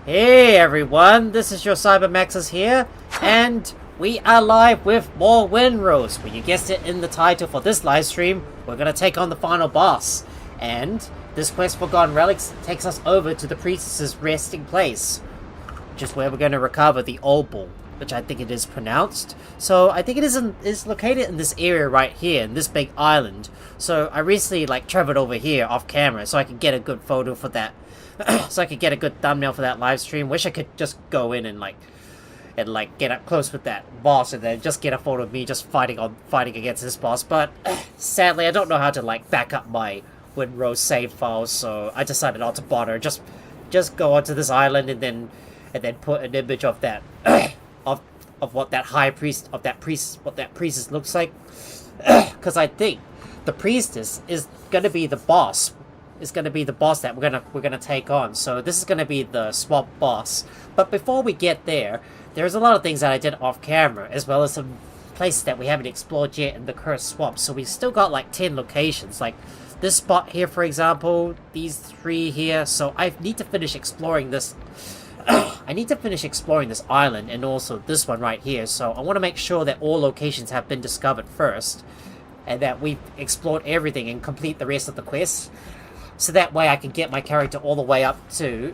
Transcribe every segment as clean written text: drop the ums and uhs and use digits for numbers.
Hey everyone, this is your Cybermaxes here, and we are live with more Windrose. Well, you guessed it in the title for this live stream, we're gonna take on the final boss. And this quest for Forgotten Relics takes us over to the Priestess's resting place, which is where we're gonna recover the obol, which I think it is pronounced. So I think it is located in this area right here, in this big island. So I recently traveled over here off camera so I could get a good photo for that. So I could get a good thumbnail for that live stream. Wish I could just go in and get up close with that boss and then just get a photo of me just fighting against this boss. But sadly, I don't know how to back up my Windrose save files, so I decided not to bother. Just go onto this island and then put an image of that of what that priestess looks like. Because I think the priestess is gonna be the boss. Is going to be the boss that we're gonna take on. So this is going to be the swamp boss. But before we get there, there's a lot of things that I did off camera, as well as some places that we haven't explored yet in the cursed swamp. So we still got 10 locations, like this spot here, for example, these 3 here. So I need to finish exploring this. I need to finish exploring this island and also this one right here. So I want to make sure that all locations have been discovered first, and that we've explored everything and complete the rest of the quest. So that way I can get my character all the way up to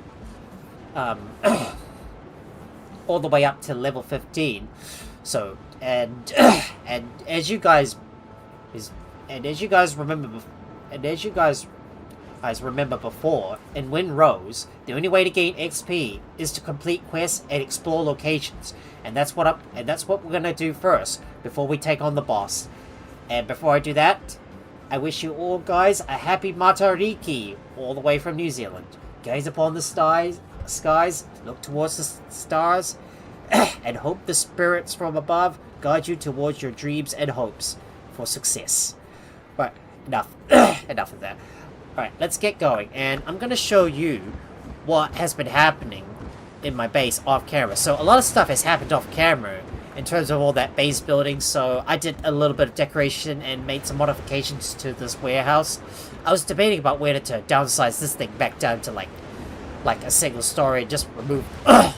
level 15. So and as you guys remember before, in Windrose, the only way to gain XP is to complete quests and explore locations. And that's what we're gonna do first before we take on the boss. And before I do that, I wish you all guys a happy Matariki, all the way from New Zealand. Gaze upon the skies, look towards the stars, and hope the spirits from above guide you towards your dreams and hopes for success. Right, enough of that. Alright, let's get going, and I'm gonna show you what has been happening in my base off camera. So a lot of stuff has happened off camera in terms of all that base building, so I did a little bit of decoration and made some modifications to this warehouse. I was debating about whether to downsize this thing back down to like a single story, just remove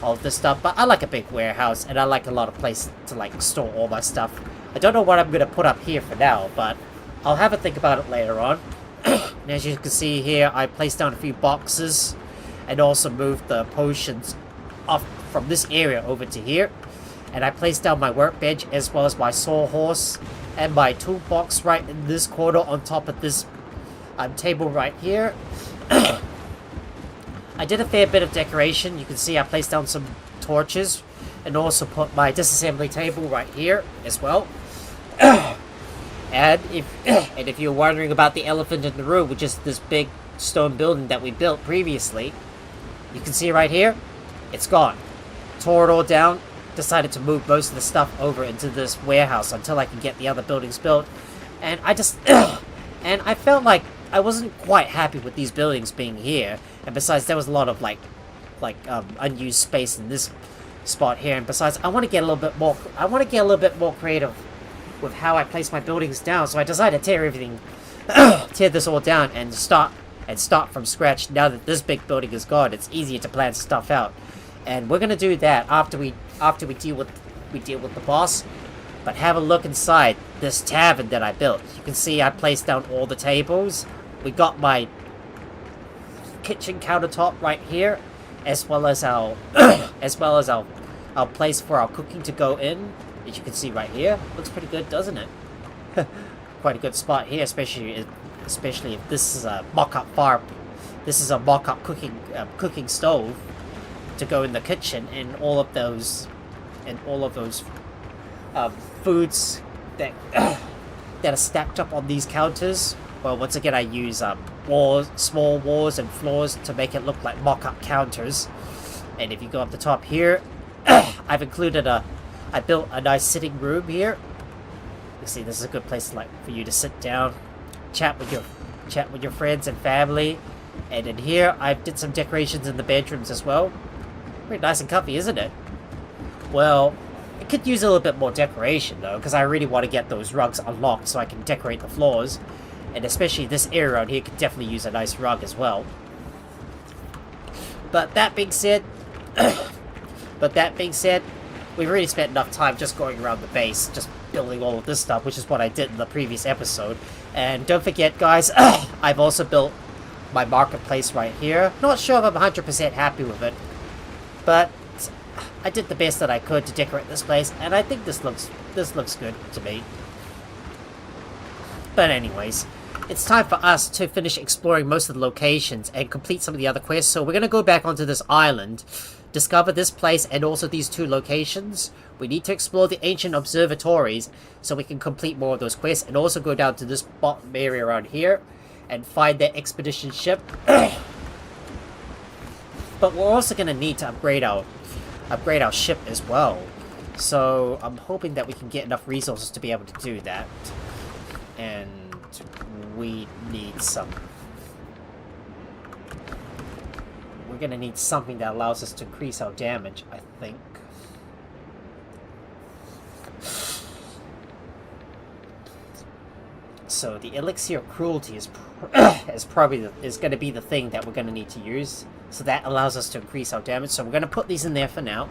all of this stuff, but I like a big warehouse and I like a lot of place to store all my stuff. I don't know what I'm going to put up here for now, but I'll have a think about it later on. And as you can see here, I placed down a few boxes and also moved the potions off from this area over to here. And I placed down my workbench as well as my sawhorse and my toolbox right in this corner on top of this table right here. I did a fair bit of decoration. You can see I placed down some torches and also put my disassembly table right here as well. And if you're wondering about the elephant in the room, which is this big stone building that we built previously, you can see right here, it's gone. Tore it all down. Decided to move most of the stuff over into this warehouse until I can get the other buildings built. And I just and I felt like I wasn't quite happy with these buildings being here. And besides, there was a lot of unused space in this spot here. And besides, I want to get a little bit more creative with how I place my buildings down. So I decided to tear this all down and start from scratch. Now that this big building is gone, it's easier to plan stuff out. And we're gonna do that after we deal with the boss. But have a look inside this tavern that I built. You can see I placed down all the tables. We got my kitchen countertop right here, as well as our place for our cooking to go in. As you can see right here, looks pretty good, doesn't it? Quite a good spot here, especially if this is a mock-up fire. This is a mock-up cooking stove to go in the kitchen, and all of those foods that are stacked up on these counters. Well, once again, I use small walls and floors to make it look like mock-up counters. And if you go up the top here, I built a nice sitting room here. You see, this is a good place for you to sit down, chat with your friends and family. And in here, I did some decorations in the bedrooms as well. Pretty nice and comfy, isn't it? Well, it could use a little bit more decoration though, because I really want to get those rugs unlocked so I can decorate the floors. And especially this area around here could definitely use a nice rug as well. But that being said, But that being said, we've already spent enough time just going around the base, just building all of this stuff, which is what I did in the previous episode. And don't forget, guys, I've also built my marketplace right here. Not sure if I'm 100% happy with it, but I did the best that I could to decorate this place, and I think this looks good to me. But anyways, it's time for us to finish exploring most of the locations and complete some of the other quests. So we're going to go back onto this island, discover this place and also these two locations. We need to explore the ancient observatories so we can complete more of those quests, and also go down to this bottom area around here and find that expedition ship. But we're also going to need to upgrade our ship as well. So I'm hoping that we can get enough resources to be able to do that. And we need some. We're going to need something that allows us to increase our damage, I think. So the elixir of cruelty is probably going to be the thing that we're going to need to use. So that allows us to increase our damage. So we're going to put these in there for now.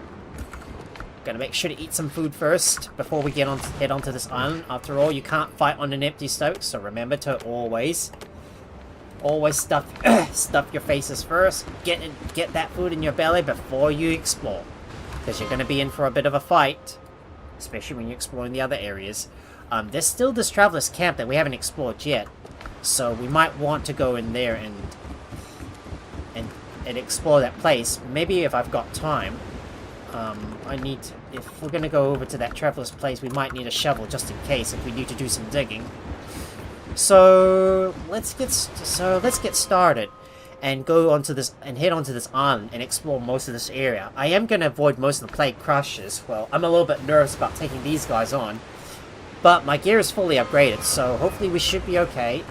Going to make sure to eat some food first before we head onto this island. After all, you can't fight on an empty stomach. So remember to always stuff your faces first. Get that food in your belly before you explore, because you're going to be in for a bit of a fight, especially when you're exploring the other areas. There's still this traveler's camp that we haven't explored yet, so we might want to go in there and explore that place. Maybe if I've got time. If we're going to go over to that traveler's place, we might need a shovel just in case if we need to do some digging. So let's get started and head onto this island and explore most of this area. I am going to avoid most of the plague crushes. Well, I'm a little bit nervous about taking these guys on, but my gear is fully upgraded, so hopefully we should be okay.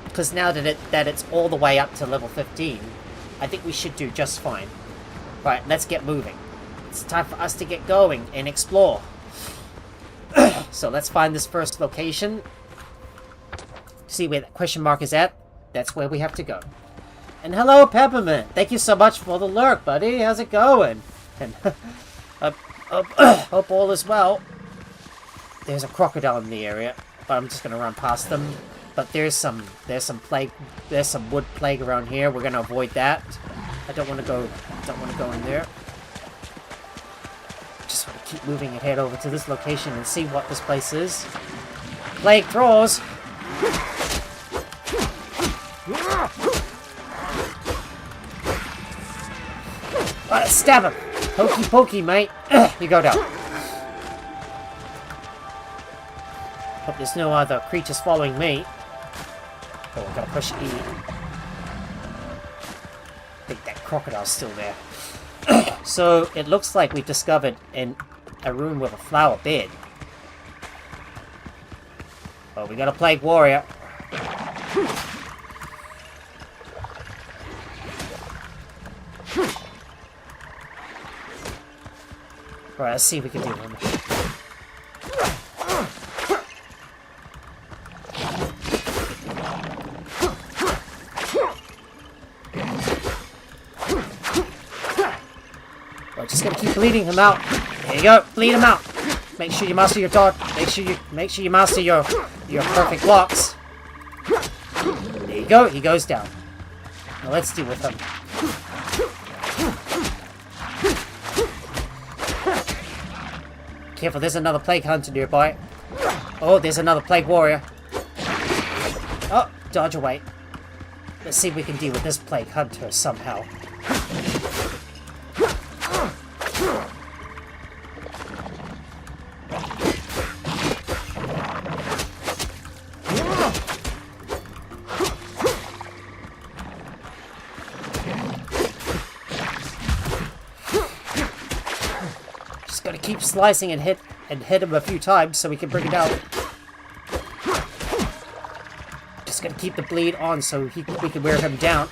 Because now that it's all the way up to level 15, I think we should do just fine. Right, let's get moving. It's time for us to get going and explore. So let's find this first location. See where that question mark is at? That's where we have to go. And hello, Peppermint! Thank you so much for the lurk, buddy. How's it going? And hope all is well. There's a crocodile in the area, but I'm just gonna run past them. But there's some wood plague around here. We're gonna avoid that. I don't want to go in there. Just want to keep moving and head over to this location and see what this place is. Plague draws. Stab him. Pokey pokey, mate. You go down. Hope there's no other creatures following me. Oh, I gotta push E. I think that crocodile's still there. So, it looks like we've discovered a room with a flower bed. Oh, we got a plague warrior. Alright, let's see if we can do one. Just gonna keep bleeding him out. There you go, bleed him out. Make sure you master your dodge. Make sure you master your perfect blocks. There you go, he goes down. Now let's deal with him. Careful, there's another plague hunter nearby. Oh, there's another plague warrior. Oh, dodge away. Let's see if we can deal with this plague hunter somehow. Keep slicing and hit him a few times so we can bring it out. Just gonna keep the bleed on so we can wear him down.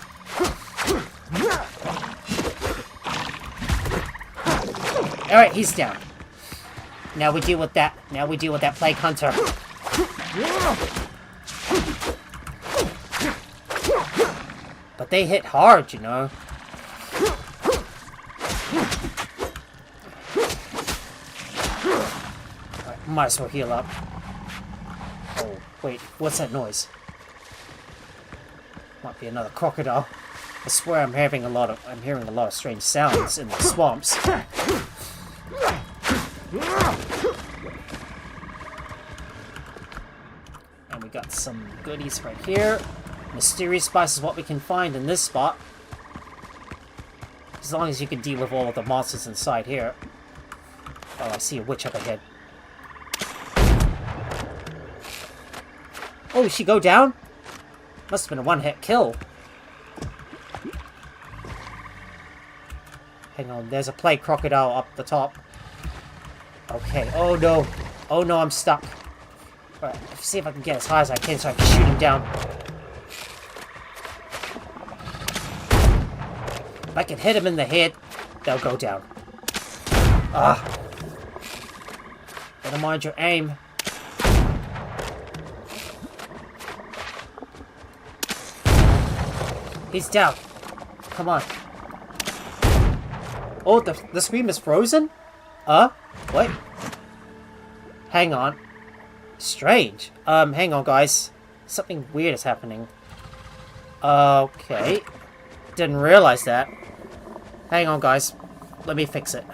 Alright, he's down. Now we deal with that. Now we deal with that plague hunter. But they hit hard, you know. might as well heal up. Oh, wait, what's that noise? Might be another crocodile. I swear I'm hearing a lot of strange sounds in the swamps. And we got some goodies right here. Mysterious spice is what we can find in this spot. As long as you can deal with all of the monsters inside here. Oh, I see a witch up ahead. Oh, did she go down? Must have been a one-hit kill. Hang on, there's a plague crocodile up the top. Okay, oh no. Oh no, I'm stuck. Alright, let's see if I can get as high as I can so I can shoot him down. If I can hit him in the head, they'll go down. Ah. Better mind your aim. He's down. Come on. Oh, the screen is frozen? What? Hang on. Strange. Hang on, guys. Something weird is happening. Okay. Didn't realize that. Hang on, guys. Let me fix it.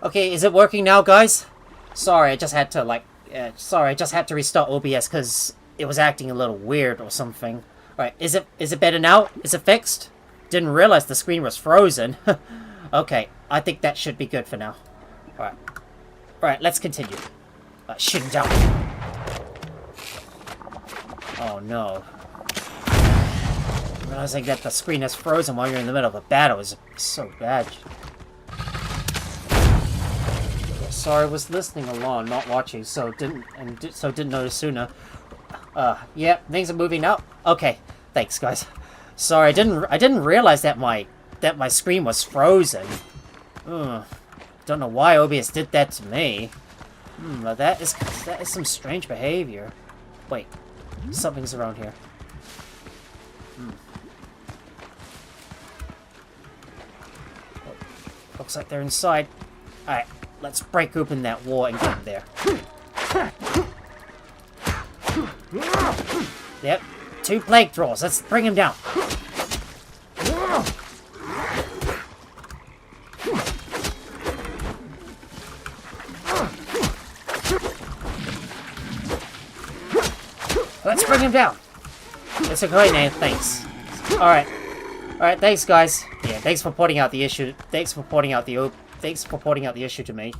Okay, is it working now, guys? Sorry, I just had to, restart OBS because it was acting a little weird or something. Alright, is it better now? Is it fixed? Didn't realize the screen was frozen. Okay, I think that should be good for now. Alright. Alright, let's continue. Shoot him down. Oh no. Realizing that the screen is frozen while you're in the middle of a battle is so bad. Sorry, I was listening along, not watching, so didn't notice sooner. Yeah, things are moving up. Okay, thanks, guys. Sorry, I didn't realize that my screen was frozen. Don't know why OBS did that to me. That is some strange behavior. Wait, something's around here. Looks like they're inside. Alright. Let's break open that wall and get there. Yep. 2 plague thralls. Let's bring him down. Let's bring him down. It's a great name. Thanks. Alright. Alright, thanks, guys. Yeah, thanks for pointing out the issue. Thanks for pointing out the issue to me.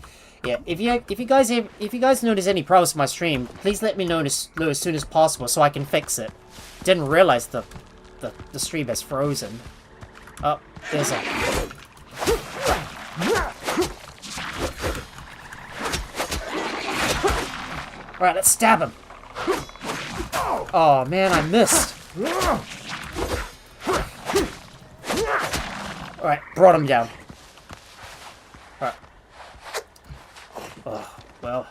Yeah, if you guys notice any problems with my stream, please let me know as soon as possible so I can fix it. Didn't realize the stream is frozen. Oh, there's a... Alright, let's stab him. Oh man, I missed. Alright, brought him down. Alright. Oh, well.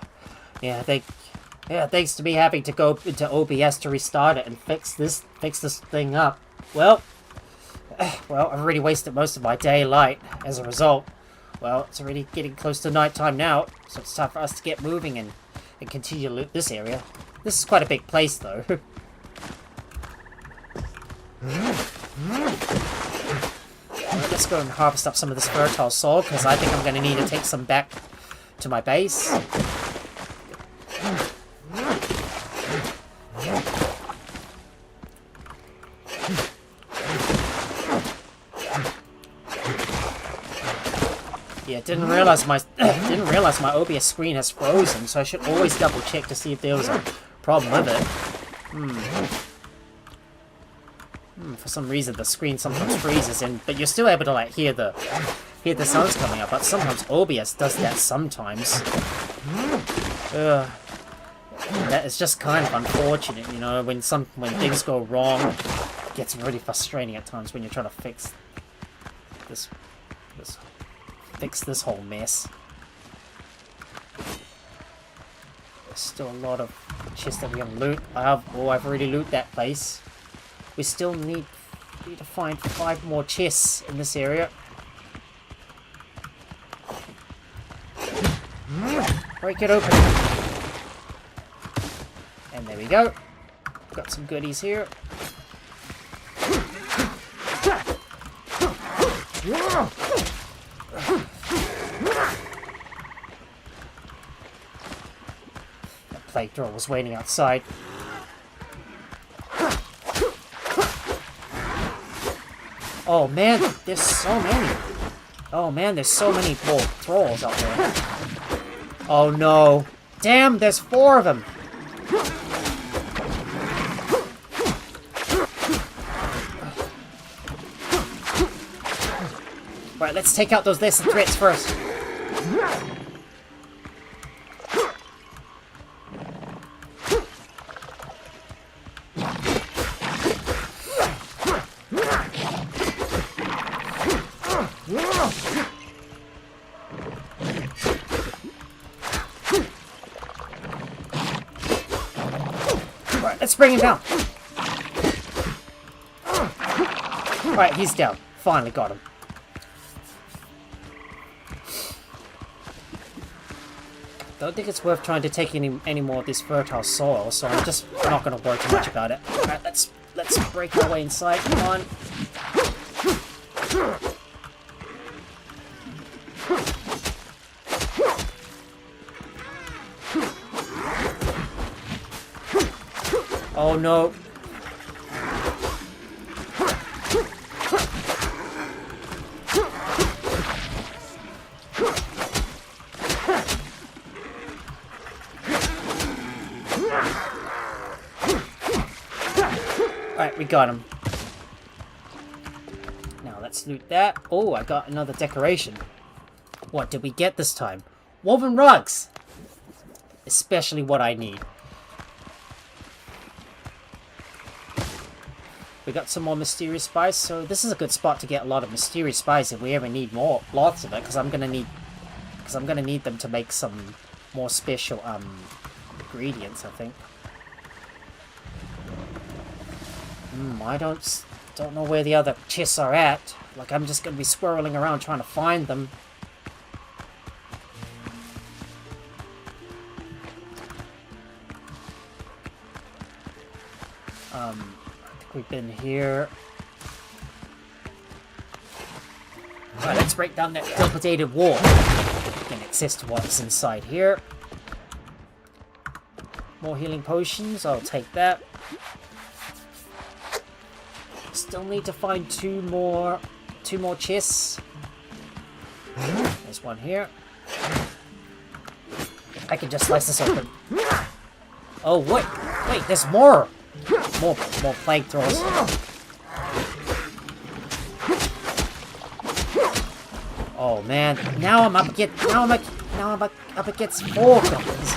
Yeah, thanks to me having to go into OBS to restart it and fix this thing up. Well, I've already wasted most of my daylight as a result. Well, it's already getting close to nighttime now, so it's time for us to get moving and continue to loot this area. This is quite a big place, though. Let's go and harvest up some of this fertile soil, because I think I'm going to need to take some back to my base. Yeah, didn't realize my OBS screen has frozen, so I should always double check to see if there was a problem with it. For some reason the screen sometimes freezes, but you're still able to like hear the sounds coming up. But sometimes OBS does that sometimes. That is just kind of unfortunate, you know, when things go wrong. It gets really frustrating at times when you're trying to fix this whole mess. There's still a lot of chests that we haven't loot. I've already looted that place. We still need to find 5 more chests in this area. Break it open. And there we go. Got some goodies here. That flamethrower was waiting outside. Oh man, there's so many. Oh man, there's so many more trolls out there. Oh no. Damn, there's 4 of them. Right, let's take out those lesser threats first. Right, let's bring him down. Right, he's down. Finally got him. Don't think it's worth trying to take any more of this fertile soil, so I'm just not going to worry too much about it. Alright, let's break our way inside. Come on. Oh no. Alright, we got him. Now let's loot that. Oh, I got another decoration. What did we get this time? Woven rugs! Especially what I need. We got some more mysterious spice, so this is a good spot to get a lot of mysterious spice if we ever need lots of it, because I'm gonna need them to make some more special ingredients, I think. I don't know where the other chests are at. Like, I'm just gonna be swirling around trying to find them. I think we've been here. Alright, let's break down that dilapidated wall. Get access to what's inside here. More healing potions, I'll take that. Still need to find two more chests. There's one here. I can just slice this open. Oh wait, there's more plague throwers. Oh man, now I'm up against 4 goblins.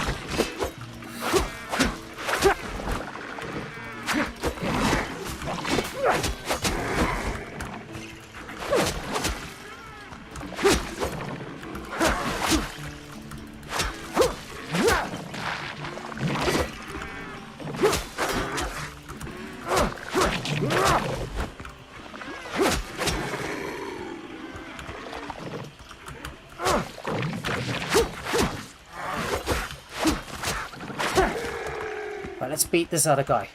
Let's beat this other guy.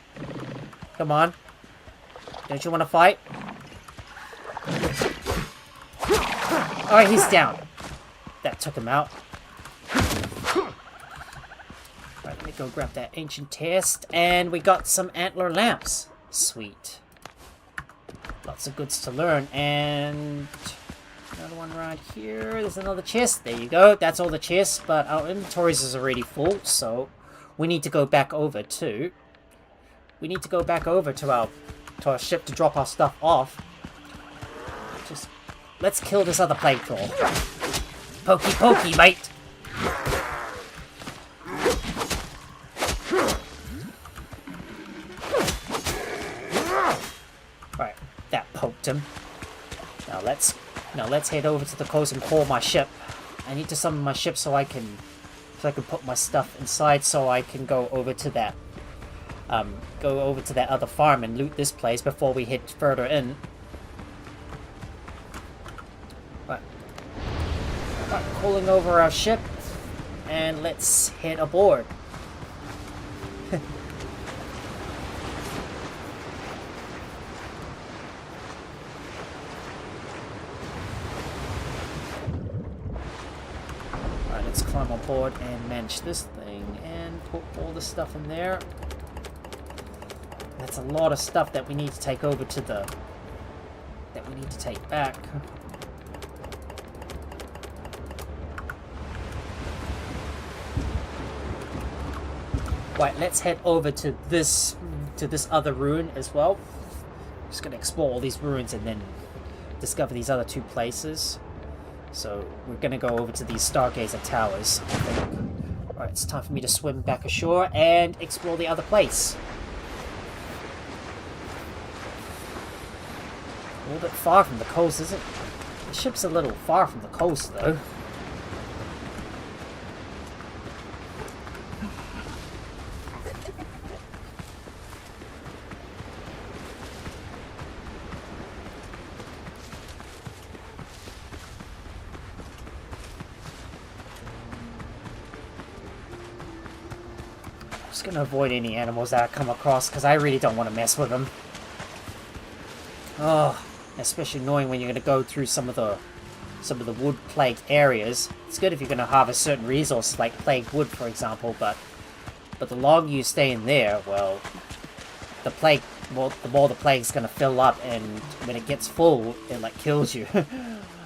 Come on. Don't you want to fight? Alright, he's down. That took him out. Alright, let me go grab that ancient test. And we got some antler lamps. Sweet. Lots of goods to learn. And Another one right here. There's another chest. There you go. That's all the chests, but our inventories is already full, so we need to go back over to... We need to go back over to our ship to drop our stuff off. Just... Let's kill this other plague troll. Pokey pokey, mate! Right, that poked him. Now let's head over to the coast and call my ship. I need to summon my ship so I can put my stuff inside, so I can go over to that other farm and loot this place before we head further in. Right, calling over our ship, and let's head aboard. Let's climb on board and manage this thing and put all the stuff in there. That's a lot of stuff that we need to take over to the... that we need to take back. Right, let's head over to this other ruin as well. Just gonna explore all these ruins and then discover these other two places. So, we're gonna go over to these Stargazer towers, I think. Alright, it's time for me to swim back ashore and explore the other place. A little bit far from the coast, isn't it? The ship's a little far from the coast, though. Just gonna avoid any animals that I come across because I really don't want to mess with them. Oh, especially knowing when you're gonna go through some of the wood plagued areas. It's good if you're gonna harvest certain resources like plagued wood, for example, but the longer you stay in there, well, the more the plague's gonna fill up, and when it gets full, it like kills you.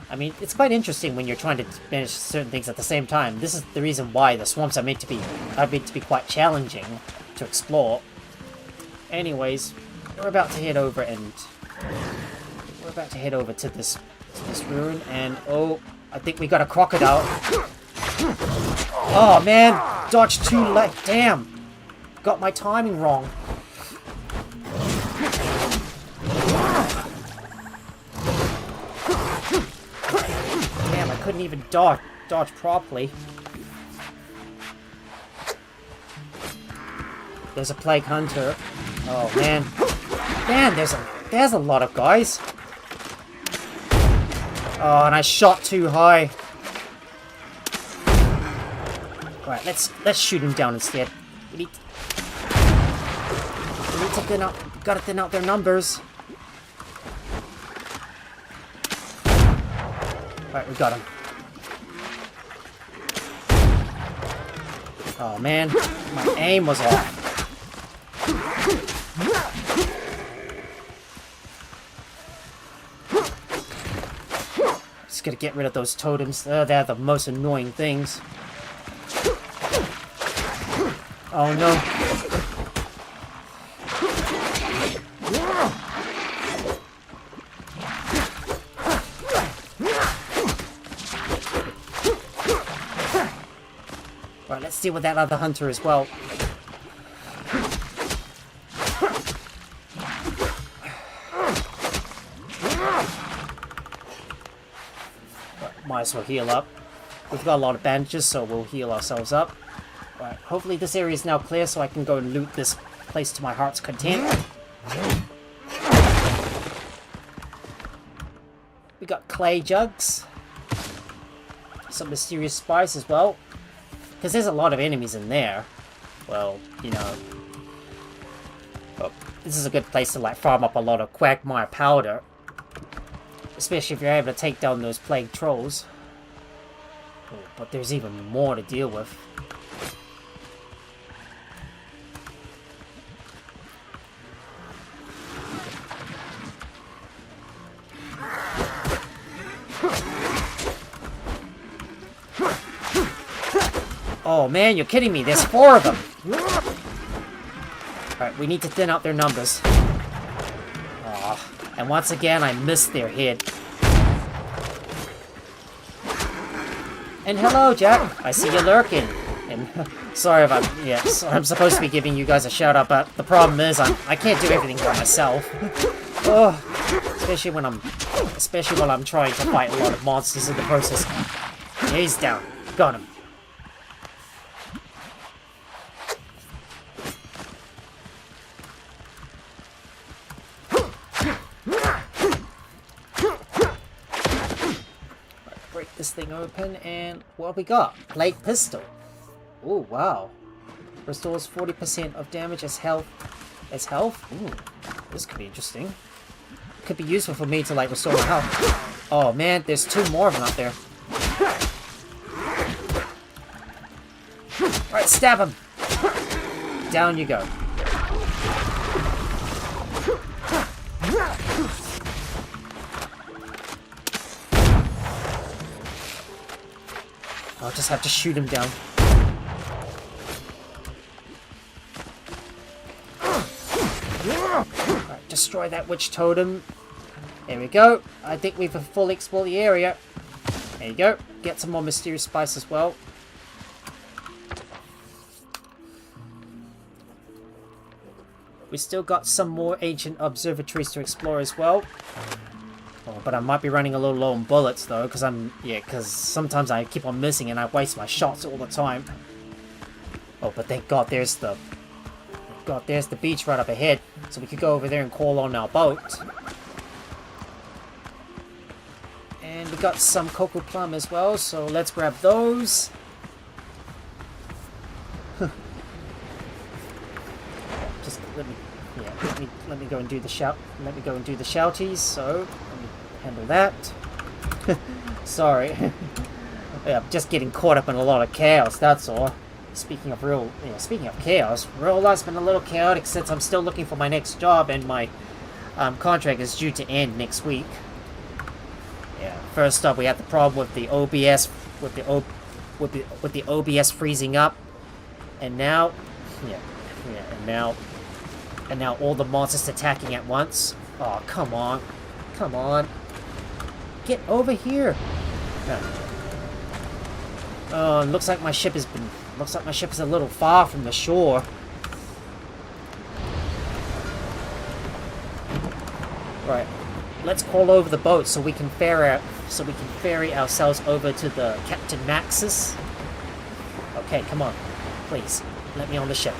I mean, it's quite interesting when you're trying to manage certain things at the same time. This is the reason why the swamps are meant to be quite challenging to explore. Anyways, we're about to head over to this ruin, and oh, I think we got a crocodile. Oh man, dodged too late. Damn, got my timing wrong. Damn, I couldn't even dodge properly. There's a plague hunter. Oh man. Man, there's a lot of guys. Oh, and I shot too high. Right, let's shoot him down instead. We need to thin out. Gotta thin out their numbers. Right, we got him. Oh man, my aim was off. Just gotta get rid of those totems. They're the most annoying things. Oh no. Right, let's deal with that other hunter as well. Might as well heal up. We've got a lot of bandages, so we'll heal ourselves up. Right, hopefully this area is now clear so I can go and loot this place to my heart's content. We got clay jugs. Some mysterious spice as well. Because there's a lot of enemies in there. Well, you know. Oh, this is a good place to like farm up a lot of quagmire powder. Especially if you're able to take down those plague trolls. Oh, but there's even more to deal with. Oh man, you're kidding me. There's 4 of them. Alright, we need to thin out their numbers. Oh, and once again, I missed their head. And hello, Jack. I see you lurking. And sorry if I'm supposed to be giving you guys a shout out, but the problem is I can't do everything by myself. Oh, especially when I'm trying to fight a lot of monsters in the process. He's down. Got him. Break this thing open, and what have we got? Plate pistol. Oh wow. Restores 40% of damage as health. As health? Ooh, this could be interesting. Could be useful for me to like restore my health. Oh man, there's 2 more of them out there. Alright, stab him! Down you go. I'll just have to shoot him down. Alright, destroy that witch totem. There we go. I think we've fully explored the area. There you go. Get some more mysterious spice as well. We still got some more ancient observatories to explore as well. Oh, but I might be running a little low on bullets though, because sometimes I keep on missing and I waste my shots all the time. Oh, but thank God there's the beach right up ahead, so we could go over there and call on our boat. And we got some cocoa plum as well, so let's grab those. Just let me go and do the shouties. So let me handle that. Sorry. Yeah, I'm just getting caught up in a lot of chaos. That's all. Speaking of chaos, real life's been a little chaotic since I'm still looking for my next job, and my contract is due to end next week. Yeah. First up, we had the problem with the OBS, with the OBS freezing up, and now, and now all the monsters attacking at once. Oh, come on, get over here. Oh, it looks like my ship is a little far from the shore. Right, let's crawl over the boat so we can ferry ourselves over to the Captain Maxis. Okay, come on, please, let me on the ship.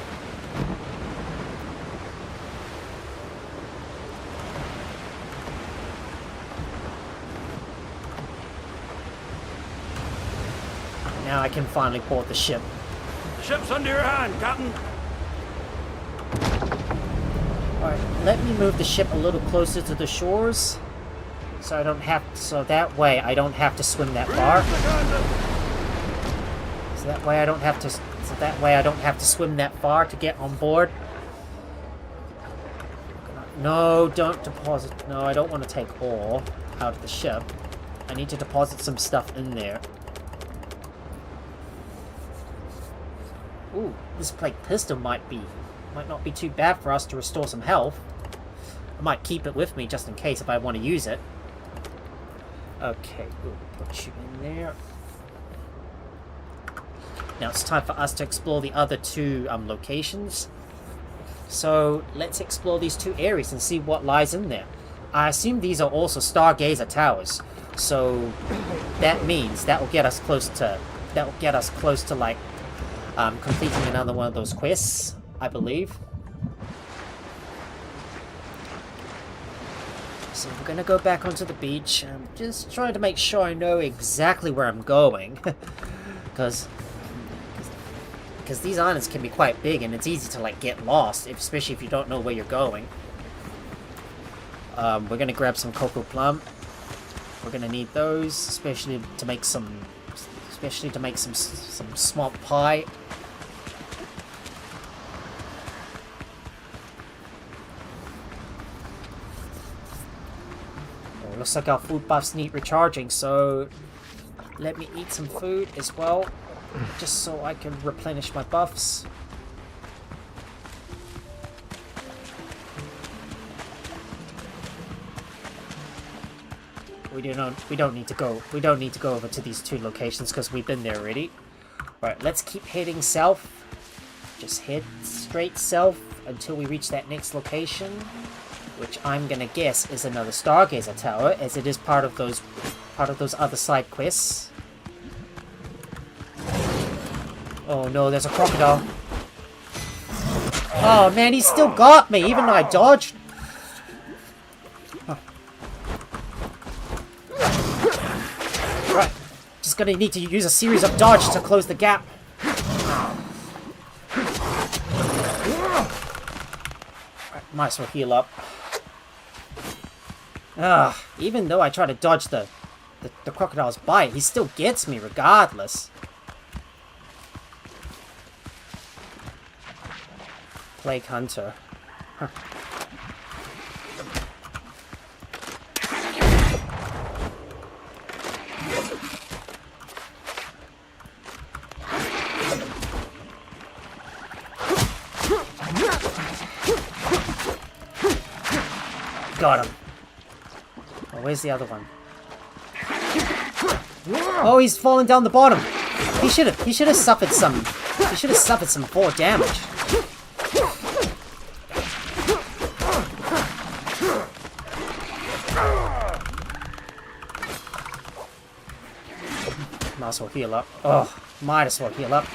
Now I can finally board the ship. The ship's under your hand, Captain. Alright, let me move the ship a little closer to the shores, so that way I don't have to swim that far. So that way I don't have to swim that far to get on board. No, don't deposit. No, I don't want to take all out of the ship. I need to deposit some stuff in there. Ooh, this plate pistol might not be too bad for us to restore some health. I might keep it with me just in case if I want to use it. Okay, we'll put you in there. Now it's time for us to explore the other 2 locations. So let's explore these 2 areas and see what lies in there. I assume these are also Stargazer towers. So that means that will get us close to like completing another one of those quests, I believe. So we're gonna go back onto the beach. I'm just trying to make sure I know exactly where I'm going, because these islands can be quite big and it's easy to like get lost, especially if you don't know where you're going. We're gonna grab some cocoa plum. We're gonna need those, especially to make some small pie. Oh, looks like our food buffs need recharging, so let me eat some food as well. just so I can replenish my buffs. We don't need to go over to these two locations because we've been there already. Alright, let's keep heading south. Just head straight south until we reach that next location, which I'm gonna guess is another Stargazer Tower, as it is part of those other side quests. Oh no, there's a crocodile. Oh man, he still got me, even though I dodged. Huh. Right, just gonna need to use a series of dodge to close the gap. Might as well heal up. Even though I try to dodge the crocodile's bite, he still gets me regardless. Plague Hunter. Huh. Got him. Oh, where's the other one? Oh, he's falling down the bottom. He should have suffered some 4 damage. Might as well heal up. Oh, might as well heal up.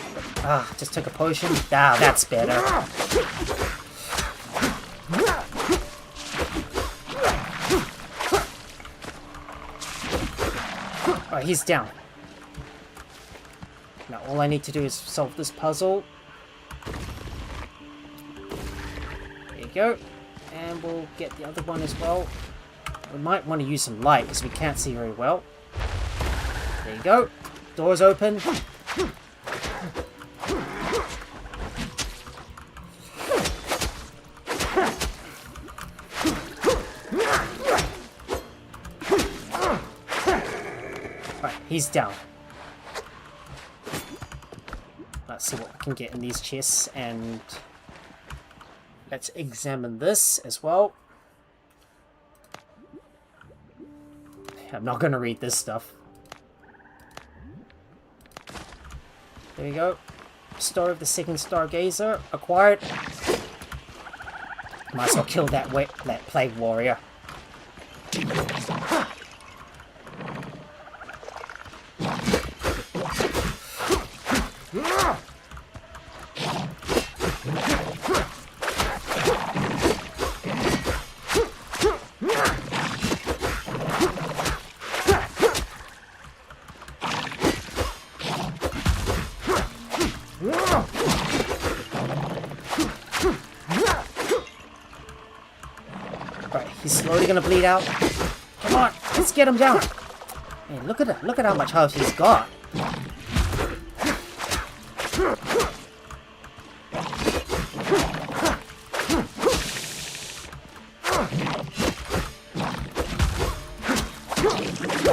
Just took a potion. That's better. Alright, he's down. Now all I need to do is solve this puzzle. There you go. And we'll get the other one as well. We might want to use some light because we can't see very well. There you go. Doors open. Right, he's down. Let's see what we can get in these chests, and let's examine this as well. I'm not going to read this stuff. There we go. Story of the second Stargazer acquired. Might as well kill that plague warrior. He's slowly gonna bleed out. Come on, let's get him down. Man, look at how much health he's got.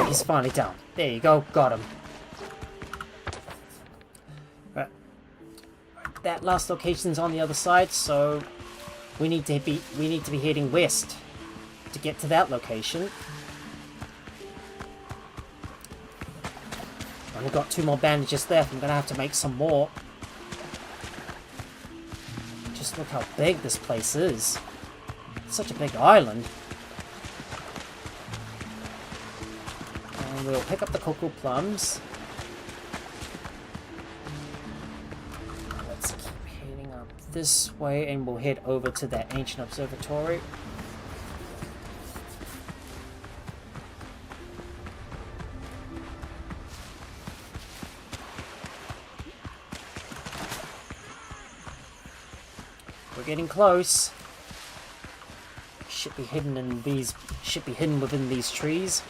He's finally down. There you go, got him. Right. That last location's on the other side, so we need to be heading west to get to that location. I've got 2 more bandages left. I'm gonna have to make some more. Just look how big this place is. It's such a big island. And we'll pick up the cocoa plums. Let's keep heading up this way, and we'll head over to that ancient observatory. We're getting close. Should be hidden within these trees.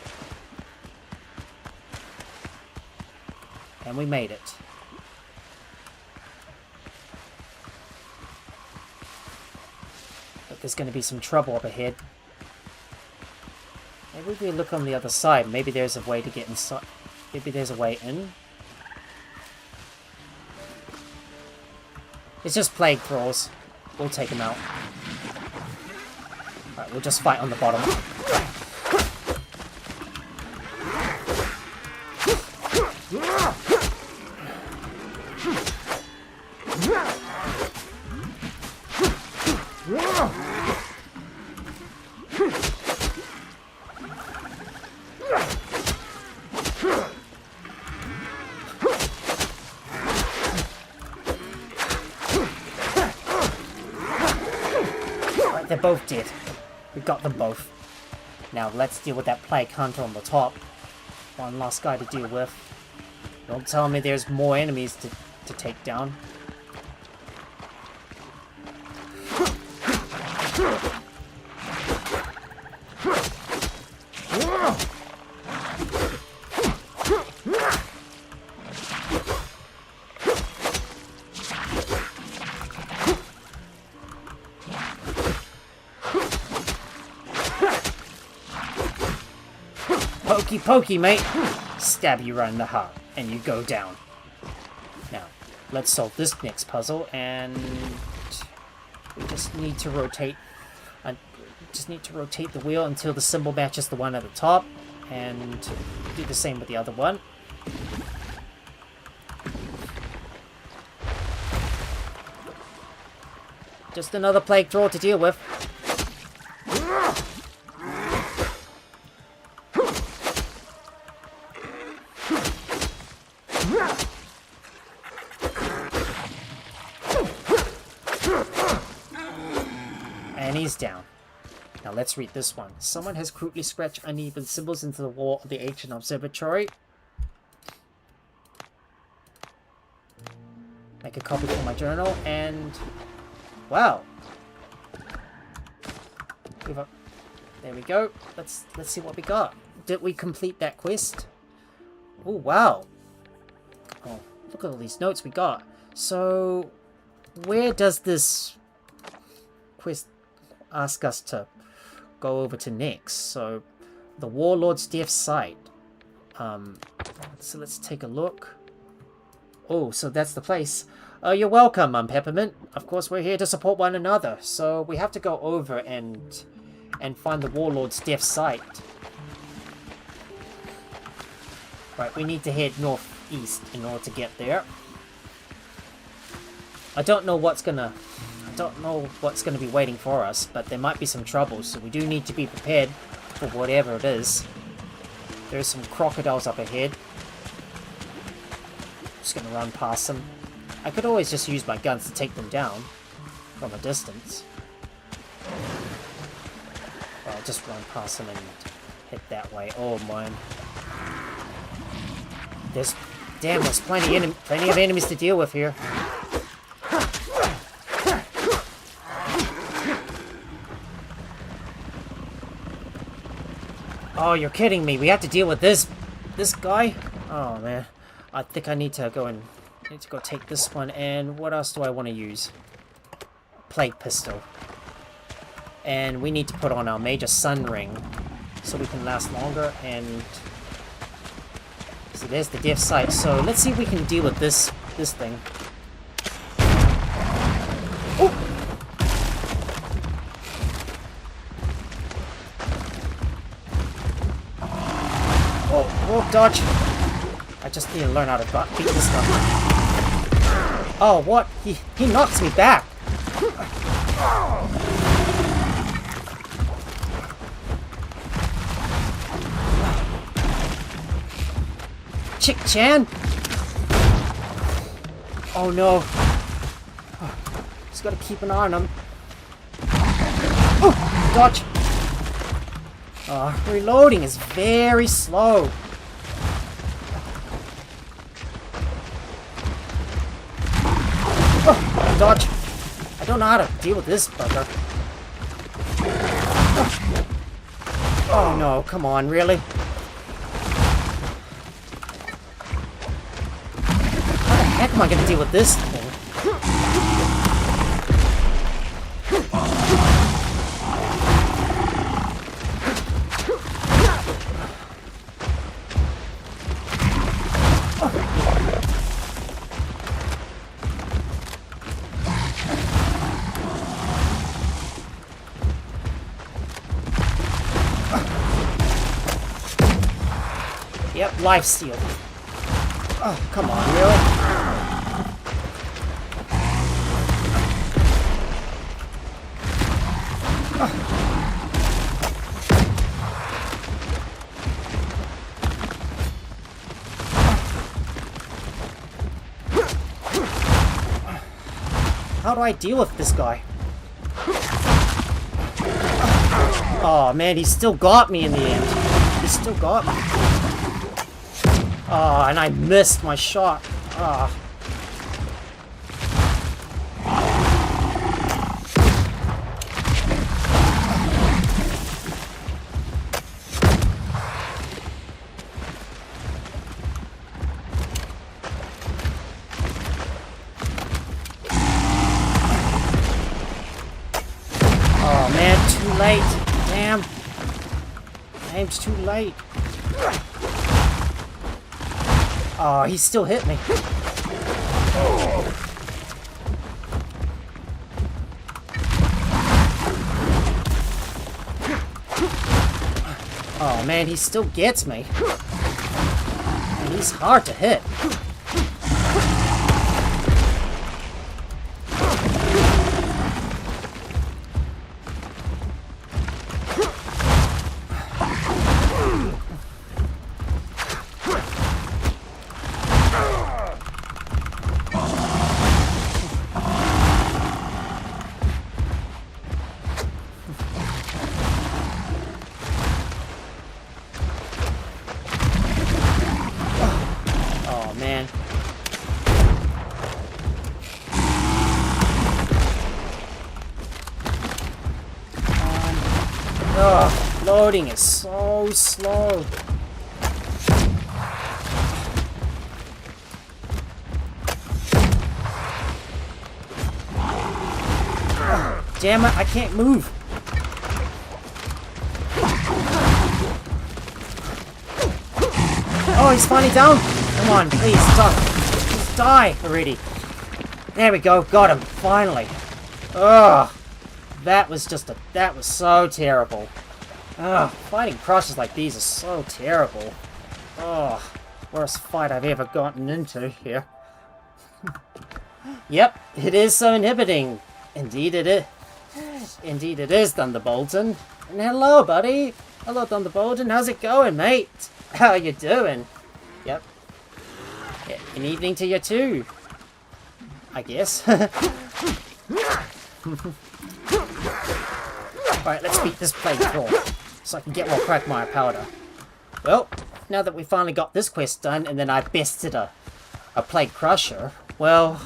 And we made it. But there's going to be some trouble up ahead. Maybe if we look on the other side, maybe there's a way to get inside. Maybe there's a way in. It's just plague thralls. We'll take them out. Alright, we'll just fight on the bottom. They're both dead. We got them both. Now let's deal with that plague hunter on the top. One last guy to deal with. Don't tell me there's more enemies to take down. Pokey pokey, mate! Stab you right in the heart, and you go down. Now, let's solve this next puzzle, and we just need to rotate. The wheel until the symbol matches the one at the top, and do the same with the other one. Just another plague thrall to deal with. And he's down. Now let's read this one. Someone has crudely scratched uneven symbols into the wall of the ancient observatory. Make a copy for my journal, and wow. There we go. Let's see what we got. Did we complete that quest? Oh wow. Oh, look at all these notes we got. So where does this quest ask us to go over to next? So the Warlord's Death Site. So let's take a look. Oh, so that's the place. You're welcome, Peppermint. Of course, we're here to support one another. So we have to go over and find the Warlord's Death Site. Right, we need to head northeast in order to get there. I don't know what's gonna be waiting for us, but there might be some trouble, so we do need to be prepared for whatever it is. There's some crocodiles up ahead. Just gonna run past them. I could always just use my guns to take them down from a distance. Well, I'll just run past them and head that way. Oh man. There's plenty of enemies to deal with here. Oh, you're kidding me. We have to deal with this guy? Oh man. I think I need to go take this one. And what else do I want to use? Plague pistol. And we need to put on our major sun ring so we can last longer. And so there's the death site. So let's see if we can deal with this thing. Oh! Oh, dodge! I just need to learn how to beat this stuff. Oh, what? He knocks me back! Chick-chan! Oh no. Just gotta keep an eye on him. Oh! Dodge! Reloading is very slow. Oh, dodge. I don't know how to deal with this bugger. Oh no, come on, really? How the heck am I gonna deal with this thing? Life steal. Oh, come on, really? How do I deal with this guy? Oh man, he still got me in the end. He still got me. Oh, and I missed my shot. Oh. Oh man, too late. Damn. Aim's too late. Oh, he still hit me. Oh man, he still gets me. And he's hard to hit. Man. Oh, loading is so slow. Damn it, I can't move. Oh, he's finally down. Come on, please, stop. Just die already. There we go, got him, finally. Ugh. That was so terrible. Ugh, fighting crushes like these is so terrible. Ugh. Worst fight I've ever gotten into here. Yep, it is so inhibiting. Indeed it is. Indeed it is, Thunderbolton. And hello, buddy. Hello, Thunderbolton. How's it going, mate? How you doing? Yep. Yeah, an evening to you too. I guess. Alright, let's beat this plague crawl so I can get more quagmire powder. Well, now that we finally got this quest done and then I bested a plague crusher, well,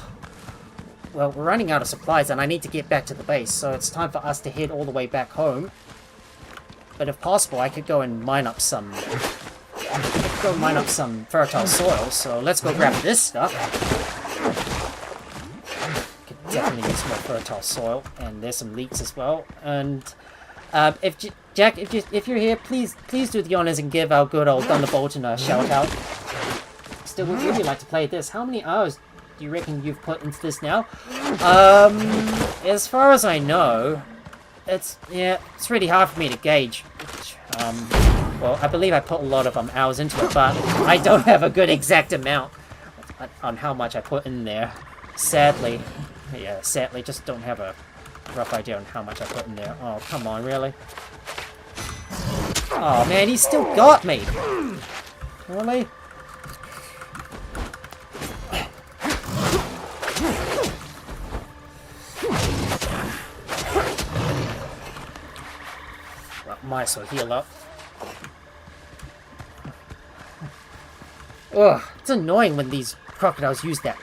we're running out of supplies and I need to get back to the base, so it's time for us to head all the way back home. But if possible, I could go and mine up some fertile soil, so let's go grab this stuff. Could definitely use more fertile soil, and there's some leeks as well. And Jack, if you're here, please do the honors and give our good old Thunderbolton a shout out. Still would really like to play this. How many hours do you reckon you've put into this now? As far as I know, it's really hard for me to gauge. Well, I believe I put a lot of hours into it, but I don't have a good exact amount on how much I put in there. Sadly, just don't have a rough idea on how much I put in there. Oh, come on, really? Oh man, he still got me. Really? Well, might as well heal up. Ugh, it's annoying when these crocodiles use that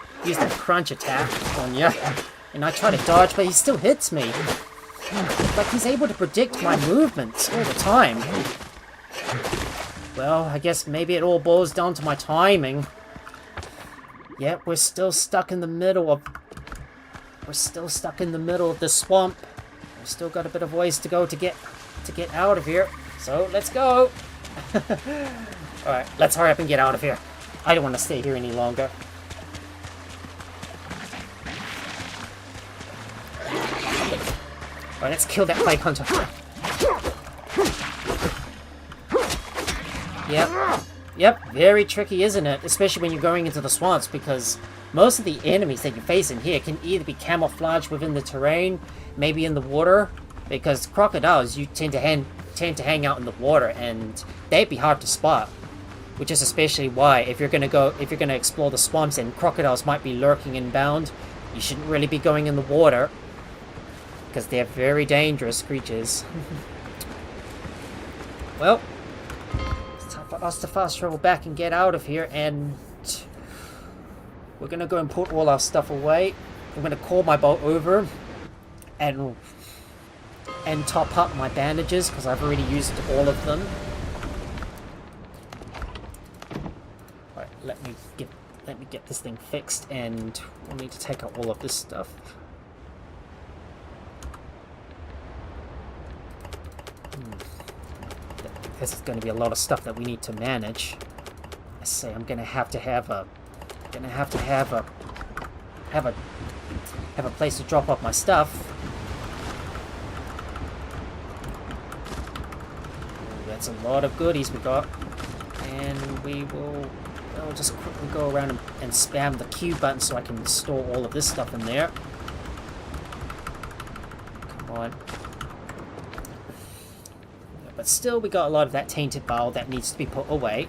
crunch attack on you. And I try to dodge, but he still hits me. Like he's able to predict my movements all the time. Well, I guess maybe it all boils down to my timing. Yep, we're still stuck in the middle of the swamp. We've still got a bit of ways to go to get out of here. So let's go. Alright, let's hurry up and get out of here. I don't want to stay here any longer. Alright, let's kill that plague hunter. Yep, very tricky, isn't it? Especially when you're going into the swamps, because most of the enemies that you face in here can either be camouflaged within the terrain, maybe in the water, because crocodiles you tend to hang out in the water, and they'd be hard to spot. Which is especially why if you're gonna explore the swamps and crocodiles might be lurking inbound, you shouldn't really be going in the water, because they're very dangerous creatures. Well, it's time for us to fast travel back and get out of here, and we're gonna go and put all our stuff away. I'm gonna call my boat over and top up my bandages because I've already used all of them. Alright, let me get this thing fixed, and we'll need to take out all of this stuff. This is going to be a lot of stuff that we need to manage. I say I'm gonna have to have a place to drop off my stuff. That's a lot of goodies we got, and we'll just quickly go around and spam the Q button so I can store all of this stuff in there. Come on. But still, we got a lot of that tainted bile that needs to be put away.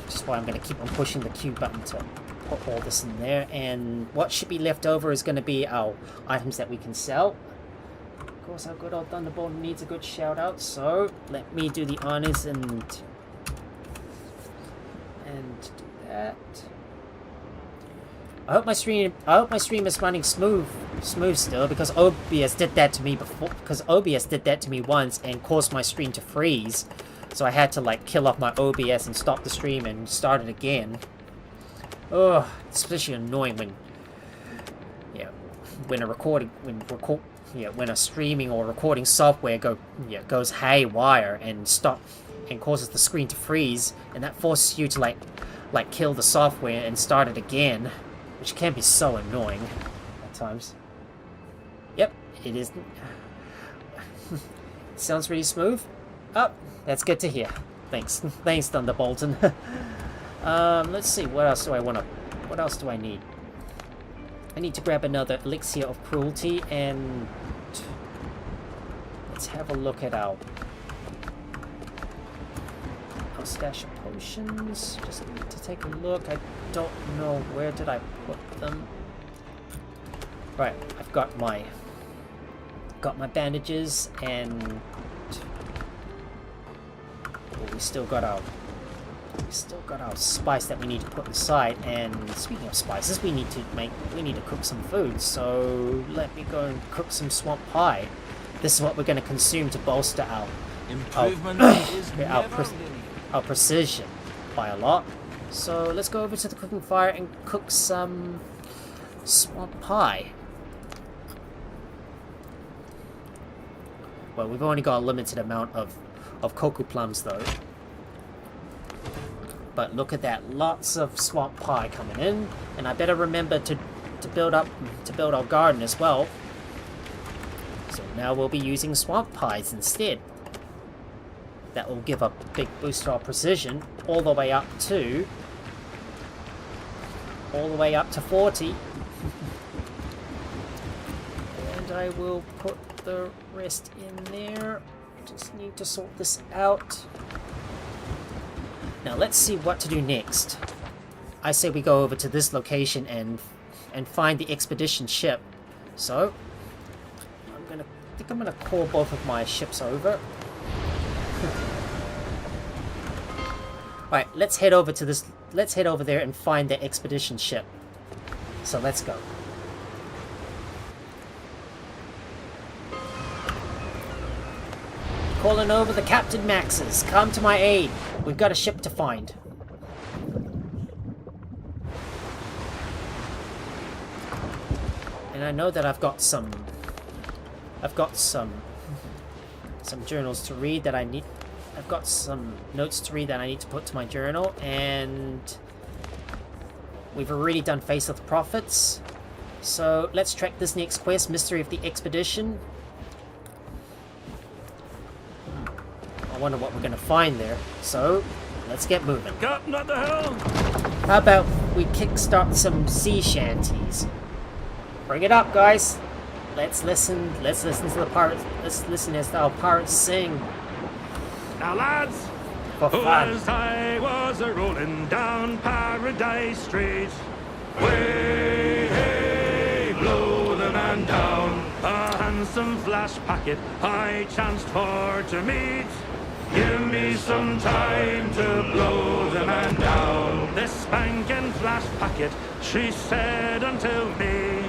Which is why I'm going to keep on pushing the Q button to put all this in there. And what should be left over is going to be our items that we can sell. Of course, our good old Thunderbolt needs a good shout out. So let me do the honors and do that. I hope my stream is running smooth still, because OBS did that to me before. Because OBS did that to me once and caused my stream to freeze, so I had to like kill off my OBS and stop the stream and start it again. Oh, it's especially annoying when a streaming or recording software goes haywire and causes the screen to freeze, and that forces you to like kill the software and start it again. Which can be so annoying at times. Yep, it is. Sounds really smooth. Oh, that's good to hear. Thanks. Thanks, Thunderbolton. Let's see, what else do I need? I need to grab another elixir of cruelty, and let's have a look at our stash of potions. Just need to take a look. I don't know, where did I put them? Right, I've got my bandages, and we still got our spice that we need to put inside. And speaking of spices, we need to cook some food. So let me go and cook some swamp pie. This is what we're going to consume to bolster our precision by a lot. So let's go over to the cooking fire and cook some swamp pie. Well, we've only got a limited amount of cocoa plums though. But look at that, lots of swamp pie coming in, and I better remember to build our garden as well. So now we'll be using swamp pies instead. That will give a big boost to our precision, all the way up to 40. And I will put the rest in there. Just need to sort this out. Now let's see what to do next. I say we go over to this location and find the expedition ship. So I think I'm gonna call both of my ships over. Alright, let's head over there and find the expedition ship. So let's go. Calling over the Captain Maxes. Come to my aid. We've got a ship to find. And I know that I've got some journals to read that I need. I've got some notes to read that I need to put to my journal, and we've already done Face of the Prophets. So let's track this next quest, Mystery of the Expedition. I wonder what we're going to find there. So let's get moving. Captain, at the helm. How about we kickstart some sea shanties? Bring it up, guys. Let's listen to the pirates. Let's listen as our pirates sing. Now, lads, For fun. as I was a-rolling down Paradise Street, way, hey, blow the man down. A handsome flash packet I chanced for to meet. Give me some time to blow the man down. This spanking flash packet, she said unto me,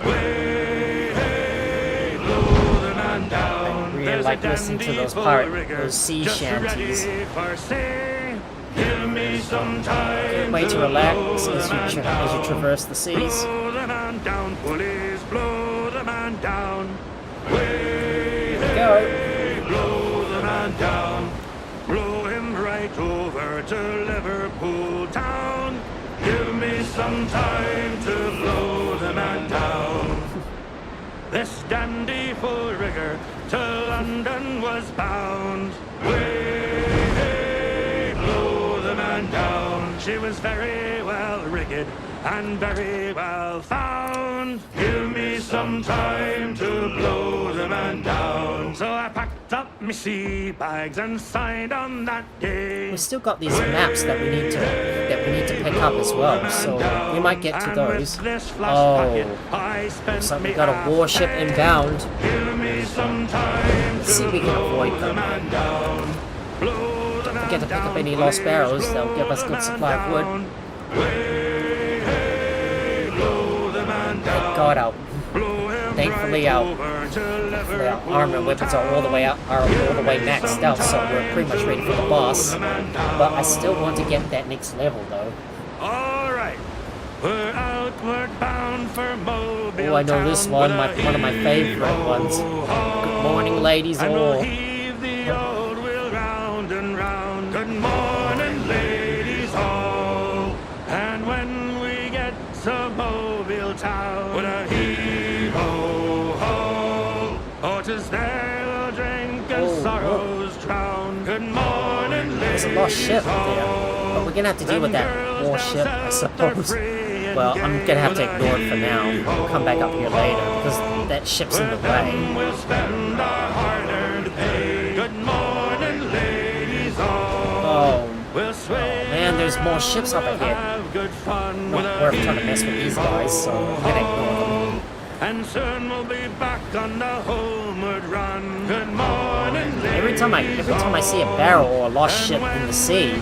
way, hey, blow the man down. I really There's like a listening to dandy those full pirate, rigger those sea just shanties. ready for sea. Give me some time Way to to relax blow as the man you down. traverse the seas. Blow the man down, pulleys, blow the man down. Way, hey, blow the man down. Blow him right over to Liverpool town. Give me some time to blow the man down. This dandy full rigger to London was bound. Way, hey, blow the man down. She was very well rigged and very well found. Give me some time to blow the man down. So I packed up my sea bags and signed on that day. We've still got these maps that we need to pick up as well, so we might get to those. Oh, looks like we got a warship inbound. Let's see if we can avoid them. Don't forget to pick up any lost barrels, they'll give us a good supply of wood. Thank God thankfully our armor and weapons are all the way maxed out, so we're pretty much ready for the boss. But I still want to get that next level though. Alright, we're outward bound for Mobile. Oh, I know this one, one of my favorite ones. Good morning, ladies And we'll all. heave the old wheel round and round. Good morning, ladies all. And when we get to Mobile town, with a heave-ho-ho, oh, 'tis there we'll drink and sorrows drown. Good morning, ladies. There's a lost ship there, but we're gonna have to deal with that warship, I suppose. Well, I'm gonna have to ignore it for now. We'll come back up here later because that ship's in the way. We'll spend our hard-earned pay. Good morning, ladies all. Oh, We'll swim man, there's more ships up ahead. have good fun Not with a worth trying to mess with these guys, so I'm gonna ignore them. and soon we'll be back on the homeward run. Good morning, ladies. Every time I see a barrel or a lost ship in the sea,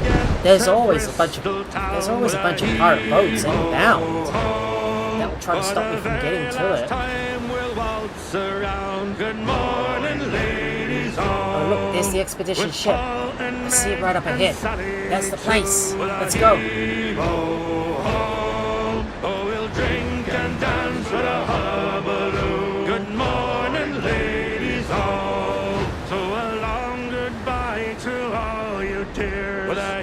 there's always a bunch of pirate boats inbound that will try to stop me from getting to it. Time we'll waltz around. Good morning, ladies all. Oh look, there's the expedition ship. I see it right up ahead. That's the place. Let's go. Oh, we'll drink and dance with a hullabaloo. Good morning, ladies all. So a long goodbye to all you dears. With a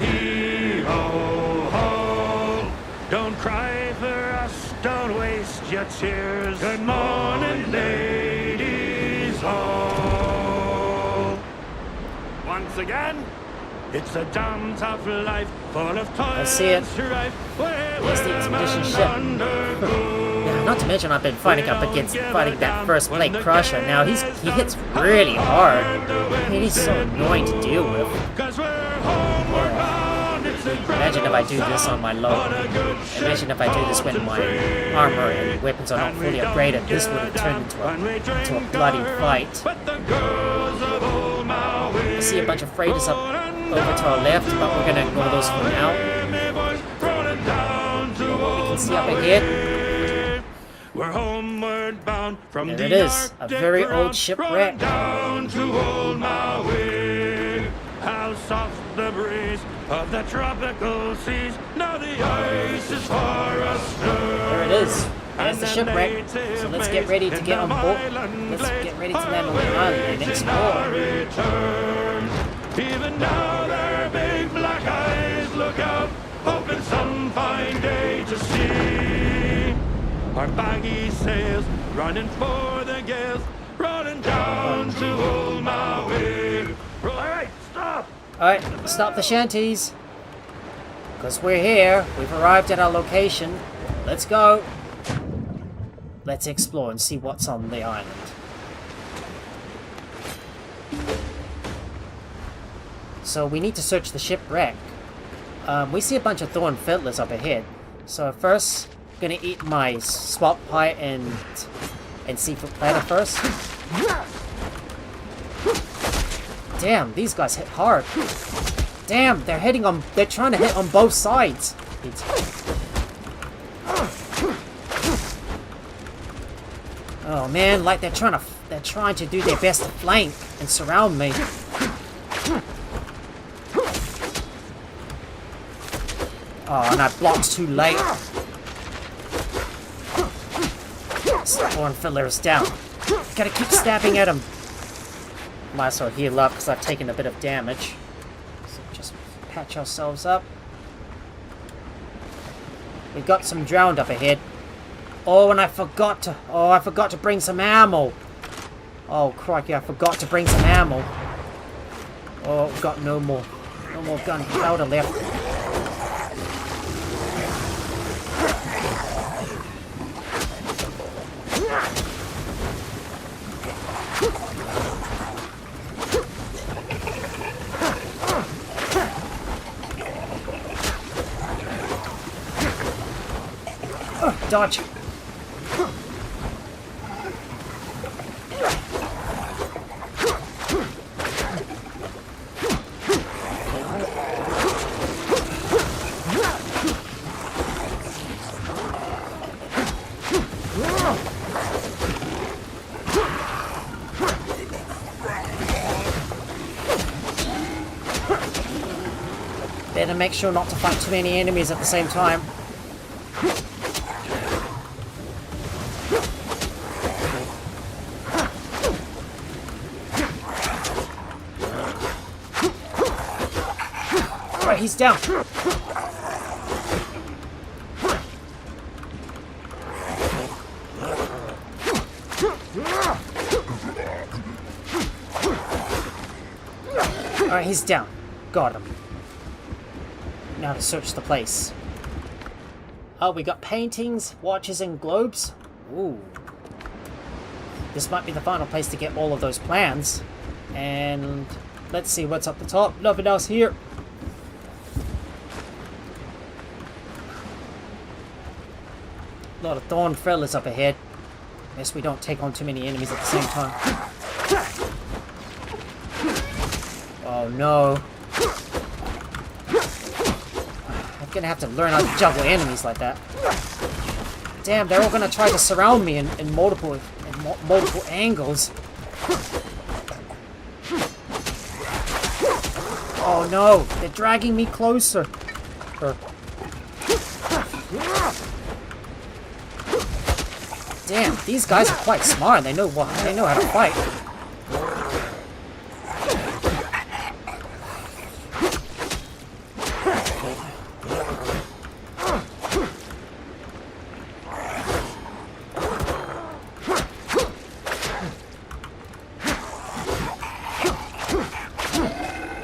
heave-ho-ho. Don't cry for us, don't waste your tears. Good morning, ladies all. Once again, it's a damn tough life, full of toil I see it. and strife. There's the expedition ship. Yeah, not to mention I've been fighting that first plate crusher. Now he hits really hard. I mean, he's so annoying to deal with. Imagine if I do this on my low. Imagine if I do this when my armor and weapons are not fully upgraded. This would have turned into a bloody fight. I see a bunch of freighters up over to our left, but we're gonna ignore those for now. What we can see up ahead. We're homeward bound from There the it is, a Arctic very round, old shipwreck. rolling down to old Maui. How soft the breeze of the tropical seas. Now the ice is far astern. There it is. There's the shipwreck. So let's get ready to get on board. Let's get ready to land on the island and explore. Even now their big black eyes look out, hoping some fine day to see our baggy sails running for the gales, rolling down to old Maui. All right, stop. Alright, stop the shanties. Because we're here. We've arrived at our location. Let's go. Let's explore and see what's on the island. So we need to search the shipwreck. We see a bunch of thorn fiddlers up ahead. So first, I'm gonna eat my swap pie and seafood platter first. Damn, these guys hit hard. Damn, they're trying to hit on both sides. Oh man, like they're trying to do their best to flank and surround me. Oh, and I blocked too late. Thorn fiddler is down. Gotta keep stabbing at him. Might as well heal up because I've taken a bit of damage. So just patch ourselves up. We've got some drowned up ahead. Oh, and I forgot to bring some ammo. Oh crikey, I forgot to bring some ammo. Oh, we've got no more gunpowder left. Dodge. Better make sure not to fight too many enemies at the same time. Alright, he's down. Alright, he's down. Got him. Now to search the place. Oh, we got paintings, watches, and globes. Ooh. This might be the final place to get all of those plans. And let's see what's up the top. Nothing else here. A lot of thorn fellas up ahead. Guess we don't take on too many enemies at the same time. Oh no. I'm gonna have to learn how to juggle enemies like that. Damn, they're all gonna try to surround me in multiple angles. Oh no, they're dragging me closer. Damn, these guys are quite smart. They know how to fight.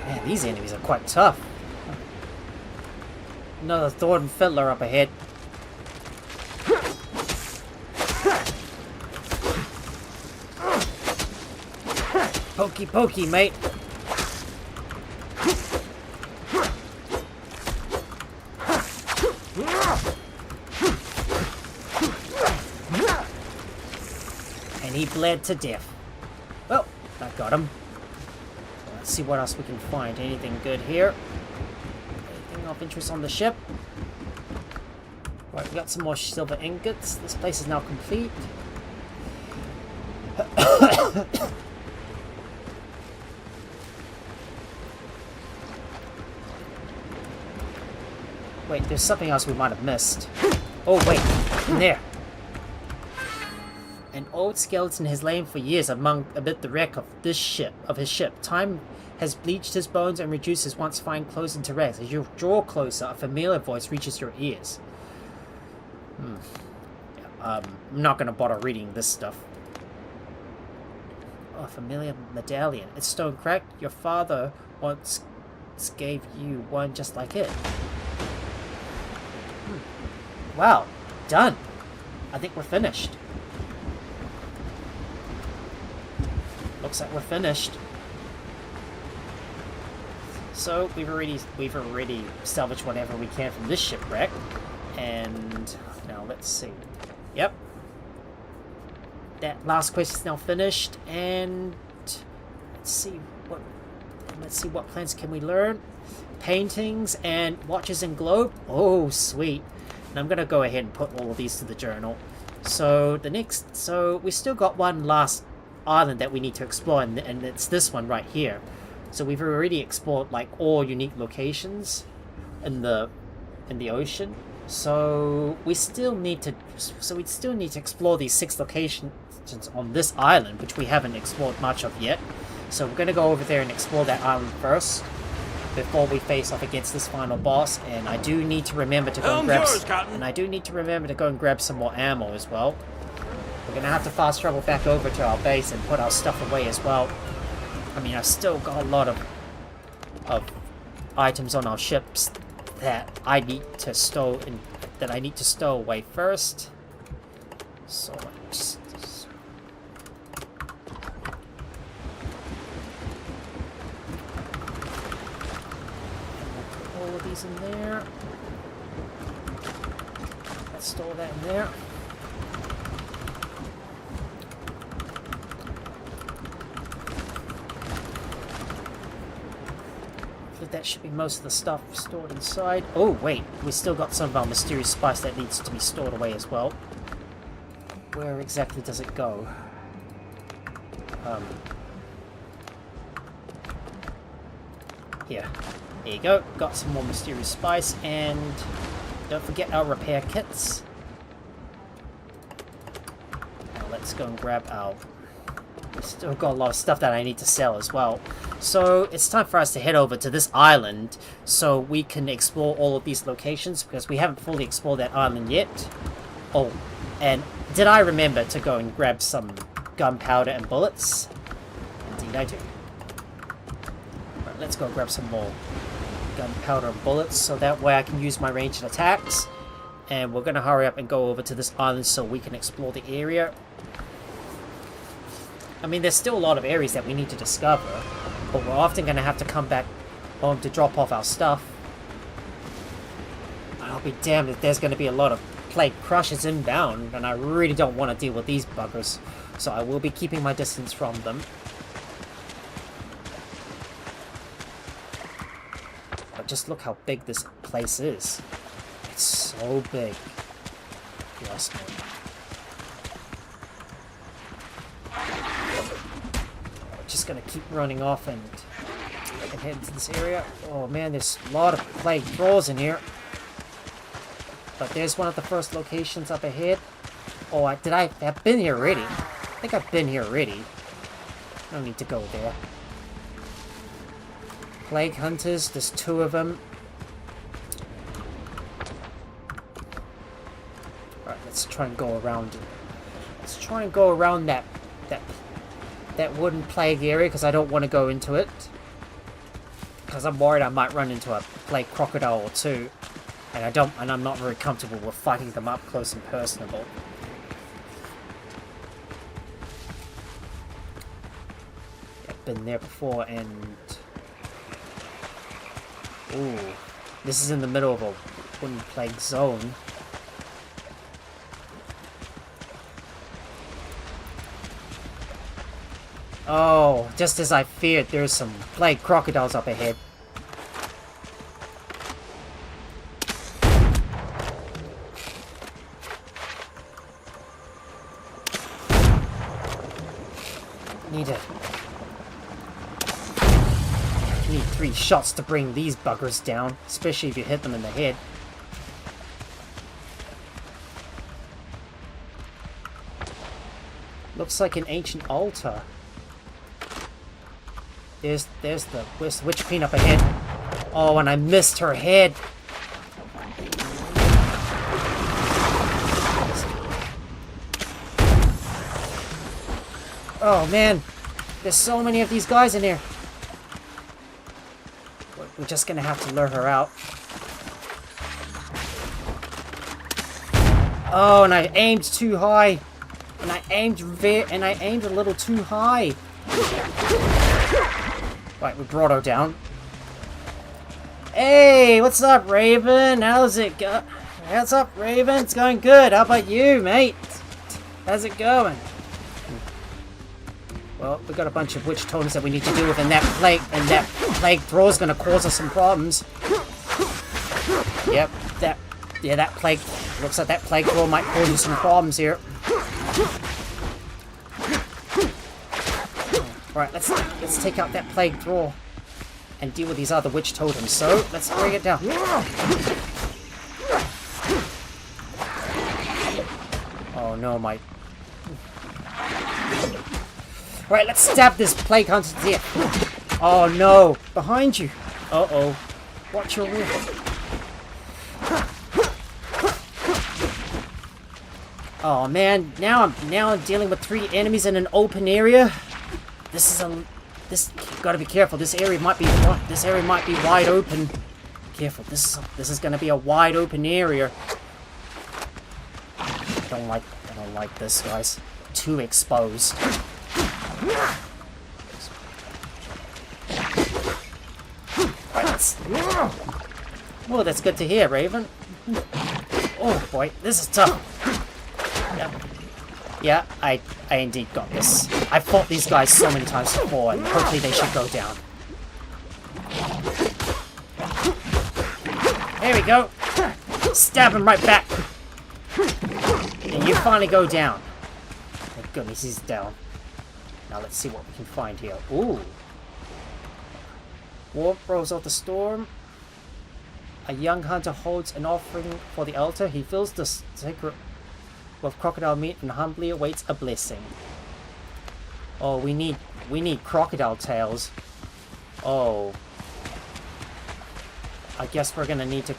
Man, these enemies are quite tough. Another thorn fiddler up ahead. Pokey pokey, mate. And he bled to death. Well, I got him. Let's see what else we can find. Anything good here? Anything of interest on the ship? Right, we got some more silver ingots. This place is now complete. Wait, there's something else we might have missed. Oh, wait. In there. An old skeleton has lain for years amid the wreck of his ship. Time has bleached his bones and reduced his once fine clothes into rags. As you draw closer, a familiar voice reaches your ears. I'm not gonna bother reading this stuff. Oh, a familiar medallion. It's stone cracked. Your father once gave you one just like it. wow, done. I think we're finished. Looks like we're finished. So we've already salvaged whatever we can from this shipwreck, and now let's see. Yep, that last quest is now finished, and let's see what plans can we learn. Paintings and watches and globe. Oh, sweet. And I'm gonna go ahead and put all of these to the journal. So we still got one last island that we need to explore, and it's this one right here. So we've already explored like all unique locations in the ocean. So we still need to explore these 6 locations on this island, which we haven't explored much of yet. So we're gonna go over there and explore that island first before we face off against this final boss. And I do need to remember to go and grab some more ammo as well. We're gonna have to fast travel back over to our base and put our stuff away as well. I mean, I've still got a lot of items on our ships that I need to stow away first. So let's put all of these in there. Let's store that in there. That should be most of the stuff stored inside. Oh, wait. We still got some of our mysterious spice that needs to be stored away as well. Where exactly does it go? Here. There you go. Got some more mysterious spice. And don't forget our repair kits. Now let's go and grab our... We've still got a lot of stuff that I need to sell as well. So it's time for us to head over to this island so we can explore all of these locations, because we haven't fully explored that island yet. Oh, and did I remember to go and grab some gunpowder and bullets? Indeed I do. Right, let's go grab some more gunpowder and bullets so that way I can use my ranged attacks. And we're going to hurry up and go over to this island so we can explore the area. I mean, there's still a lot of areas that we need to discover, but we're often going to have to come back home to drop off our stuff. I'll be damned if there's going to be a lot of plague crushers inbound, and I really don't want to deal with these buggers, so I will be keeping my distance from them. But just look how big this place is. It's so big. Trust me. Just gonna keep running off and head into this area. Oh man, there's a lot of plague thralls in here. But there's one of the first locations up ahead. Oh, I've been here already. I think I've been here already. No need to go there. Plague hunters, there's 2 of them. Alright, let's try and go around it. Let's try and go around that wooden plague area, because I don't want to go into it. Because I'm worried I might run into a plague crocodile or 2. And I'm not very comfortable with fighting them up close and personable. I've been there before, and... Ooh. This is in the middle of a wooden plague zone. Oh, just as I feared, there's some plague crocodiles up ahead. Need 3 shots to bring these buggers down, especially if you hit them in the head. Looks like an ancient altar. Where's the witch queen up ahead? Oh, and I missed her head. Oh man, there's so many of these guys in here. We're just gonna have to lure her out. Oh, and I aimed too high. And I aimed a little too high. Right, we brought her down. Hey, what's up, Raven? How's it go? What's up, Raven? It's going good. How about you, mate? How's it going? Well, we got a bunch of witch totems that we need to deal with, and that plague throw is going to cause us some problems. Yep, that plague, looks like that plague throw might cause you some problems here. Alright, let's take out that plague throw and deal with these other witch totems. So, let's bring it down. Oh no, my... Right, let's stab this plague hunter here. Oh no, behind you. Uh-oh. Watch your rear. Oh man, now I'm dealing with 3 enemies in an open area. This gotta be careful. This area might be wide open. Careful. This is gonna be a wide open area. I don't like this, guys. Too exposed. Oh, that's good to hear, Raven. Oh boy, this is tough. Yeah, I indeed got this. I've fought these guys so many times before, and hopefully they should go down. There we go. Stab him right back. And you finally go down. Thank goodness he's down. Now let's see what we can find here. Ooh. Warp rose of the storm. A young hunter holds an offering for the altar. He fills the sacred with crocodile meat and humbly awaits a blessing. Oh, we need crocodile tails. Oh. I guess we're gonna need to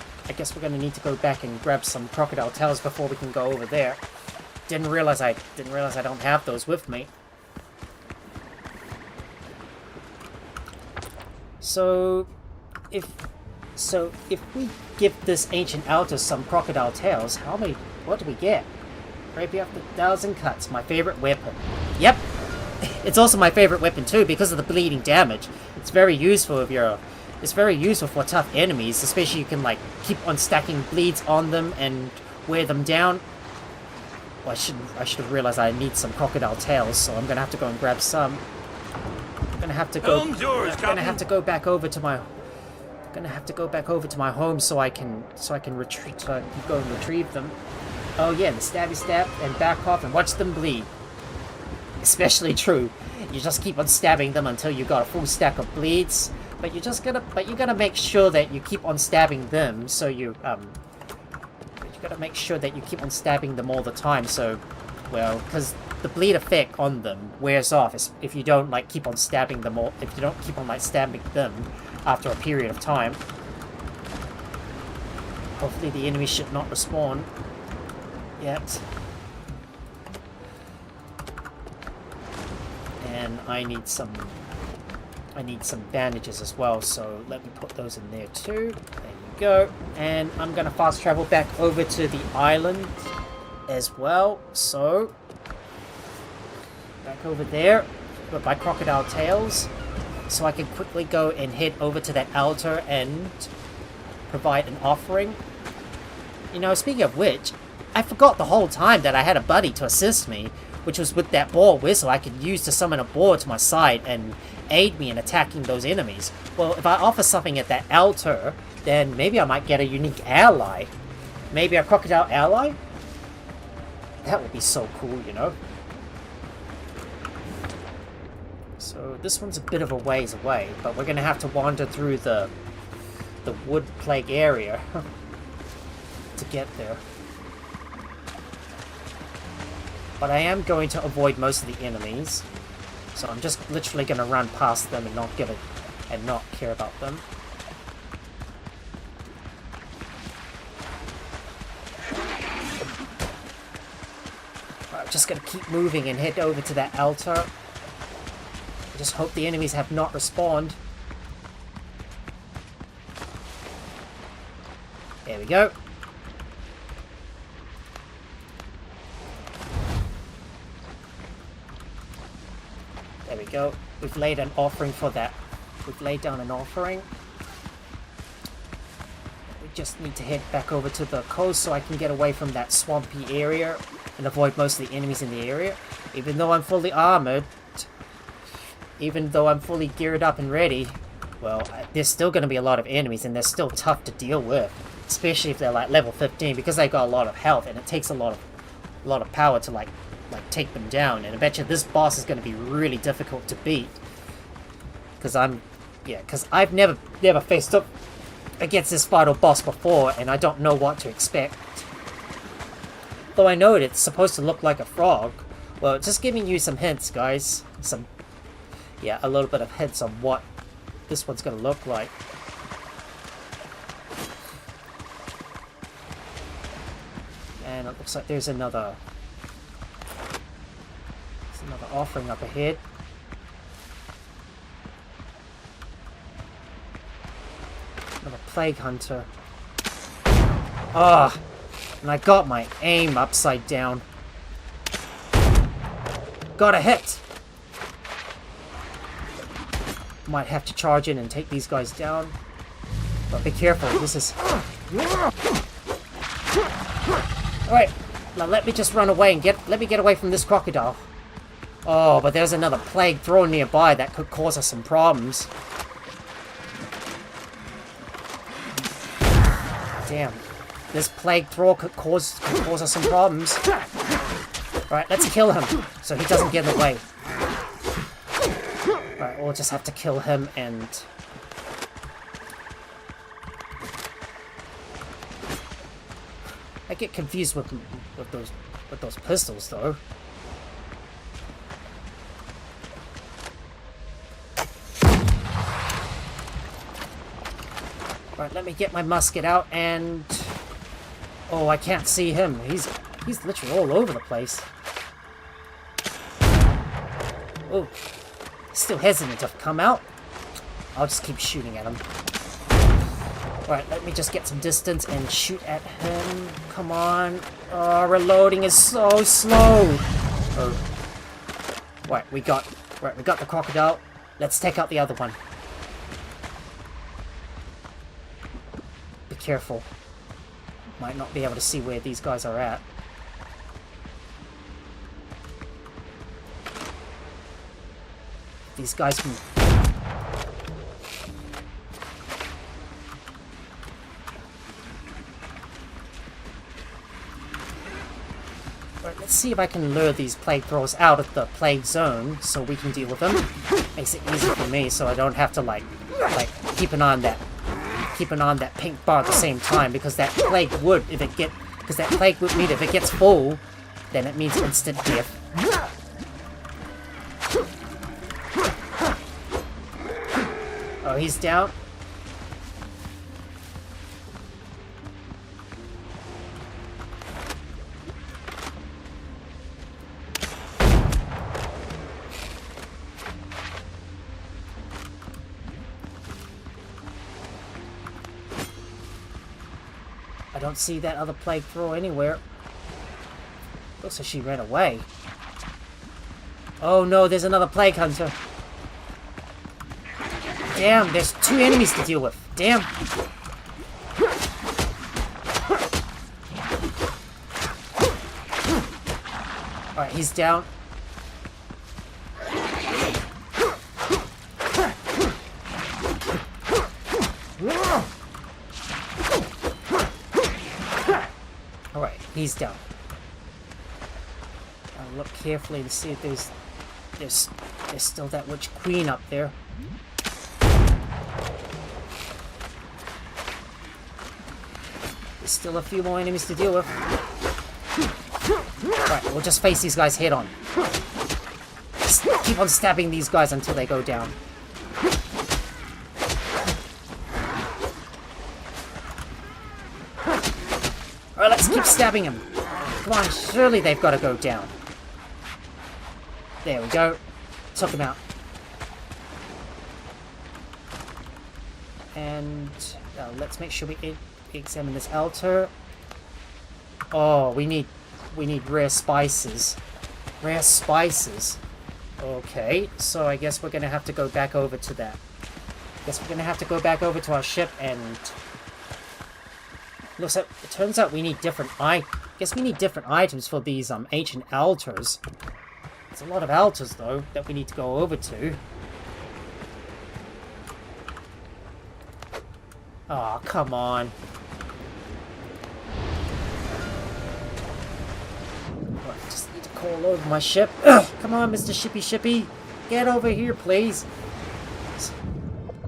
go back and grab some crocodile tails before we can go over there. Didn't realize I don't have those with me. So if we give this ancient altar some crocodile tails, what do we get? Rapier after 1,000 cuts, my favorite weapon. Yep, it's also my favorite weapon too because of the bleeding damage. It's very useful it's very useful for tough enemies, especially you can like keep on stacking bleeds on them and wear them down. Well, I should have realized I need some crocodile tails, so I'm gonna have to go and grab some. I'm gonna have to go back over to my home so I can go and retrieve them. Oh yeah, the stabby stab and back off and watch them bleed. Especially true. You just keep on stabbing them until you got a full stack of bleeds. But you gotta make sure that you keep on stabbing them. So you gotta make sure that you keep on stabbing them all the time. So, well, because the bleed effect on them wears off if you don't like keep on stabbing them or if you don't keep on like stabbing them after a period of time. Hopefully the enemy should not respawn yet. And I need some bandages as well, so let me put those in there too. There you go. And I'm gonna fast travel back over to the island as well. So back over there with my crocodile tails, so I can quickly go and head over to that altar and provide an offering. You know, speaking of which, I forgot the whole time that I had a buddy to assist me, which was with that ball whistle I could use to summon a boar to my side and aid me in attacking those enemies. Well, if I offer something at that altar, then maybe I might get a unique ally. Maybe a crocodile ally? That would be so cool, you know? So this one's a bit of a ways away, but we're gonna have to wander through the wood plague area to get there. But I am going to avoid most of the enemies, so I'm just literally going to run past them and not care about them. I'm just going to keep moving and head over to that altar. I just hope the enemies have not respawned. There we go. There we go. We've laid an offering for that. We've laid down an offering. We just need to head back over to the coast so I can get away from that swampy area and avoid most of the enemies in the area. Even though I'm fully armored, even though I'm fully geared up and ready, well, there's still going to be a lot of enemies and they're still tough to deal with. Especially if they're like level 15, because they've got a lot of health and it takes a lot of power to like take them down. And I bet you this boss is going to be really difficult to beat. Because I've never faced up against this final boss before, and I don't know what to expect. Though I know it's supposed to look like a frog. Well, just giving you some hints, guys. A little bit of hints on what this one's going to look like. And it looks like there's another offering up ahead. Another plague hunter. Ah! And I got my aim upside down. Got a hit! Might have to charge in and take these guys down. But be careful, this is... Alright, now let me just run away and let me get away from this crocodile. Oh, but there's another plague thrown nearby that could cause us some problems. Damn. This plague thrower could cause us some problems. Alright, let's kill him so he doesn't get in the way. Alright, we'll just have to kill him and... I get confused with those pistols though. Right, let me get my musket out and... Oh, I can't see him. He's literally all over the place. Oh, still hesitant to come out. I'll just keep shooting at him. Right, let me just get some distance and shoot at him. Come on. Oh, reloading is so slow. Oh. Right, we got the crocodile. Let's take out the other one. Be careful. Might not be able to see where these guys are at. These guys can... Right, let's see if I can lure these plague throwers out of the plague zone so we can deal with them. Makes it easy for me so I don't have to like keep an eye on that pink bar at the same time, because that plague would, if it gets full, then it means instant death. Oh, he's down. I don't see that other plague thrower anywhere. Looks like she ran away. Oh no, there's another plague hunter. Damn, there's two enemies to deal with. Damn. Alright, he's down. Alright, he's down. I'll look carefully to see if there's still that witch queen up there. There's still a few more enemies to deal with. Right, we'll just face these guys head on. Just keep on stabbing these guys until they go down. Alright, let's keep stabbing him. Come on, surely they've got to go down. There we go. Took him out. And let's make sure we examine this altar. Oh, we need rare spices. Rare spices. Okay, so I guess we're gonna have to go back over to that. Guess we're gonna have to go back over to our ship and... Looks like, it turns out we need different guess we need different items for these ancient altars. There's a lot of altars though that we need to go over to. Oh, come on. I just need to call over my ship. Ugh, come on, Mr. Shippy. Get over here, please.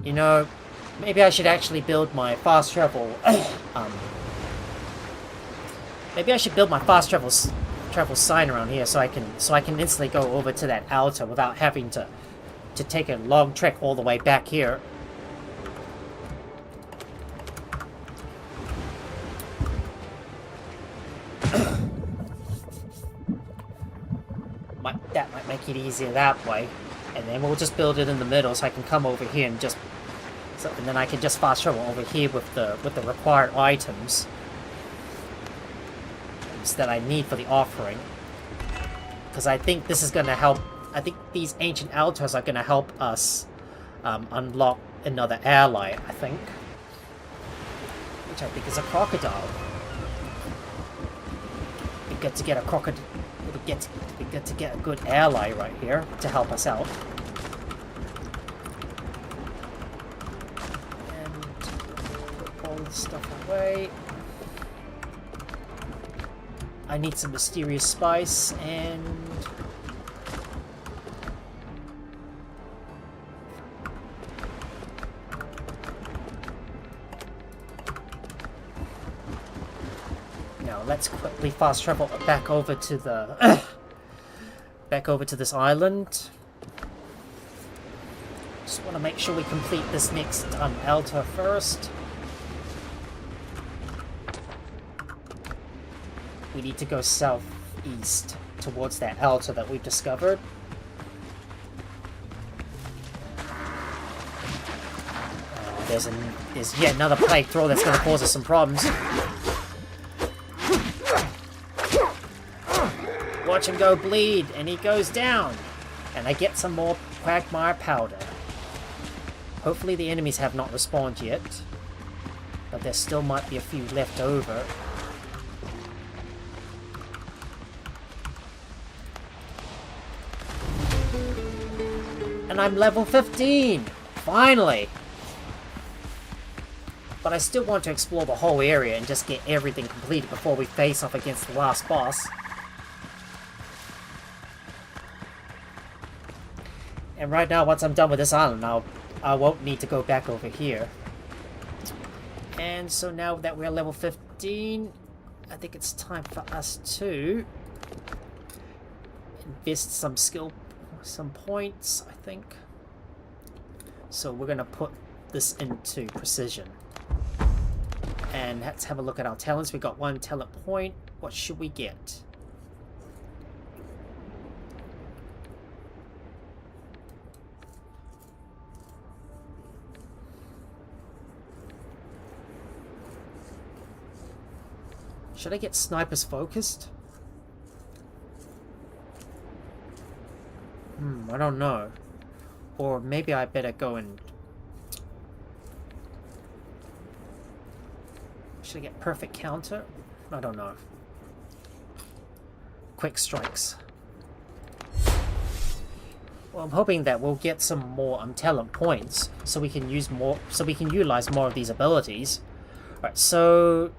You know, maybe I should actually build my fast travel. Maybe I should build my fast travel sign around here so I can instantly go over to that altar without having to take a long trek all the way back here. That might make it easier that way, and then we'll just build it in the middle so I can come over here and just and then I can just fast travel over here with the required items that I need for the offering, because I think this is gonna help. I think these ancient altars are gonna help us unlock another ally, I think, which I think is a crocodile. We get to get a crocodile. We get to get a good ally right here to help us out. And put all this stuff away. I need some mysterious spice and... Now let's quickly fast travel back over to the... back over to this island. Just want to make sure we complete this next altar first. We need to go southeast towards that altar that we've discovered. There's yet another plague throw that's going to cause us some problems. Watch him go bleed, and he goes down. And I get some more quagmire powder. Hopefully the enemies have not respawned yet, but there still might be a few left over. And I'm level 15! Finally! But I still want to explore the whole area and just get everything completed before we face off against the last boss. And right now, once I'm done with this island, I won't need to go back over here. And so now that we're level 15, I think it's time for us to invest some points, I think. So we're gonna put this into precision. And let's have a look at our talents. We got 1 talent point. What should we get? Should I get snipers focused? I don't know. Or maybe I better go and... Should I get perfect counter? I don't know. Quick strikes. Well, I'm hoping that we'll get some more talent points so we can use more, so we can utilize more of these abilities. Alright, so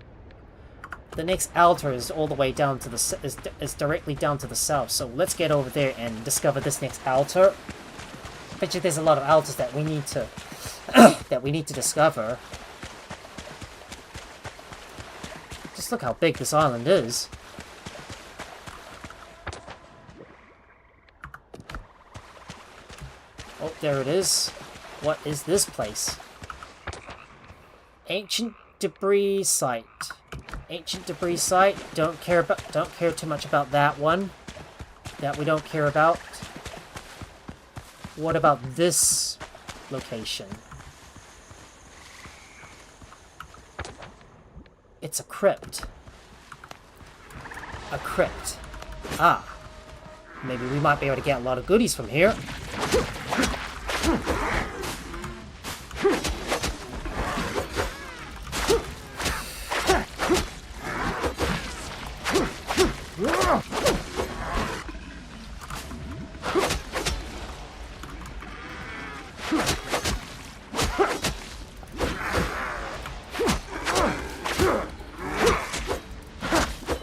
the next altar is all the way down to the is directly down to the south. So let's get over there and discover this next altar. I bet you there's a lot of altars that we need to discover. Just look how big this island is. Oh, there it is. What is this place? Ancient debris site. Ancient debris site. Don't care too much about that one. That we don't care about. What about this location? It's a crypt. A crypt. Ah. Maybe we might be able to get a lot of goodies from here.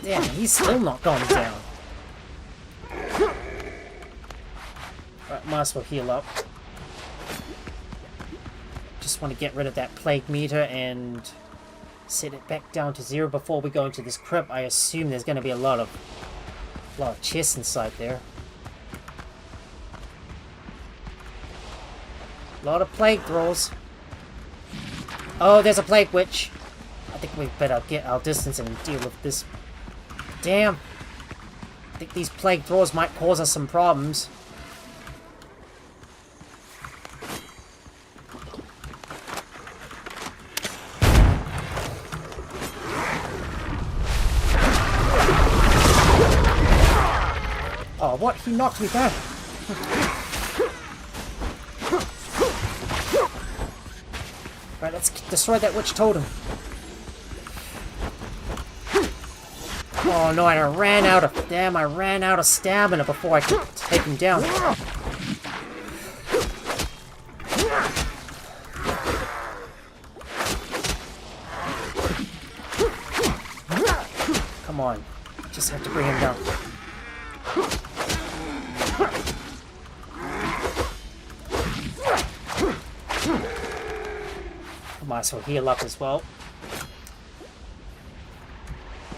Yeah, he's still not gone down. Right, might as well heal up. Just want to get rid of that plague meter and set it back down to 0 before we go into this crypt. I assume there's going to be a lot of chests inside there. A lot of plague thralls. Oh, there's a plague witch. I think we better get our distance and deal with this. Damn. I think these plague thralls might cause us some problems. Oh, what? He knocked me down. Right, let's destroy that witch totem. Oh no, I ran out of stamina before I could take him down. Come on. Just have to bring him down. Might as well heal up as well.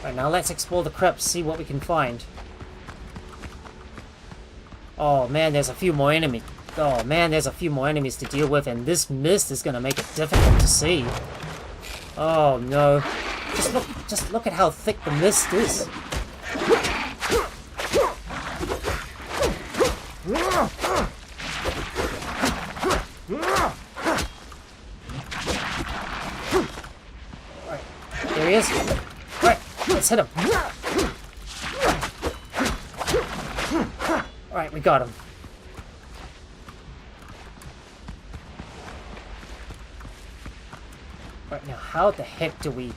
Right, now let's explore the crypt, see what we can find. Oh man, there's a few more enemies. Oh man, there's a few more enemies to deal with, and this mist is gonna make it difficult to see. Oh no. Just look at how thick the mist is. Right, there he is. Right, let's hit him. Alright, we got him. Right, now how the heck do we...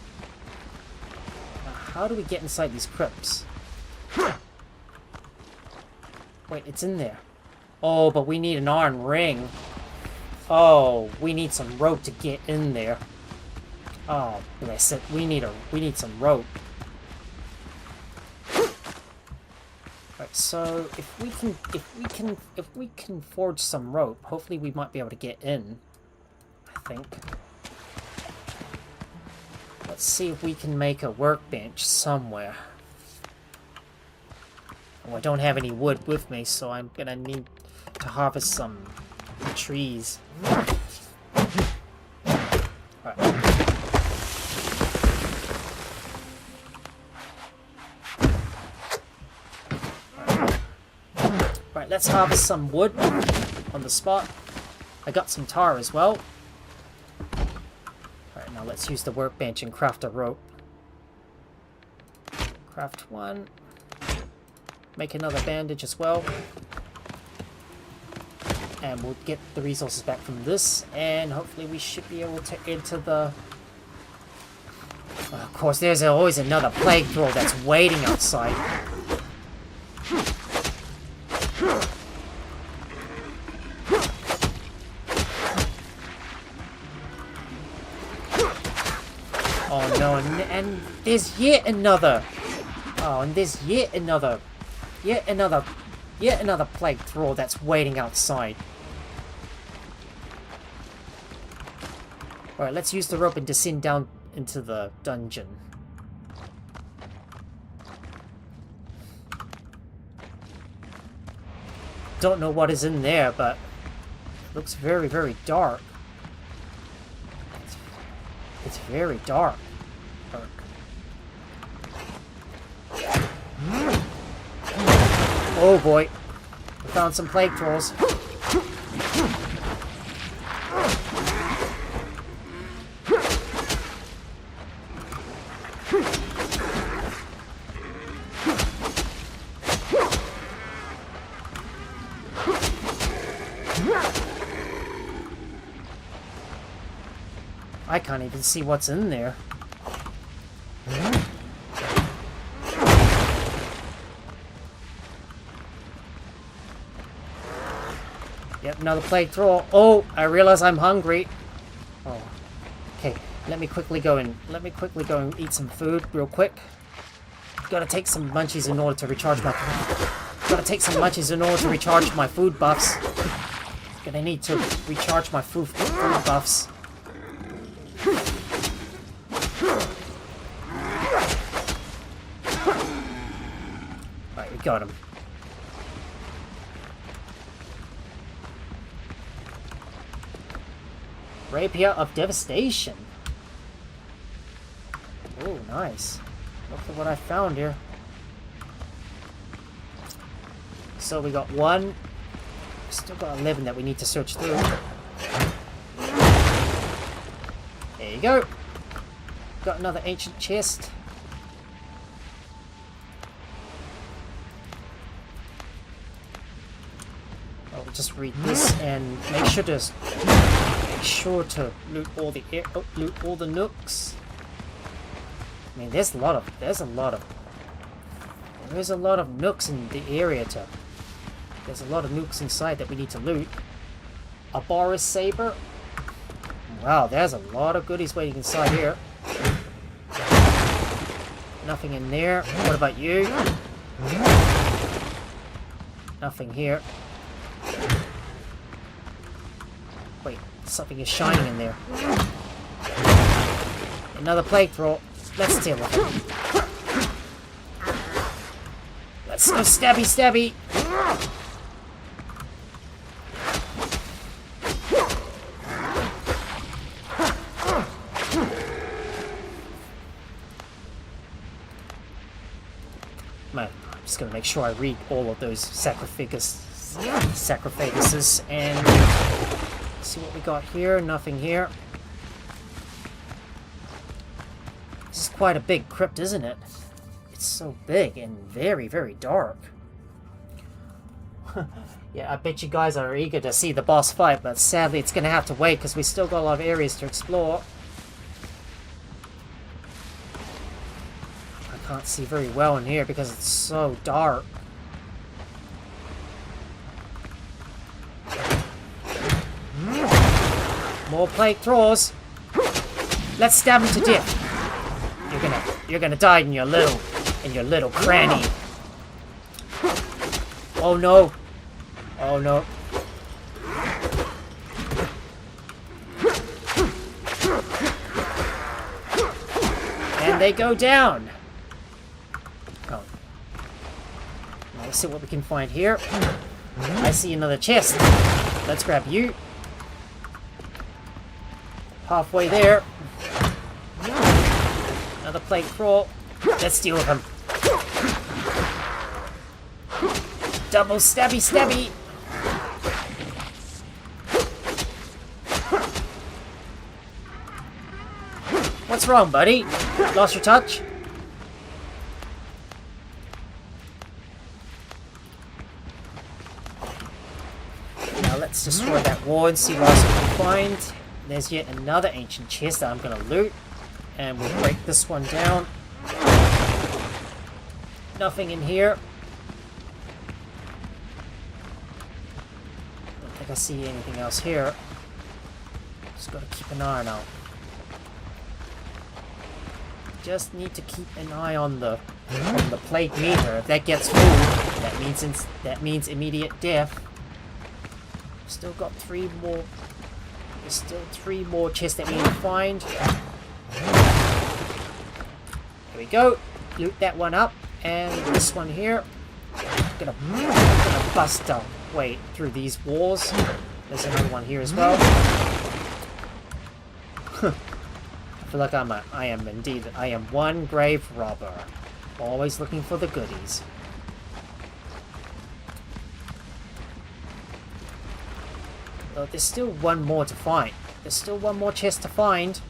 How do we get inside these crypts? Wait, it's in there. Oh, but we need an iron ring. Oh, we need some rope to get in there. Oh, bless it. We need some rope. Right, so if we can forge some rope, hopefully we might be able to get in. I think. Let's see if we can make a workbench somewhere. Oh, I don't have any wood with me, so I'm gonna need to harvest some trees. Right. Right, let's harvest some wood on the spot. I got some tar as well. Alright, now let's use the workbench and craft a rope. Craft one. Make another bandage as well. And we'll get the resources back from this, and hopefully we should be able to enter the... Of course, there's always another plague thrall that's waiting outside. Oh no, and there's yet another... Oh, and there's yet another plague thrall that's waiting outside. Alright, let's use the rope and descend down into the dungeon. Don't know what is in there, but it looks very, very dark. It's very dark. Oh boy, we found some plague thralls. I can't even see what's in there. Yep, another plague throw. Oh, I realize I'm hungry. Oh, okay. Let me quickly go and eat some food real quick. Gotta take some munchies in order to recharge my. Gotta take some munchies in order to recharge my food buffs. Gonna need to recharge my food buffs. Right, we got him. Rapier of Devastation. Oh, nice. Look at what I found here. So we got one. Still got 11 that we need to search through. There you go. Got another ancient chest. I'll just read this and make sure to loot all the nooks. I mean, there's a lot of nooks in the area to. There's a lot of nooks inside that we need to loot. A Boris Saber. Wow, there's a lot of goodies waiting inside here. Nothing in there. What about you? Nothing here. Wait, something is shining in there. Another plague throw. Let's deal with it. Let's go stabby stabby. I'm just gonna make sure I read all of those sarcophaguses and see what we got here. Nothing here. This is quite a big crypt, isn't it? It's so big and very, very dark. Yeah, I bet you guys are eager to see the boss fight, but sadly it's gonna have to wait because we still got a lot of areas to explore. I can't see very well in here because it's so dark. More plague throws. Let's stab him to death. You're gonna die in your little cranny. Oh no. Oh no. And they go down. Oh. Let's see what we can find here. I see another chest. Let's grab you. Halfway there. Another plague crawl. Let's deal with him. Double stabby stabby. What's wrong, buddy? Lost your touch? Now let's destroy that wall and see what else we can find. There's yet another ancient chest that I'm going to loot. And we'll break this one down. Nothing in here. Don't think I see anything else here. Just gotta keep an eye out. Just need to keep an eye on the plague meter. If that gets full, that means immediate death. Still got 3 more. There's still 3 more chests that we need to find. There we go. Loot that one up. And this one here. I'm gonna bust our way through these walls. There's another one here as well. I feel like I am one grave robber. Always looking for the goodies. Well, there's still one more to find. There's still one more chest to find.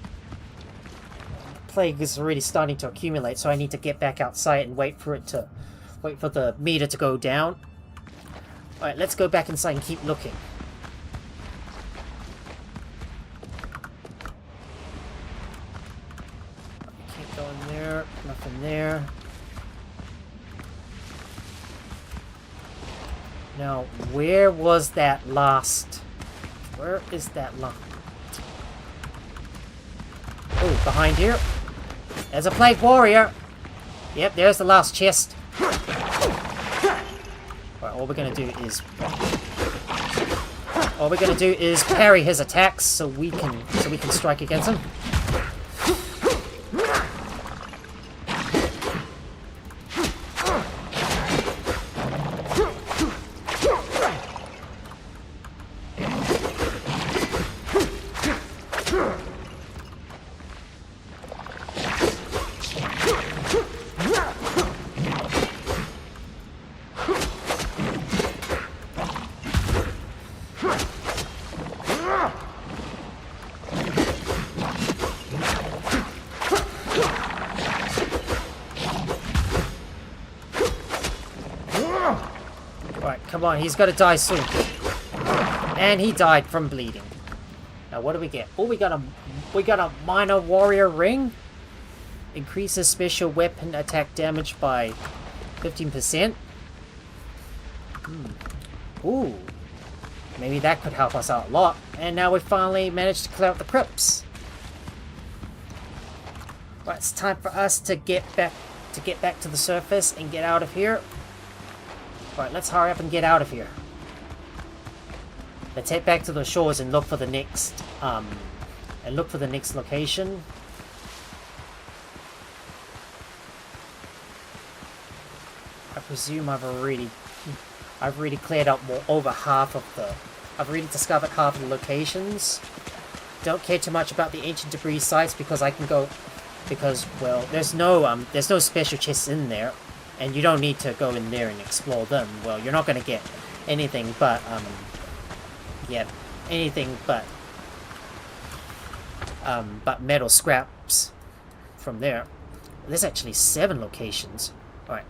Plague is already starting to accumulate, so I need to get back outside and wait for the meter to go down. Alright, let's go back inside and keep looking. there. Nothing there. Now, where was that last? Where is that last? Oh, behind here. There's a plague warrior. Yep, there's the last chest. Alright, all we're gonna do is parry his attacks so we can strike against him. Come on, he's got to die soon. And he died from bleeding. Now what do we get? Oh, we got a minor warrior ring. Increases special weapon attack damage by 15%. Ooh. Maybe that could help us out a lot. And now we finally managed to clear out the crypts. Right, it's time for us to get back to the surface and get out of here. Right, let's hurry up and get out of here. Let's head back to the shores and look for the next location. I presume I've already cleared out over half of the. I've already discovered half of the locations. Don't care too much about the ancient debris sites because well, there's no special chests in there. And you don't need to go in there and explore them. Well, you're not going to get anything but, metal scraps from there. There's actually 7 locations. Alright.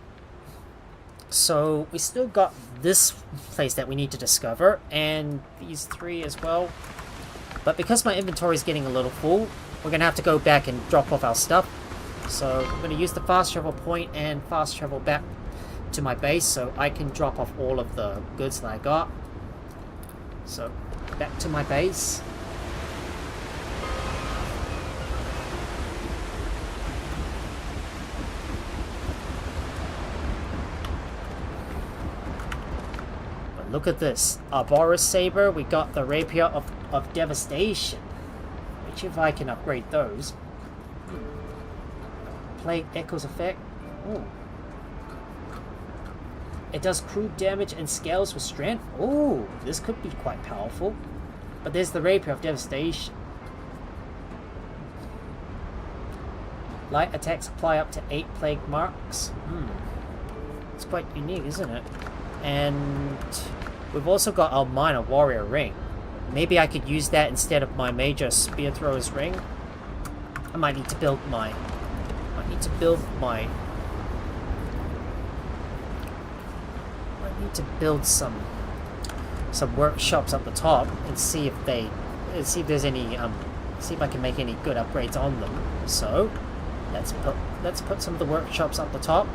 So, we still got this place that we need to discover, and these 3 as well. But because my inventory is getting a little full, we're going to have to go back and drop off our stuff. So I'm going to use the fast travel point and fast travel back to my base so I can drop off all of the goods that I got. So back to my base. But look at this. Our Boris Saber, we got the Rapier of Devastation. Which if I can upgrade those. Plague Echoes effect. Ooh. It does crude damage and scales with strength. Ooh, this could be quite powerful. But there's the Rapier of Devastation. Light attacks apply up to 8 plague marks. It's quite unique, isn't it? And we've also got our minor warrior ring. Maybe I could use that instead of my major spear thrower's ring. I might need to build some workshops up the top and see if there's any see if I can make any good upgrades on them. So let's put some of the workshops up the top.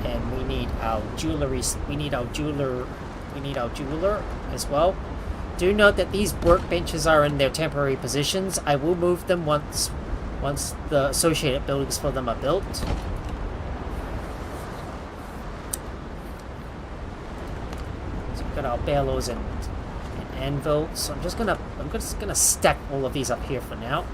And we need our jeweler as well. Do note that these workbenches are in their temporary positions. I will move them once the associated buildings for them are built. So we've got our bellows and anvil. So I'm just gonna stack all of these up here for now.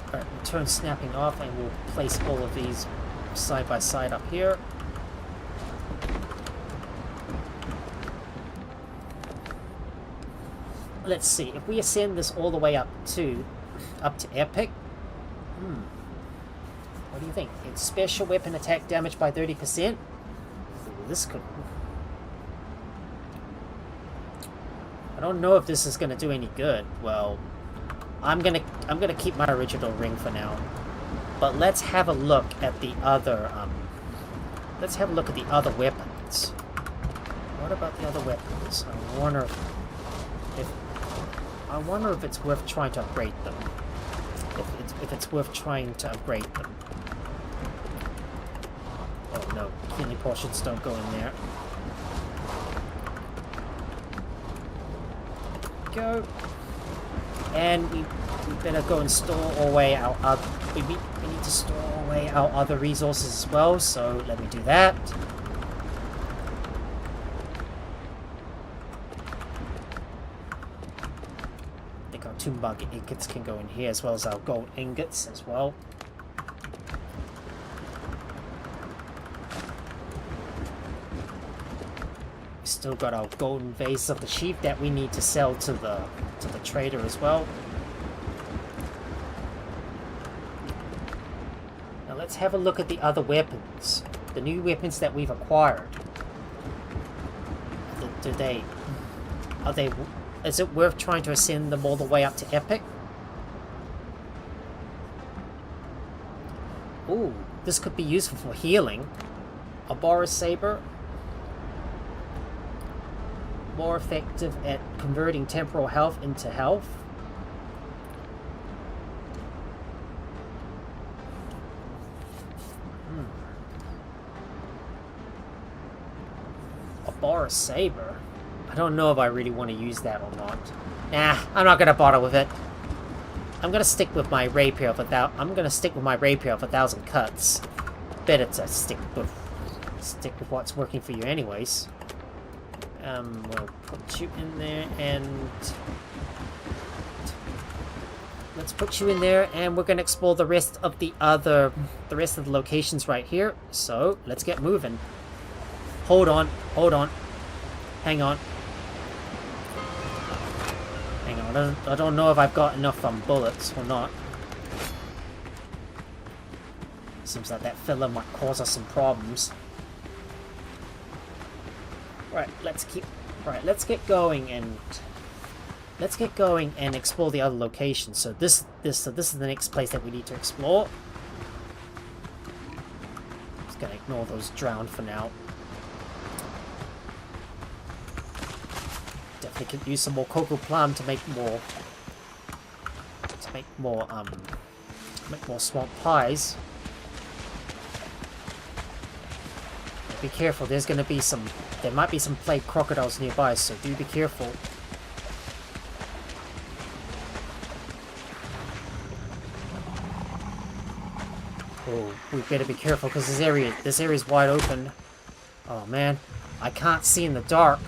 Alright, turn snapping off and we'll place all of these side by side up here. Let's see, if we ascend this all the way up to epic. What do you think? It's special weapon attack damage by 30%. Ooh, this could. I don't know if this is gonna do any good. Well, I'm gonna keep my original ring for now. But let's have a look at the other weapons. What about the other weapons? I wonder if I wonder if it's worth trying to upgrade them. If it's worth trying to upgrade them. Oh no, healing potions don't go in there. Go. And we better go and store away our other... We need to store away our other resources as well, so let me do that. I think our Tumbug ingots can go in here as well as our gold ingots as well. We still got our golden vase of the sheep that we need to sell to the trader as well. Now let's have a look at the other weapons. The new weapons that we've acquired. Is it worth trying to ascend them all the way up to epic? Ooh, this could be useful for healing. A Boris Saber. More effective at converting temporal health into health. A Boris Saber? I don't know if I really want to use that or not. Nah, I'm not gonna bother with it. I'm gonna stick with my rapier of 1,000 cuts. Better to stick with what's working for you anyways. We'll put you in there, and let's put you in there, and we're gonna explore the rest of the locations right here. So let's get moving. Hold on, hang on. I don't know if I've got enough bullets or not. Seems like that filler might cause us some problems. Right, let's get going and explore the other locations. So this is the next place that we need to explore. Just gonna ignore those drowned for now. Definitely could use some more cocoa plum to make more swamp pies. Be careful, there might be some plague crocodiles nearby, so do be careful. Oh, we better be careful because this area is wide open. Oh man, I can't see in the dark.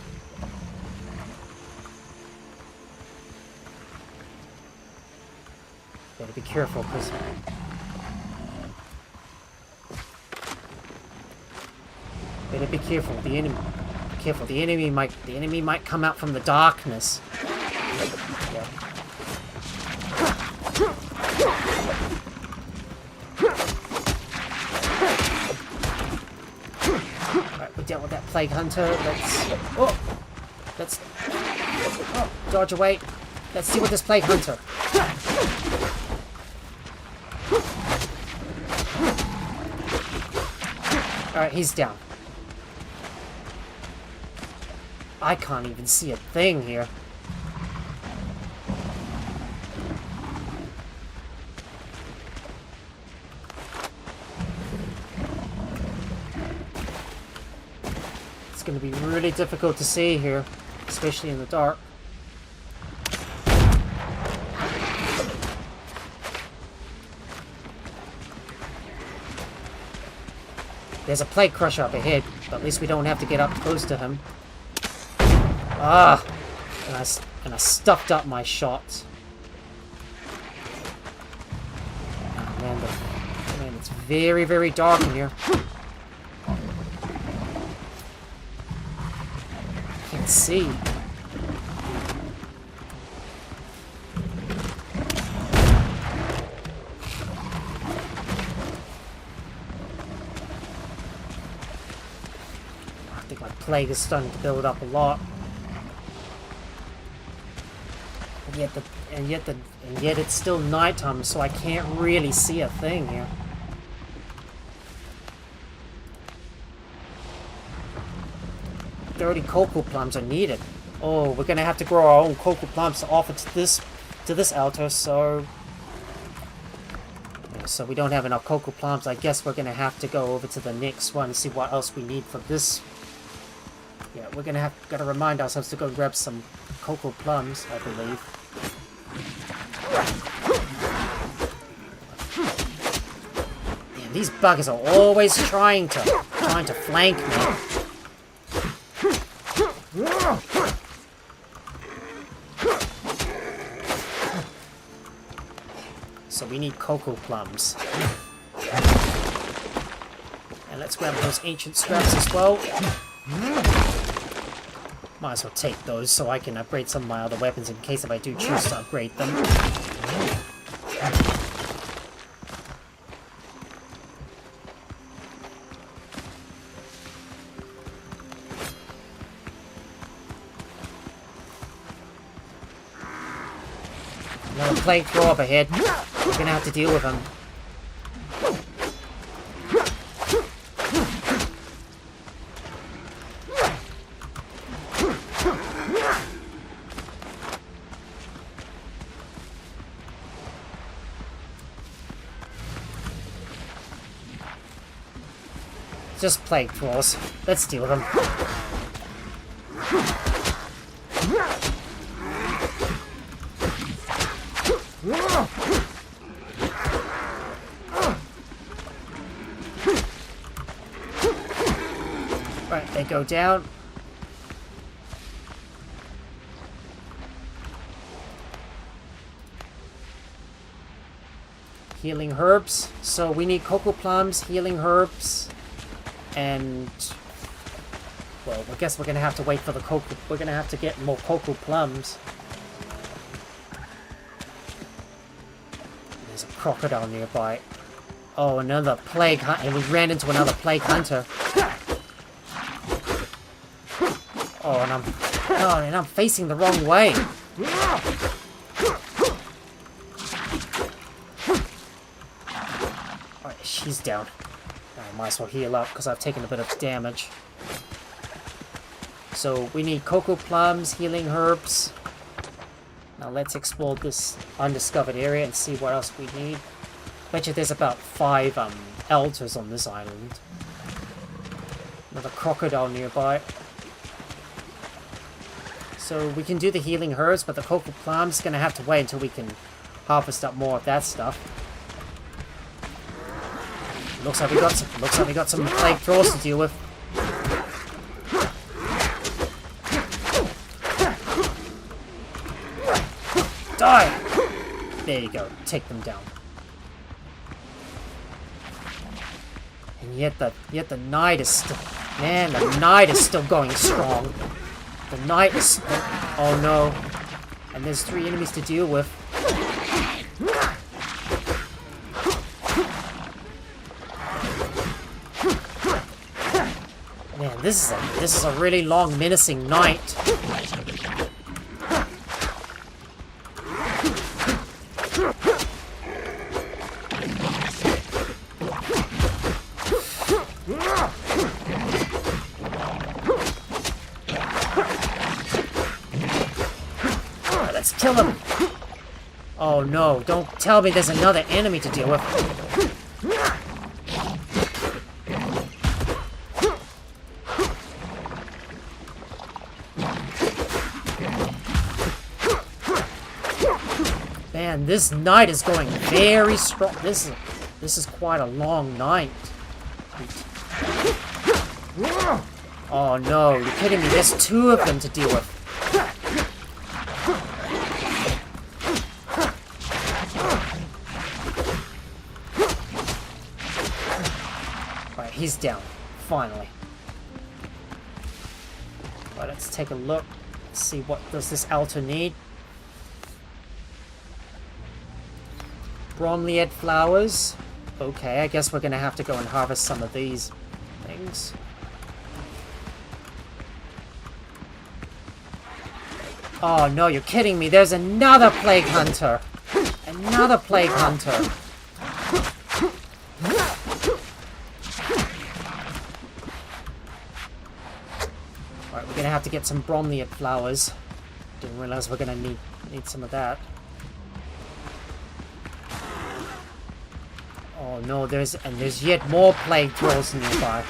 Better be careful because better be careful. The enemy might come out from the darkness. Yeah. Alright, we dealt with that plague hunter. Let's dodge away. Let's see what this plague hunter. Alright, he's down. I can't even see a thing here. It's going to be really difficult to see here, especially in the dark. There's a plague crusher up ahead, but at least we don't have to get up close to him. Ah! And I stuffed up my shots. Oh man, it's very, very dark in here. I can't see. I think my plague is starting to build up a lot. And yet it's still nighttime, so I can't really see a thing here. Dirty cocoa plums are needed. Oh, we're gonna have to grow our own cocoa plums to offer to this altar, so... Yeah, so we don't have enough cocoa plums. I guess we're gonna have to go over to the next one and see what else we need for this. Yeah, we're gotta remind ourselves to go grab some cocoa plums, I believe. Yeah, these buggers are always trying to flank me. So we need cocoa plums. And let's grab those ancient scraps as well. Might as well take those so I can upgrade some of my other weapons in case if I do choose to upgrade them. Another plague throw up ahead. We're gonna have to deal with him. Just plague thralls. Let's deal with them. Right, they go down. Healing herbs. So we need cocoa plums, healing herbs, and... well, I guess we're gonna have to wait for the cocoa... we're gonna have to get more cocoa plums. There's a crocodile nearby. Oh, another plague hunter. And we ran into another plague hunter. Oh, and I'm facing the wrong way. Alright, she's down. I might as well heal up because I've taken a bit of damage. So we need cocoa plums, healing herbs. Now let's explore this undiscovered area and see what else we need. Bet you there's about 5 altars on this island. Another crocodile nearby. So we can do the healing herbs, but the cocoa plum's gonna have to wait until we can harvest up more of that stuff. Looks like we got some plague thralls to deal with. Die! There you go. Take them down. And yet the night is still... man, the night is still going strong. The night is... oh no. And there's 3 enemies to deal with. Man, this is a really long, menacing night. Let's kill him. Oh no, don't tell me there's another enemy to deal with. Man, this night is going very strong. This is quite a long night. Oh no, you're kidding me. There's 2 of them to deal with. Alright, he's down. Finally. Alright, let's take a look. Let's see what does this altar need. Bromeliad flowers. Okay, I guess we're gonna have to go and harvest some of these things. Oh no, you're kidding me. There's another plague hunter. Another plague hunter. Alright, we're gonna have to get some bromeliad flowers. Didn't realize we're gonna need some of that. Oh no, there's yet more plague trolls nearby.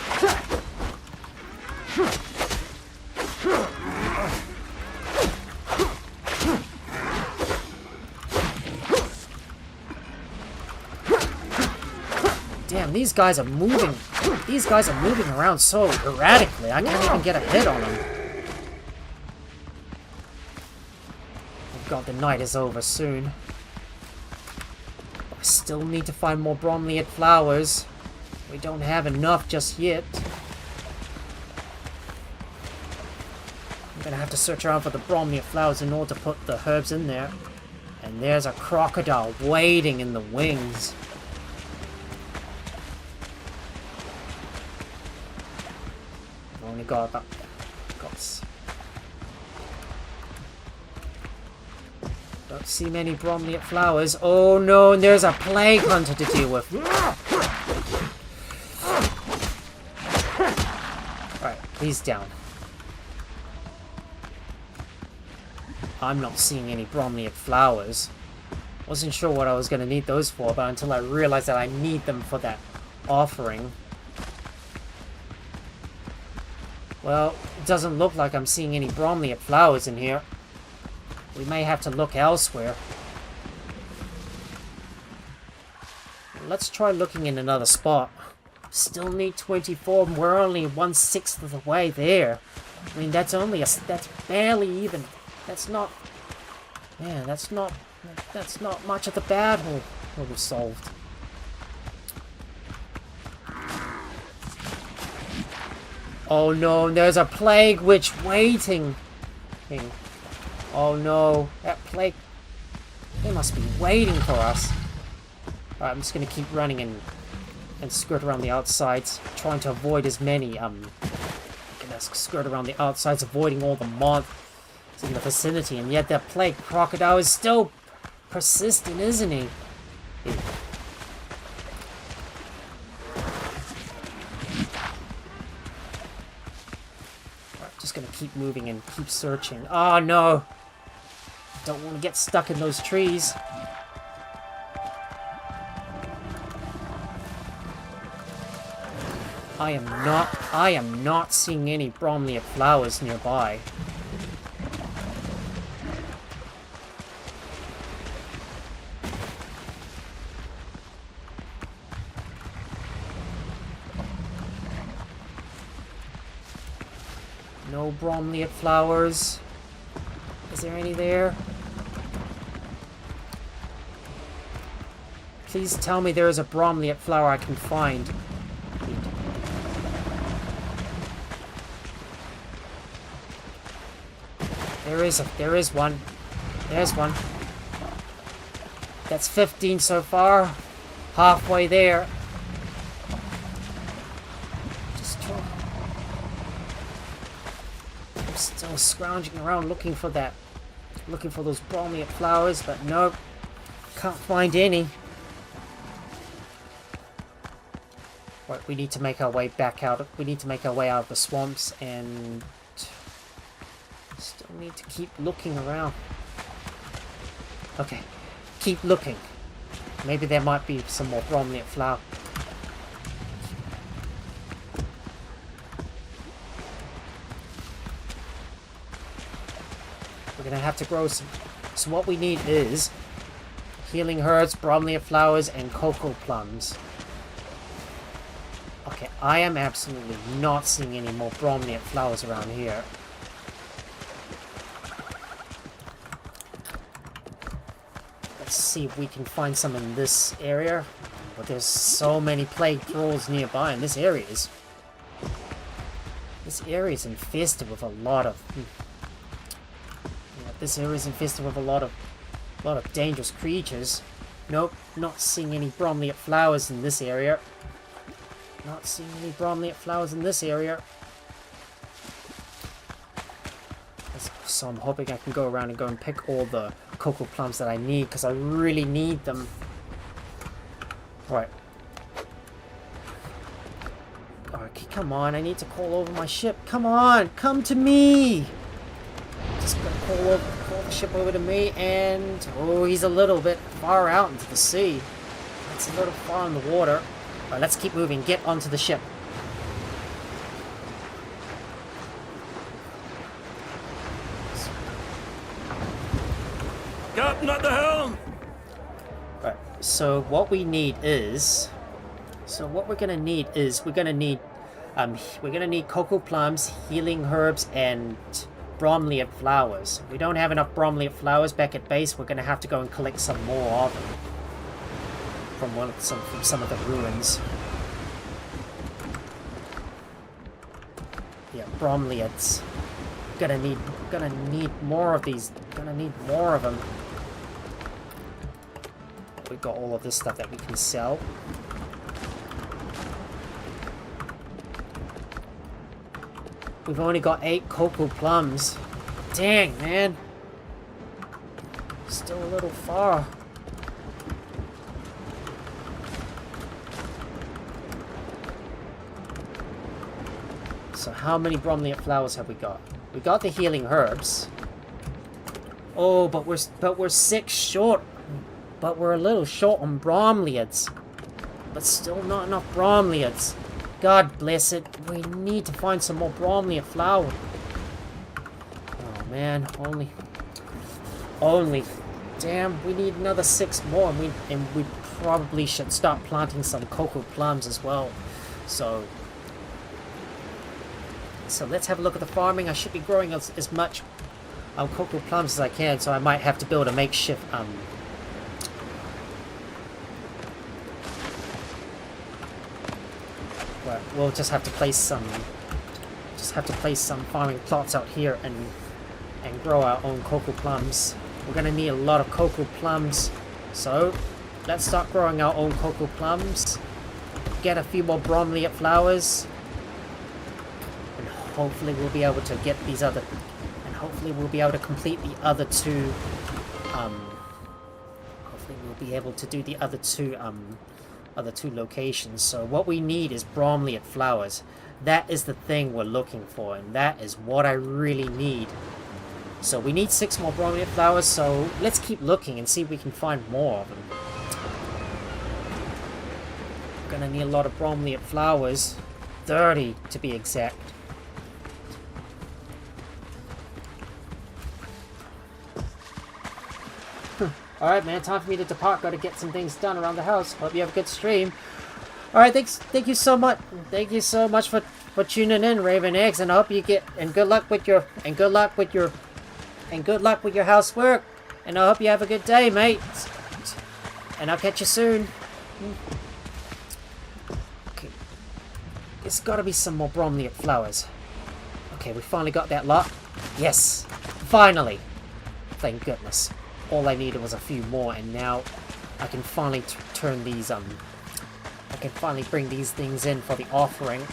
Damn, these guys are moving. These guys are moving around so erratically. I can't even get a hit on them. Oh god, the night is over soon. I still need to find more bromeliad flowers. We don't have enough just yet. I'm gonna have to search around for the bromeliad flowers in order to put the herbs in there. And there's a crocodile waiting in the wings. I've only got about... Don't see many bromeliad flowers. Oh no, and there's a plague hunter to deal with. Alright, he's down. I'm not seeing any bromeliad flowers. Wasn't sure what I was going to need those for, but until I realized that I need them for that offering. Well, it doesn't look like I'm seeing any bromeliad flowers in here. We may have to look elsewhere. Let's try looking in another spot. Still need 24, and we're only 1/6 of the way there. I mean, that's barely even. That's not... Yeah, that's not much of the battle we've solved. Oh no, there's a plague witch waiting. Oh no, that plague... They must be waiting for us. Alright, I'm just gonna keep running and skirt around the outsides, trying to avoid as many, skirt around the outsides, avoiding all the moths in the vicinity, and yet that plague crocodile is still persistent, isn't he? Alright, just gonna keep moving and keep searching. Oh no! Don't want to get stuck in those trees. I am not seeing any bromeliad flowers nearby. No bromeliad flowers. Is there any there? Please tell me there is a bromeliad flower I can find. There is one. There's one. That's 15 so far. Halfway there. Just try. I'm still scrounging around looking for that. Looking for those bromeliad flowers, but nope. Can't find any. Right, we need to make our way back out. We need to make our way out of the swamps, and still need to keep looking around. Okay, keep looking. Maybe there might be some more bromeliad flower. We're gonna have to grow some. So what we need is healing herbs, bromeliad flowers, and cocoa plums. Okay, I am absolutely not seeing any more bromeliad flowers around here. Let's see if we can find some in this area. But there's so many plague trolls nearby, and this area is infested with a lot of... This area is infested with a lot of dangerous creatures. Nope, not seeing any bromeliad flowers in this area. Not seeing any bromeliad flowers in this area. So I'm hoping I can go around and go and pick all the cocoa plums that I need, because I really need them. Right. Alright, Come on, I need to call over my ship. Come on, come to me. Just gonna call the ship over to me, and oh, he's a little bit far out into the sea. That's a little far in the water. All right, let's keep moving. Get onto the ship. Captain at the helm! Right, so what we need is... So what we're gonna need is... We're gonna need cocoa plums, healing herbs, and bromeliad flowers. We don't have enough bromeliad flowers back at base. We're gonna have to go and collect some more of them. From some of the ruins. Yeah, bromeliads. Gonna need more of these. Gonna need more of them. We've got all of this stuff that we can sell. We've only got 8 cocoa plums. Dang, man. Still a little far. So how many bromeliad flowers have we got? We got the healing herbs. Oh, but we're 6 short. But we're a little short on bromeliads. But still not enough bromeliads. God bless it. We need to find some more bromeliad flower. Oh man, only. Damn, we need another 6 more, and we probably should start planting some cocoa plums as well. So let's have a look at the farming. I should be growing as much cocoa plums as I can. So I might have to build a makeshift Well, we'll just have to place some farming plots out here and grow our own cocoa plums. We're gonna need a lot of cocoa plums, so let's start growing our own cocoa plums. Get a few more bromeliad flowers, and hopefully we'll be able to get these other. And hopefully we'll be able to complete the other 2. Hopefully we'll be able to do the other 2 locations. So what we need is bromeliad flowers. That is the thing we're looking for, and that is what I really need. So we need 6 more bromeliad flowers, so let's keep looking and see if we can find more of them. We're gonna need a lot of bromeliad flowers. 30 to be exact. Alright, man, time for me to depart. Gotta get some things done around the house. Hope you have a good stream. Alright, thank you so much. Thank you so much for tuning in, Raven Eggs, and I hope you get good luck with your housework. And I hope you have a good day, mate. And I'll catch you soon. Okay. There's gotta be some more bromeliad flowers. Okay, we finally got that lot. Yes. Finally. Thank goodness. All I needed was a few more, and now I can finally turn these, I can finally bring these things in for the offering.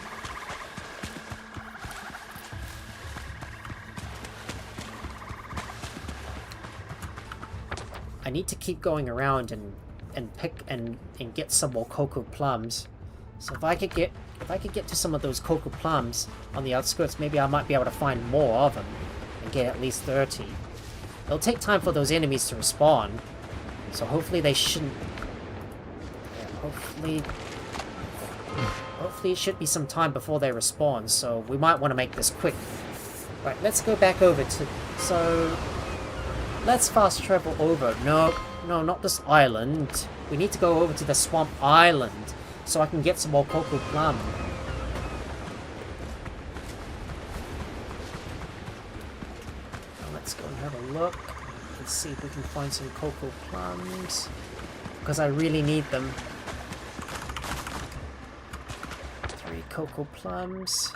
I need to keep going around and pick and get some more cocoa plums. So if I could get to some of those cocoa plums on the outskirts, maybe I might be able to find more of them and get at least 30. It'll take time for those enemies to respawn, so hopefully they shouldn't... Yeah, hopefully it should be some time before they respawn, so we might want to make this quick. Right, let's go back over to... So... Let's fast travel over. No, not this island. We need to go over to the swamp island, so I can get some more cocoa plum. Let's go and have a look. Let's see if we can find some cocoa plums, because I really need them. 3 cocoa plums.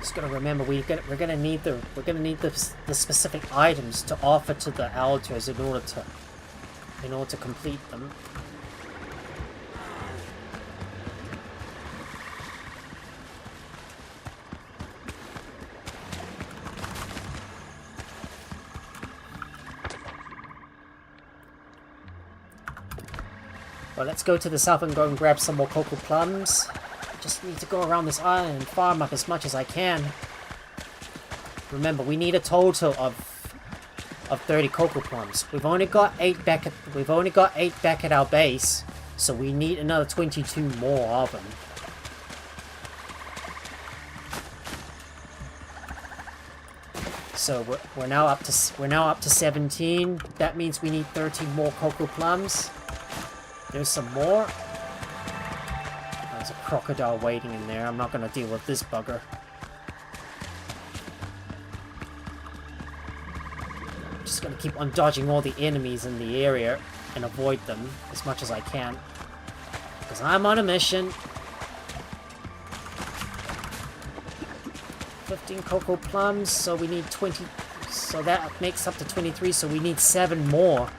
Just gotta remember we're gonna need the specific items to offer to the altars in order to complete them. Well, let's go to the south and go and grab some more cocoa plums. Just need to go around this island and farm up as much as I can. Remember, we need a total of 30 cocoa plums. We've only got 8 back at our base, so we need another 22 more of them. So we're now up to 17. That means we need 13 more cocoa plums. There's some more. There's a crocodile waiting in there. I'm not going to deal with this bugger. I'm just going to keep on dodging all the enemies in the area and avoid them as much as I can. Because I'm on a mission. 15 cocoa plums, so we need 20. So that makes up to 23, so we need 7 more.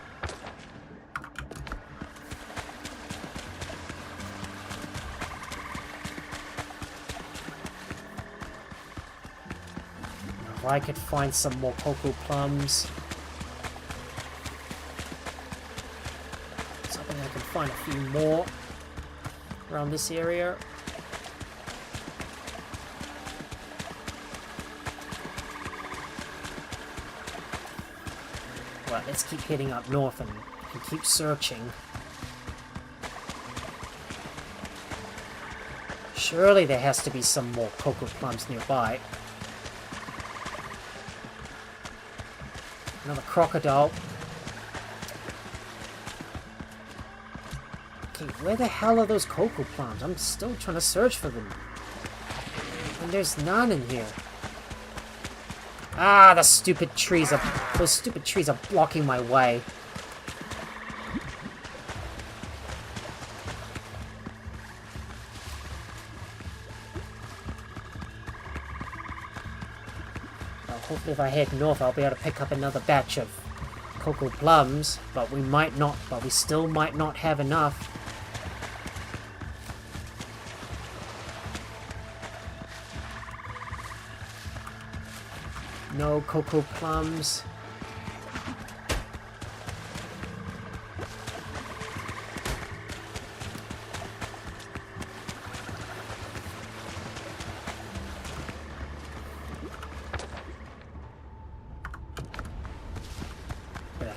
If I could find some more cocoa plums. So I think I can find a few more around this area. Right, let's keep heading up north and keep searching. Surely there has to be some more cocoa plums nearby. Another crocodile. Okay, where the hell are those cocoa plums? I'm still trying to search for them. And there's none in here. Ah, those stupid trees are blocking my way. Hopefully if I head north, I'll be able to pick up another batch of cocoa plums, but we still might not have enough. No cocoa plums.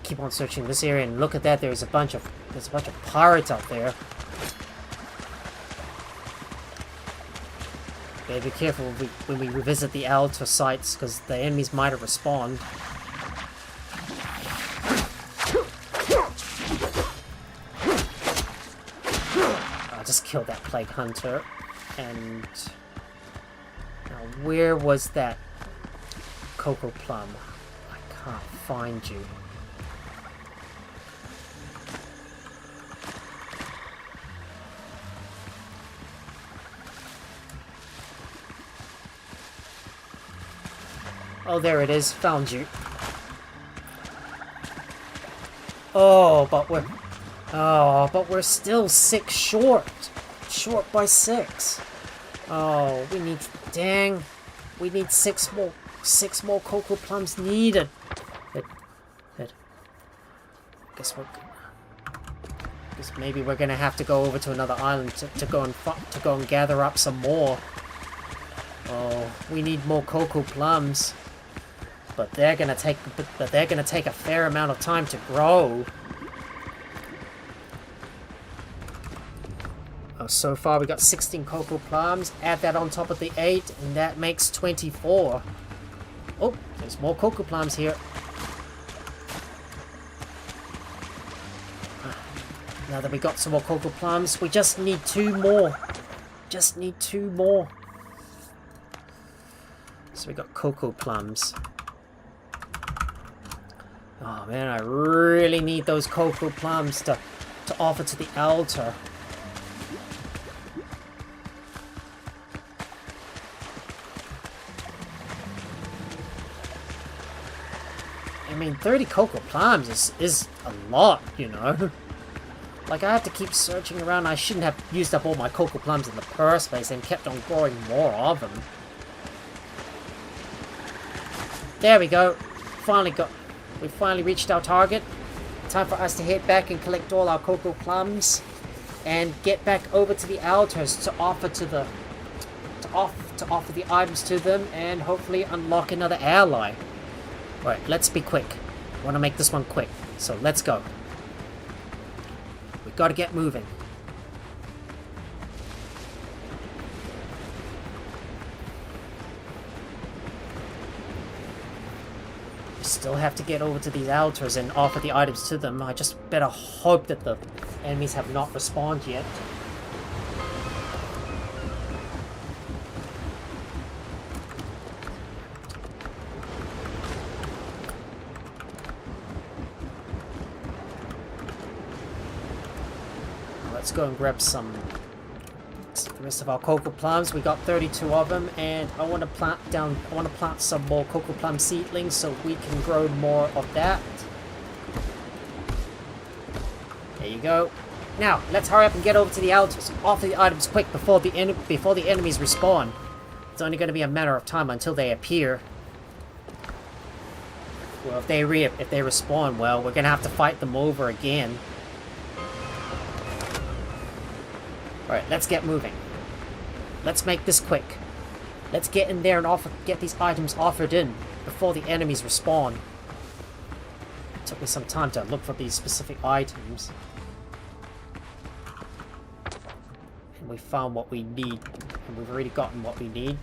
Keep on searching this area, and look at that, there's a bunch of pirates out there. Okay, be careful when we revisit the altar sites, because the enemies might have respawned. I just killed that plague hunter. And now where was that cocoa plum? I can't find you. Oh, there it is. Found you. Oh, but we're still 6 short. Short by 6. Oh, we need 6 more cocoa plums needed. Guess maybe we're gonna have to go over to another island to go and gather up some more. Oh, we need more cocoa plums. But they're gonna take a fair amount of time to grow. Oh, so far we got 16 cocoa plums. Add that on top of the 8, and that makes 24. Oh, there's more cocoa plums here. Now that we got some more cocoa plums, we just need 2 more. Just need 2 more. So we got cocoa plums. Oh man, I really need those cocoa plums to offer to the altar. I mean, 30 cocoa plums is a lot, you know? Like, I have to keep searching around. I shouldn't have used up all my cocoa plums in the first place and kept on growing more of them. There we go. We finally reached our target. Time for us to head back and collect all our cocoa plums. and get back over to the altars to offer the items to them and hopefully unlock another ally. Alright, let's be quick. I want to make this one quick, so let's go. We gotta get moving. We still have to get over to these altars and offer the items to them. I just better hope that the enemies have not respawned yet. Let's go and grab the rest of our cocoa plums. We got 32 of them, and I want to plant some more cocoa plum seedlings so we can grow more of that. There you go. Now let's hurry up and get over to the altars. Offer the items quick before the enemies respawn. It's only going to be a matter of time until they appear. Well, if they respawn, well, we're going to have to fight them over again. Alright, let's get moving. Let's make this quick. Let's get in there and get these items offered in before the enemies respawn. It took me some time to look for these specific items. And we found what we need. And we've already gotten what we need.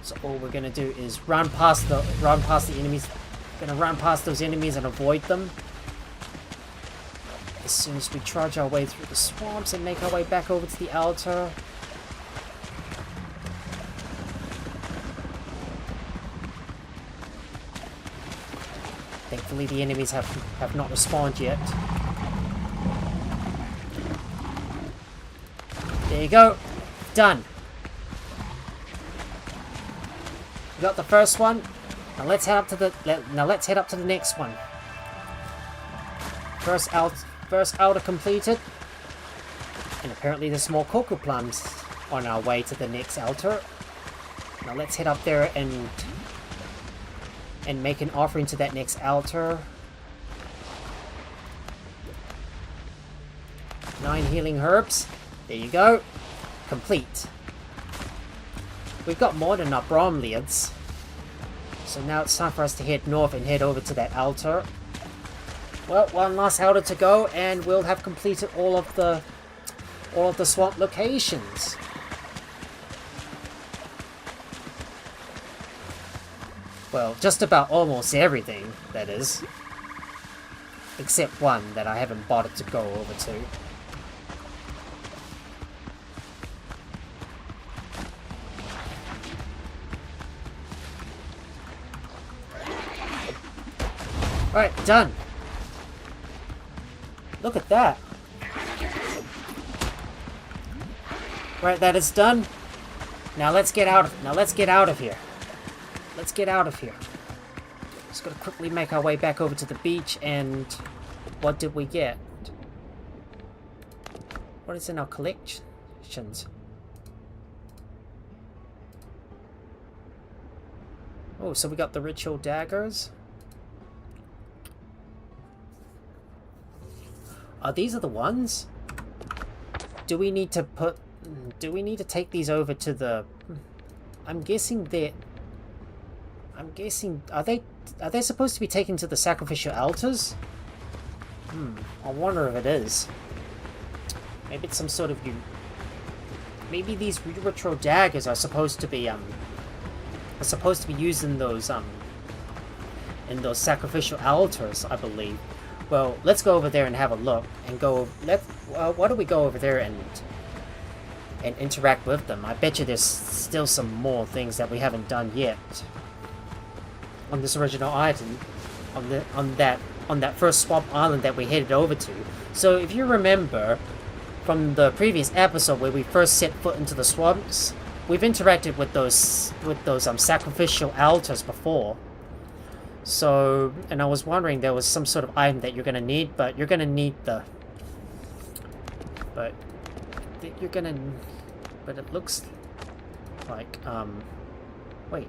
So all we're gonna do is run past the enemies. Gonna run past those enemies and avoid them. As soon as we trudge our way through the swamps and make our way back over to the altar. Thankfully the enemies have not respawned yet. There you go. Done. We got the first one. Now let's head up to the next one. First outer completed, and apparently there's more cocoa plums on our way to the next altar. Now let's head up there and make an offering to that next altar. 9 healing herbs. There you go. Complete. We've got more than our bromeliads. So now it's time for us to head north and head over to that altar. Well, one last altar to go, and we'll have completed all of the swamp locations. Well, just about almost everything, that is. Except one that I haven't bothered to go over to. Alright, done. Look at that. Right, that is done. Now let's get out of here. Let's get out of here. Just gotta quickly make our way back over to the beach, and what did we get? What is in our collections? Oh, so we got the ritual daggers. These are the ones? Do we need to take these over to the... I'm guessing, are they supposed to be taken to the sacrificial altars? I wonder if it is. Maybe it's some sort of... Maybe these ritual daggers are supposed to be, used in those sacrificial altars, I believe. Well, let's go over there and have a look, and why don't we go over there and interact with them? I bet you there's still some more things that we haven't done yet on this original item, on that first swamp island that we headed over to. So if you remember from the previous episode where we first set foot into the swamps, we've interacted with those sacrificial altars before. So, and I was wondering, there was some sort of item that you're gonna need, but you're gonna need but it looks like, wait,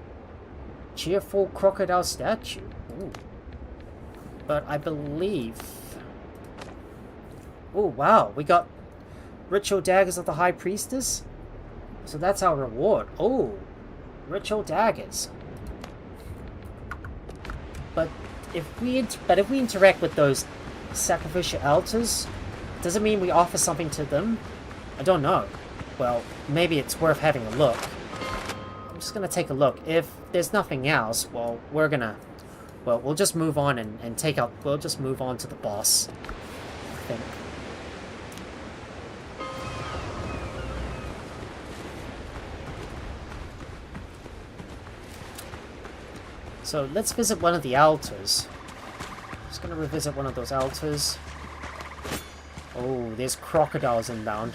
cheerful crocodile statue. Ooh. But I believe Oh, wow. We got Ritual Daggers of the High Priestess. So that's our reward. Oh, Ritual Daggers. But if we interact with those sacrificial altars, does it mean we offer something to them? I don't know. Well, maybe it's worth having a look. I'm just gonna take a look. If there's nothing else, well, we'll just move on and take out... We'll just move on to the boss, I think. So, let's visit one of the altars. Just gonna revisit one of those altars. Oh, there's crocodiles inbound.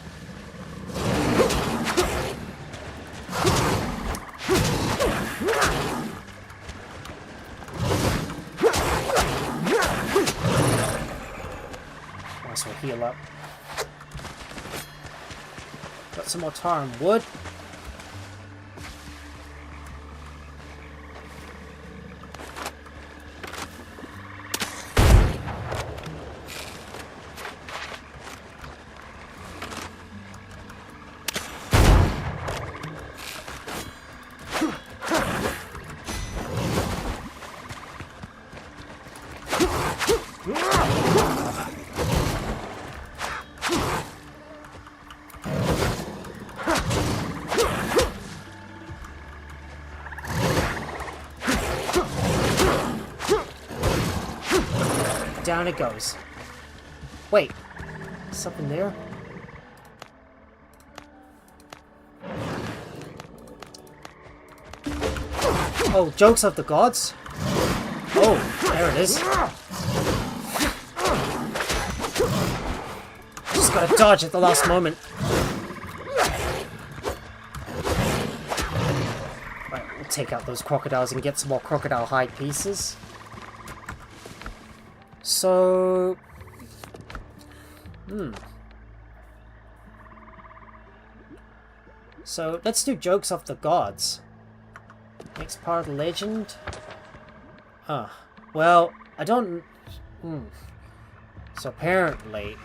Nice, we'll heal up. Got some more tar and wood. Down it goes. Wait, something there? Oh, jokes of the gods? Oh, there it is. Just gotta dodge at the last moment. Right, we'll take out those crocodiles and get some more crocodile hide pieces. So... So, let's do jokes of the gods. Next part of the legend. Well, I don't... So apparently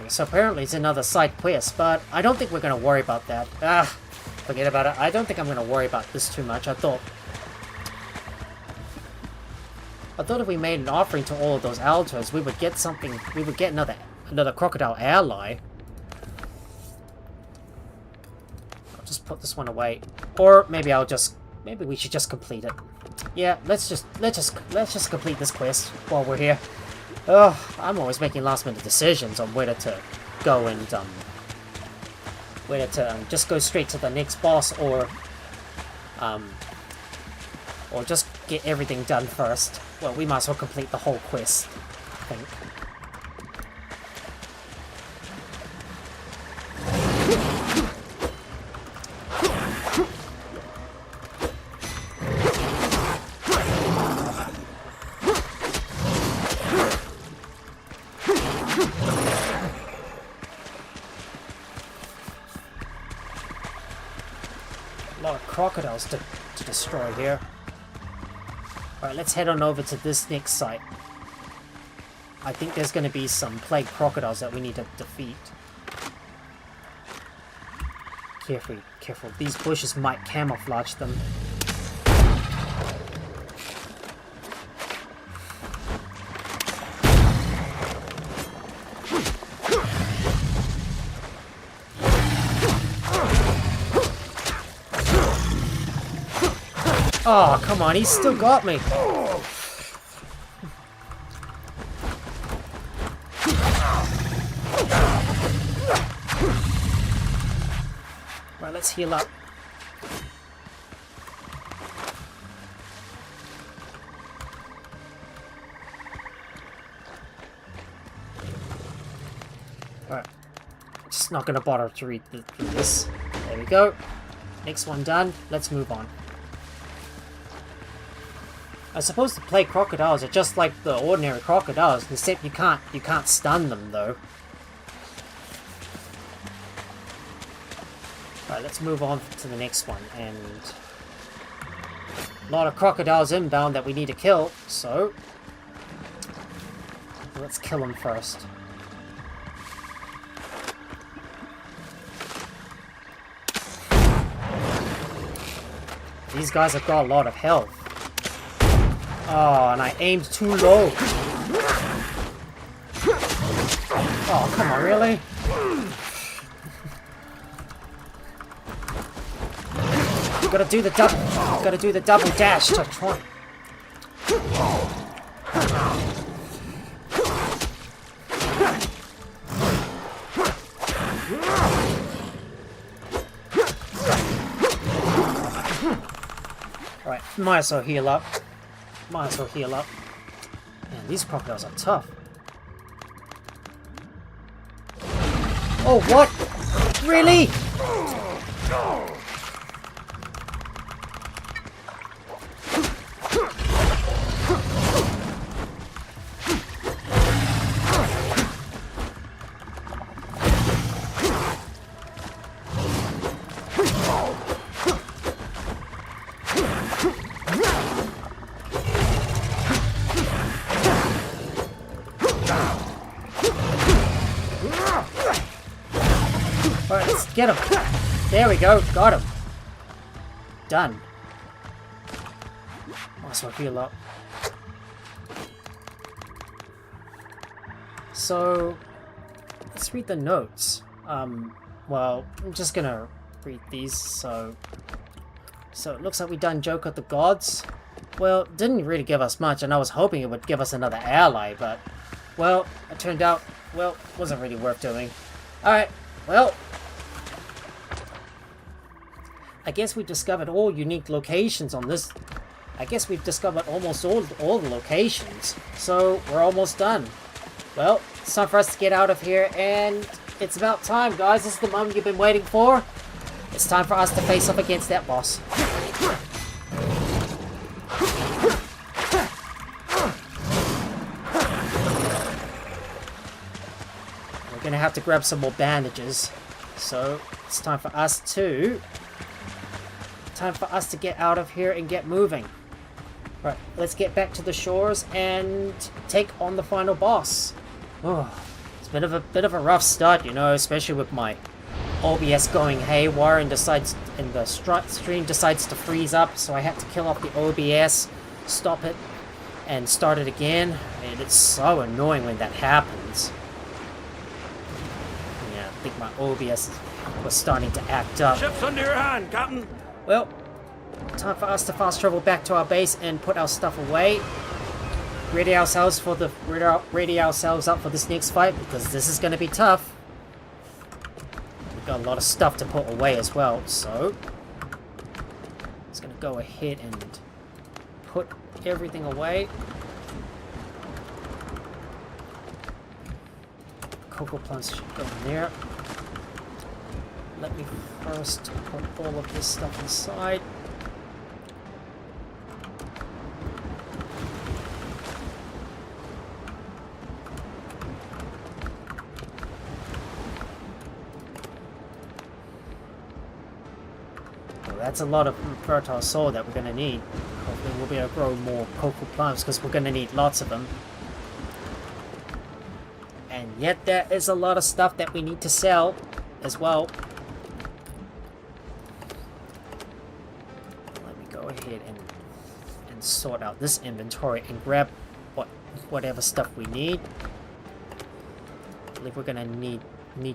it's another side quest, but I don't think we're gonna worry about that. Forget about it. I don't think I'm gonna worry about this too much. I thought if we made an offering to all of those altars, we would get something. We would get another crocodile ally. I'll just put this one away, or maybe maybe we should just complete it. Yeah, let's just complete this quest while we're here. Oh, I'm always making last-minute decisions on whether to go and just go straight to the next boss or just get everything done first. Well, we might as well complete the whole quest, I think. A lot of crocodiles to destroy here. Alright, let's head on over to this next site. I think there's going to be some plague crocodiles that we need to defeat. Careful, careful. These bushes might camouflage them. Oh, come on, he's still got me. Right, let's heal up. Alright. Just not gonna bother to read through this. There we go. Next one done. Let's move on. I suppose the plague crocodiles are just like the ordinary crocodiles, except you can't stun them though. Alright, let's move on to the next one, and a lot of crocodiles inbound that we need to kill, so let's kill them first. these guys have got a lot of health. Oh, and I aimed too low. Oh, come on, really? You gotta do the double. You gotta do the double dash to try. Alright, might as well heal up. Might as well heal up. Man, these crocodiles are tough. Oh, what? Really? Alright, let's get him. There we go. Got him. Done. Might as well heal up. So, let's read the notes. Well, I'm just gonna read these. So it looks like we done Joke of the Gods. Well, it didn't really give us much, and I was hoping it would give us another ally, but, well, it turned out, well, wasn't really worth doing. Alright, well, I guess we discovered all unique locations on this. I guess we've discovered almost all the locations. So, we're almost done. Well, it's time for us to get out of here, and it's about time, guys. This is the moment you've been waiting for. It's time for us to face up against that boss. We're gonna have to grab some more bandages. So, it's time for us to get out of here and get moving. Right, let's get back to the shores and take on the final boss. Oh, it's been a bit of a rough start, you know, especially with my OBS going haywire and the stream decides to freeze up, so I had to kill off the OBS, stop it, and start it again. And it's so annoying when that happens. Yeah, I think my OBS was starting to act up. Ship's under your hand, Captain. Well, time for us to fast travel back to our base and put our stuff away. Ready ourselves up for this next fight, because this is going to be tough. We've got a lot of stuff to put away as well, so just going to go ahead and put everything away. Cocoa plants should go in there. Let me first put all of this stuff inside. Well, that's a lot of fertile soil that we're going to need. Hopefully we'll be able to grow more cocoa plants, because we're going to need lots of them. And yet there is a lot of stuff that we need to sell as well. Ahead and sort out this inventory and grab whatever stuff we need. I believe we're gonna need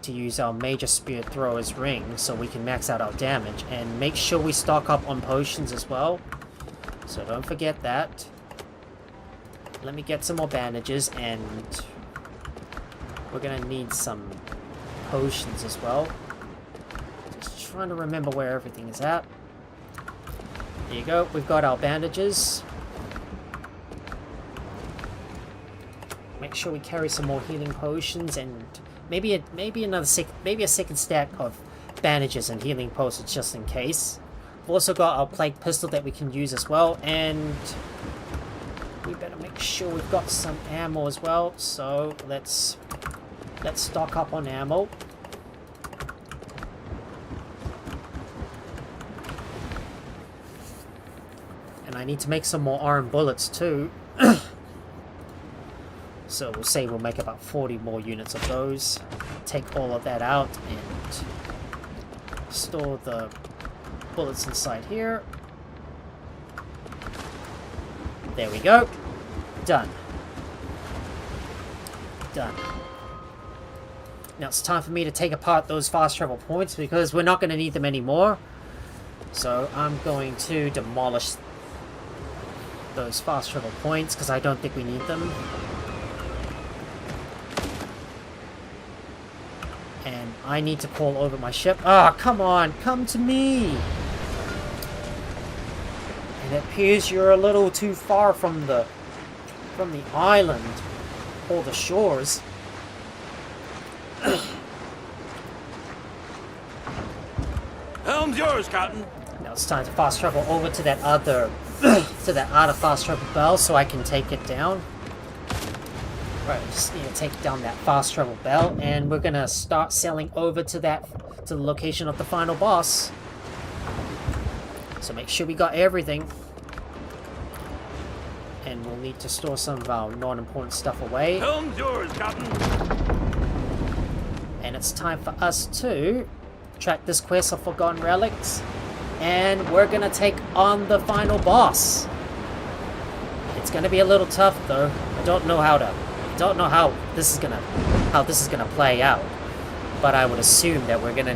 to use our major spear thrower's ring so we can max out our damage, and make sure we stock up on potions as well, so don't forget that. Let me get some more bandages, and we're gonna need some potions as well. Just trying to remember where everything is at. There you go, we've got our bandages. Make sure we carry some more healing potions, and maybe a second stack of bandages and healing potions just in case. We've also got our plague pistol that we can use as well, and we better make sure we've got some ammo as well. So let's stock up on ammo. And I need to make some more iron bullets too. So we'll say we'll make about 40 more units of those. Take all of that out and store the bullets inside here. There we go. Done. Done. Now it's time for me to take apart those fast travel points because we're not going to need them anymore. So I'm going to demolish those fast travel points because I don't think we need them. And I need to call over my ship. Ah, come on, come to me! And it appears you're a little too far from the island or the shores. Helm's yours, Captain. Now it's time to fast travel over to that other to that other fast travel bell so I can take it down. Right, just need to take down that fast travel bell, and we're gonna start sailing over to the location of the final boss. So make sure we got everything. And we'll need to store some of our non-important stuff away. Helm's yours, Captain. And it's time for us to track this quest of Forgotten Relics. And we're gonna take on the final boss. It's gonna be a little tough though. I don't know how this is gonna play out. But I would assume that we're gonna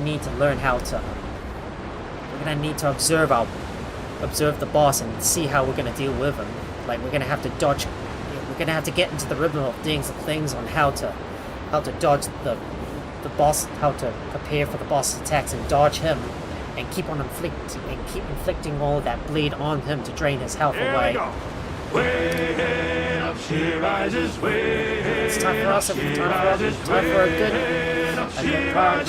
need to learn how to observe the boss and see how we're gonna deal with him. Like we're gonna have to get into the rhythm of things on how to dodge the boss, how to prepare for the boss's attacks and dodge him, and keep inflicting all that bleed on him to drain his health away. Way up she rises, way It's time for us. Time for a good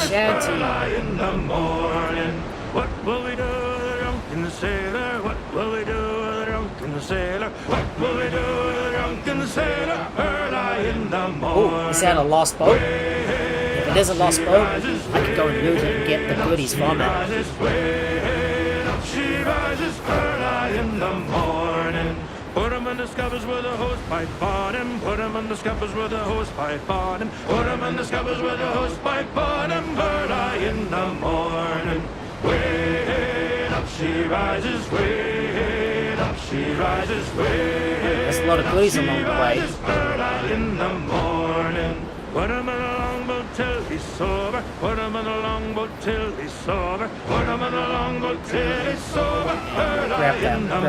shanty. in the morning. What will we do with the drunken sailor? What will we do with the drunken sailor? What will we do with the drunken sailor? Early in the morning. Oh, is that a lost boat? If it is a lost boat, I can go and loot it and get the goodies from it. Way up she rises, early in the morning. Put him in the scuppers with a hose pipe on him. Put him in the scuppers with a hose pipe on him. Put him in the scuppers with a hose pipe on him. Early in the morning. Way up she rises, way up she rises, way. There's a lot of goodies along the way. Early in the morning. Put him in a longboat till he's sober. Put him in a longboat till he's sober. Put him in a longboat till he's sober. Grab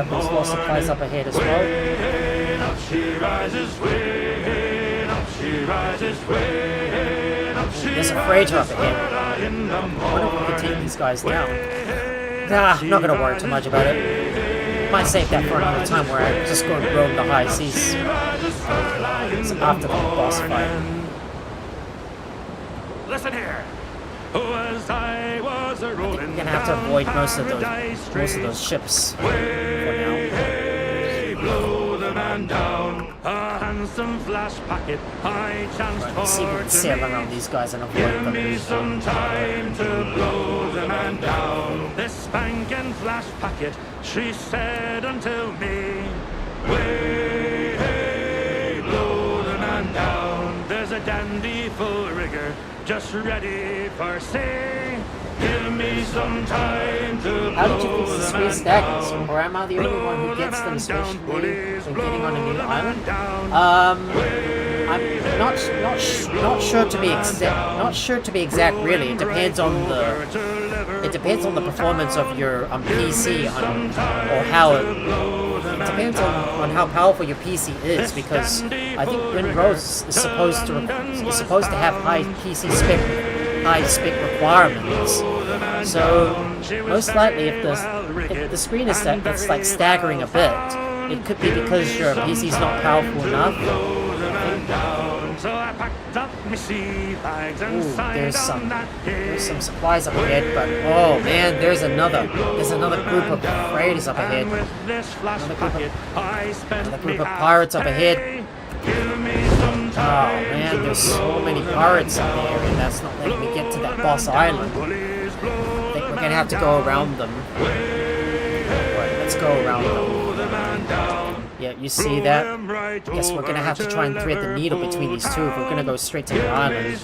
those little supplies up ahead as well. Way up she rises, way up she rises, way up she rises. There's a freighter up ahead. I wonder if we can take these guys down. Nah, I'm not gonna worry too much about it. Might save that for another time where I just go and roam the high seas. So after the boss fight. Listen here. As I was a rolling, We're gonna have to avoid most of those ships for now. Blow the man down. A handsome flash packet I chanced Right, let's see if we can sail around these guys and avoid Give them. me some time to blow the man down. This spanking flash packet, she said unto me, way, blow the man down. There's a dandy full rigger just ready for sea. Give me some time to blow How did you fix the the space man staggers? down. Or am I the only one who gets them, especially when getting on a new island? I'm not sure to be exact. Really, it depends on the performance of your PC or how it depends on how powerful your PC is, because I think Windrose is supposed to have high spec requirements. So most likely, if the screen is that's like staggering a bit, it could be because your PC's not powerful enough. Ooh, there's some supplies up ahead, but oh man, there's another group of freighters up ahead. Another group of pirates up ahead. Oh man, there's so many pirates up there, and that's not letting me get to that boss island. I think we're gonna have to go around them. Alright, let's go around them. Yeah, you see that? I guess we're gonna have to try and thread the needle between these two if we're gonna go straight to the island.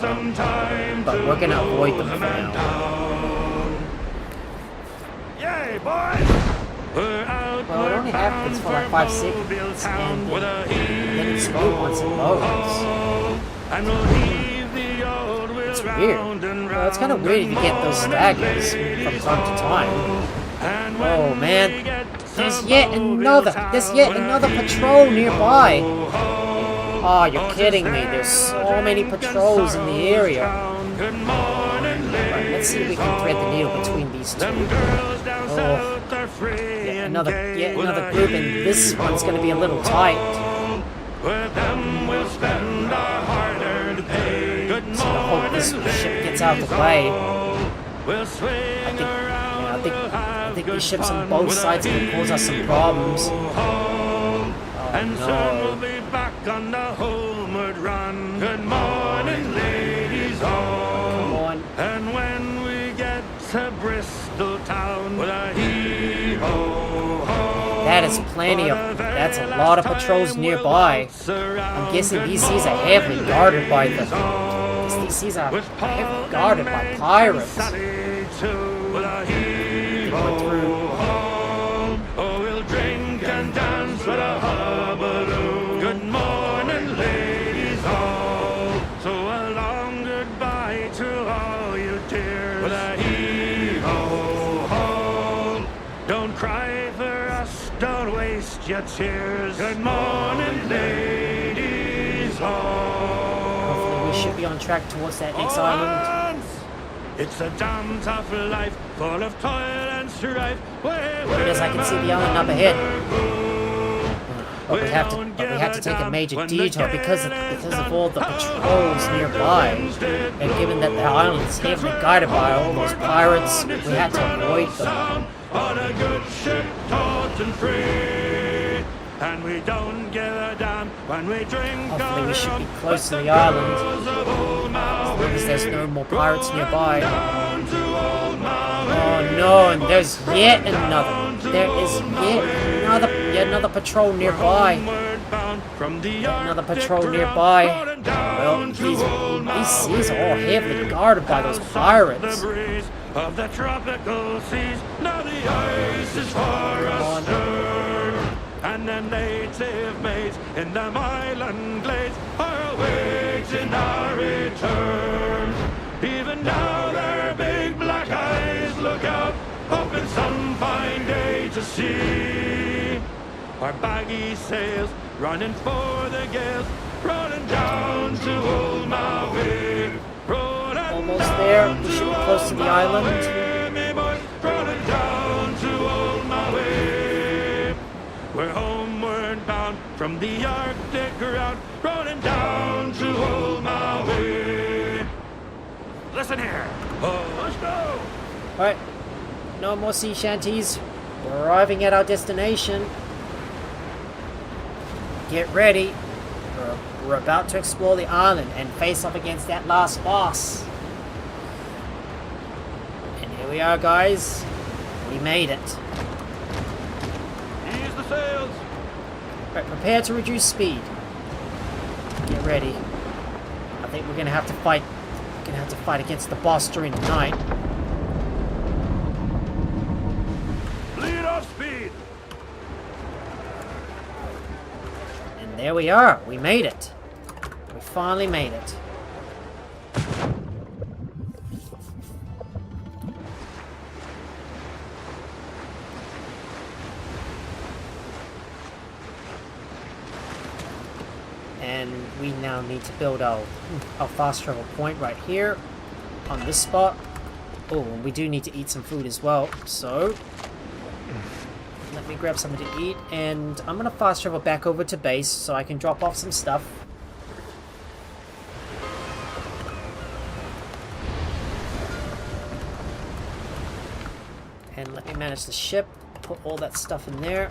But we're gonna avoid them for now. Yay, boys! Well, it only happens for like 5 seconds, and then it's smooth once it loads. It's weird. Well, it's kind of weird if you get those staggers from time to time. Oh man, there's yet another patrol nearby. Oh, you're kidding me. There's so many patrols in the area. Right, let's see if we can thread the needle between these two. Oh, yet another group, and this one's going to be a little tight. So I hope this ship gets out of the way. I think these ships on both sides can cause us some problems. Oh no. On the homeward run. Good morning, ladies all. Come on. And when we get to Bristol town, with a hee-ho-ho. That is plenty of. That's a lot of patrols nearby. I'm guessing these seas are heavily guarded by these seas are heavily guarded by pirates. Oh, we'll drink and dance with a hullabaloo. Good morning, ladies all. So a long goodbye to all you dears. With a hee-ho-ho. Don't cry for us, don't waste your tears. Good morning, ladies all. Hopefully we should be on track towards that next island. It's a damn tough life, full of toil and strife. As I can see the island up ahead. But we have to take a major detour because of all the patrols nearby. And given that the island is heavily guarded by all those pirates, we had to avoid them. On a good ship, taut and free. And we don't give a damn when we drink. Hopefully we should be close to the island. As long as there's no more pirates nearby. Oh no, and there's yet another. There is yet another patrol nearby. Another patrol nearby. Well, these seas are all heavily guarded by those pirates. Of the tropical seas, now the ice is far astern. And the native maids in the island glades are awaiting our return. Even now their big black eyes look out, hoping some fine day to see our baggy sails running for the gales, rolling down to old Maui. Almost there. We should be close to the island. Rolling down to old Maui. We're homeward bound from the Arctic ground, rolling down to old Maui. Listen here. Oh, let's go. Alright. No more sea shanties. We're arriving at our destination. Get ready. We're about to explore the island and face off against that last boss. And here we are, guys. We made it. Ease the sails. Right, prepare to reduce speed. Get ready. I think we're gonna have to fight. We're gonna have to fight against the boss during the night. Lead off speed. And there we are. We made it. We finally made it. And we now need to build our fast travel point right here on this spot. Oh, and we do need to eat some food as well. So let me grab something to eat, and I'm gonna fast travel back over to base so I can drop off some stuff. And let me manage the ship, put all that stuff in there.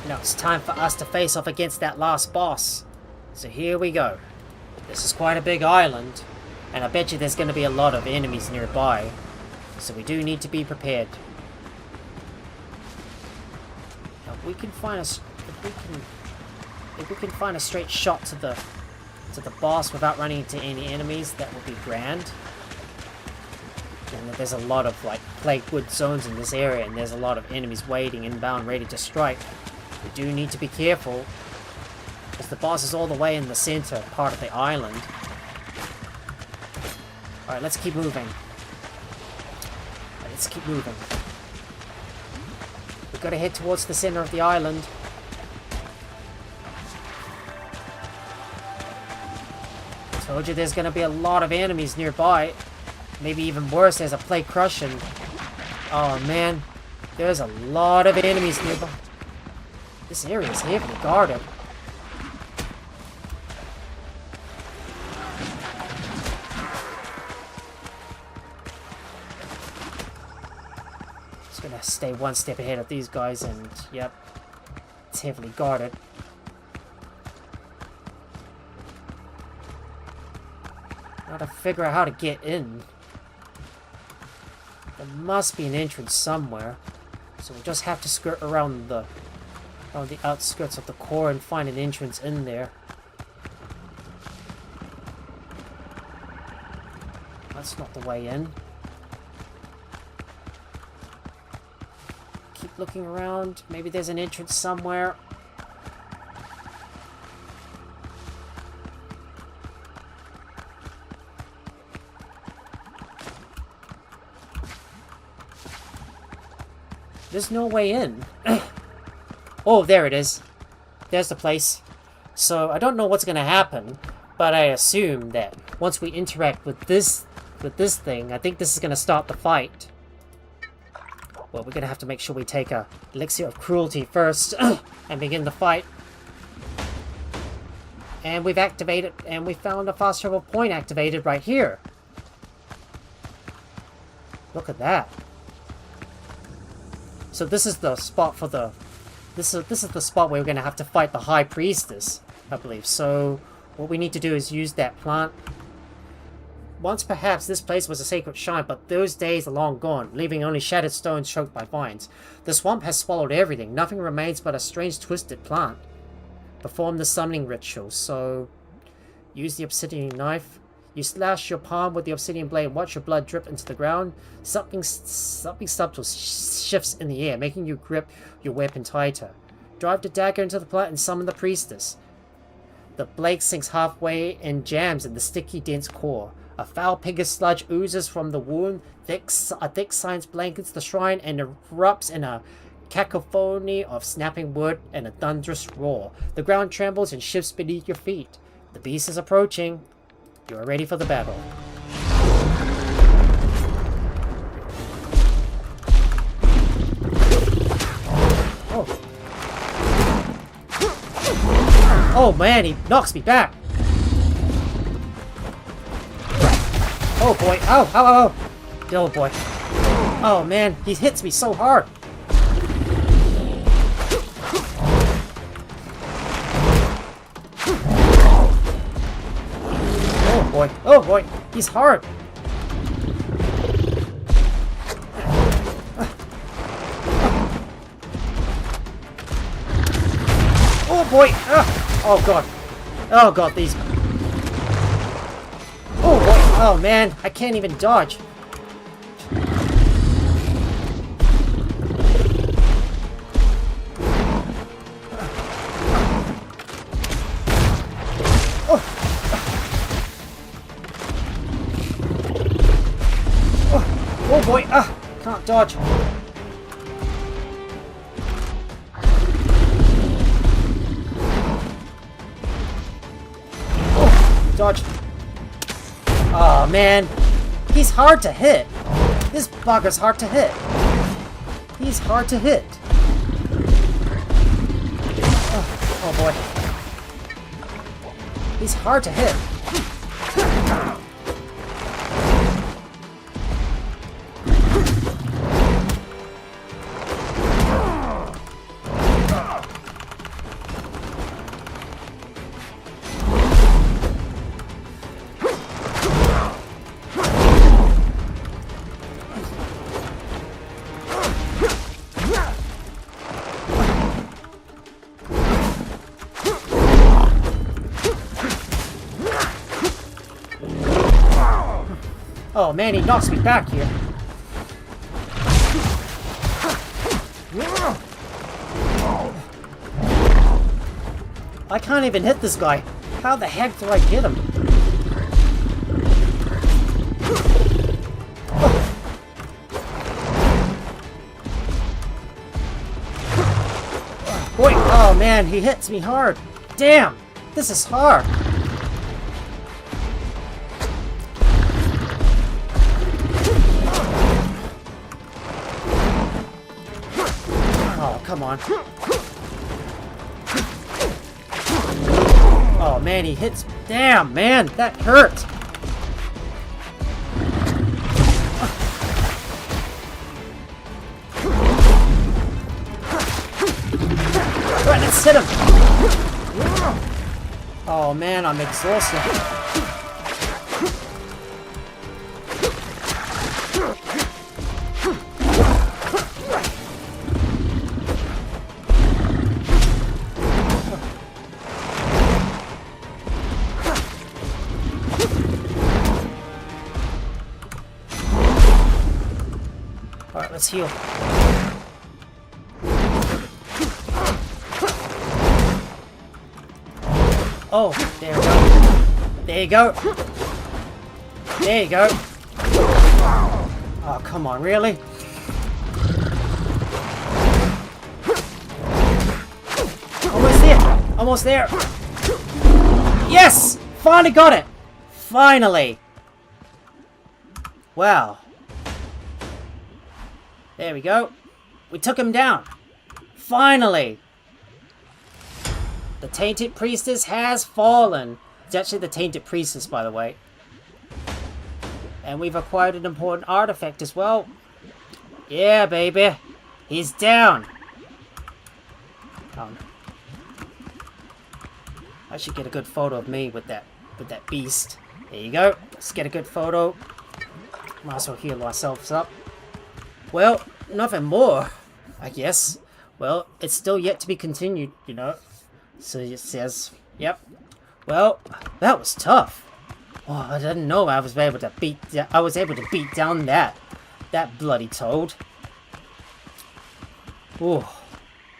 Now it's time for us to face off against that last boss. So here we go. This is quite a big island, and I bet you there's going to be a lot of enemies nearby. So we do need to be prepared. Now if we can find a straight shot to the boss without running into any enemies, that would be grand. mentioned that there's a lot of like plague wood zones in this area, and there's a lot of enemies waiting inbound ready to strike. We do need to be careful, because the boss is all the way in the center part of the island. Alright, let's keep moving. Let's keep moving. We've got to head towards the center of the island. Told you there's going to be a lot of enemies nearby. Maybe even worse, there's a plague crushing. Oh man, there's a lot of enemies nearby. This area is heavily guarded. Just gonna stay one step ahead of these guys, and yep, it's heavily guarded. Gotta figure out how to get in. There must be an entrance somewhere, so we'll just have to skirt around the outskirts of the core and find an entrance in there. That's not the way in. Keep looking around. Maybe there's an entrance somewhere. There's no way in. Oh, there it is. There's the place. So, I don't know what's gonna happen, but I assume that once we interact with this thing, I think this is gonna start the fight. Well, we're gonna have to make sure we take a elixir of cruelty first and begin the fight. And we've activated, and we found a fast travel point activated right here. Look at that. So this is the spot for the... This is the spot where we're going to have to fight the High Priestess, I believe. So what we need to do is use that plant. Once perhaps this place was a sacred shrine, but those days are long gone, leaving only shattered stones choked by vines. The swamp has swallowed everything. Nothing remains but a strange twisted plant. Perform the summoning ritual. So use the obsidian knife. You slash your palm with the obsidian blade and watch your blood drip into the ground. Something subtle shifts in the air, making you grip your weapon tighter. Drive the dagger into the plant and summon the priestess. The blade sinks halfway and jams in the sticky, dense core. A foul piggish sludge oozes from the wound. A thick silence blankets the shrine and erupts in a cacophony of snapping wood and a thunderous roar. The ground trembles and shifts beneath your feet. The beast is approaching. You are ready for the battle. Oh. Oh man, he knocks me back. Oh boy. Ow, ow, ow, ow. Oh boy. Oh man, he hits me so hard. Oh boy, he's hard. Oh boy. Oh god. Oh god, these. Oh boy. Oh man, I can't even dodge. Oh boy, can't dodge. Oh, dodge. Oh man, he's hard to hit. This bugger's hard to hit. He's hard to hit. Oh boy. He's hard to hit. Oh man, he knocks me back here. I can't even hit this guy. How the heck do I get him? Boy, oh man, he hits me hard. Damn, this is hard. Oh, come on. Oh man, he hits. Damn, man, that hurt. Right, let's hit him. Oh man, I'm exhausted. Alright, let's heal. Oh, there we go. There you go. There you go. Oh, come on, really? Almost there. Almost there. Yes! Finally got it! Finally! Wow. There we go. We took him down. Finally! The Tainted Priestess has fallen. It's actually the Tainted Priestess, by the way. And we've acquired an important artifact as well. Yeah, baby. He's down. I should get a good photo of me with that beast. There you go. Let's get a good photo. Might as well heal ourselves up. Well, nothing more, I guess. Well, it's still yet to be continued, you know. So it says, yep. Well, that was tough. Oh, I didn't know I was able to beat down that bloody toad. Oh,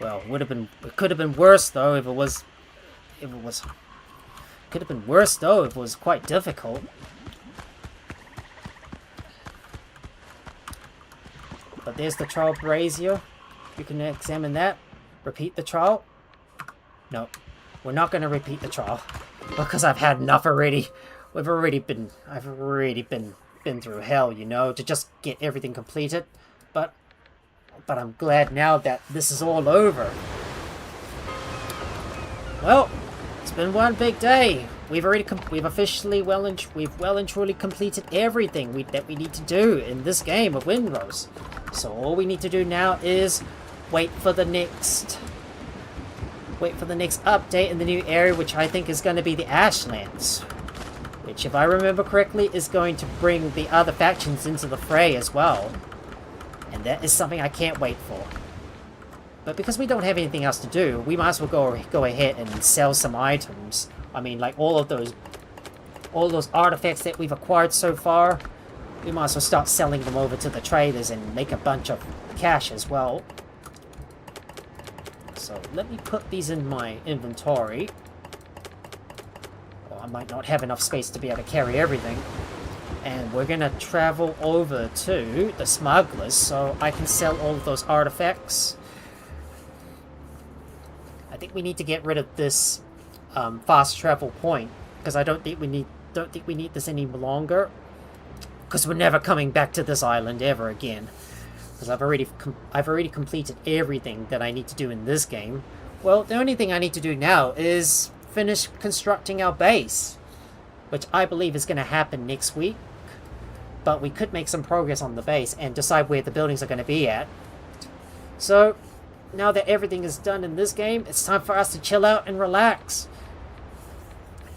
well, it could have been worse though if it was quite difficult. But there's the trial brazier. You can examine that. Repeat the trial. No, we're not going to repeat the trial because I've had enough already. I've already been through hell, you know, to just get everything completed. But I'm glad now that this is all over. Well, it's been one big day. We've officially well and truly completed everything that we need to do in this game of Windrose. So all we need to do now is wait for the next update in the new area, which I think is going to be the Ashlands. Which, if I remember correctly, is going to bring the other factions into the fray as well. And that is something I can't wait for. But because we don't have anything else to do, we might as well go ahead and sell some items. I mean, like all those artifacts that we've acquired so far, we might as well start selling them over to the traders and make a bunch of cash as well. So let me put these in my inventory. Well, I might not have enough space to be able to carry everything. And we're gonna travel over to the smugglers so I can sell all of those artifacts. I think we need to get rid of this fast travel point because I don't think we need this any longer. Because we're never coming back to this island ever again. Because I've already completed everything that I need to do in this game. Well, the only thing I need to do now is finish constructing our base, which I believe is going to happen next week. But we could make some progress on the base and decide where the buildings are going to be at. So, now that everything is done in this game, it's time for us to chill out and relax.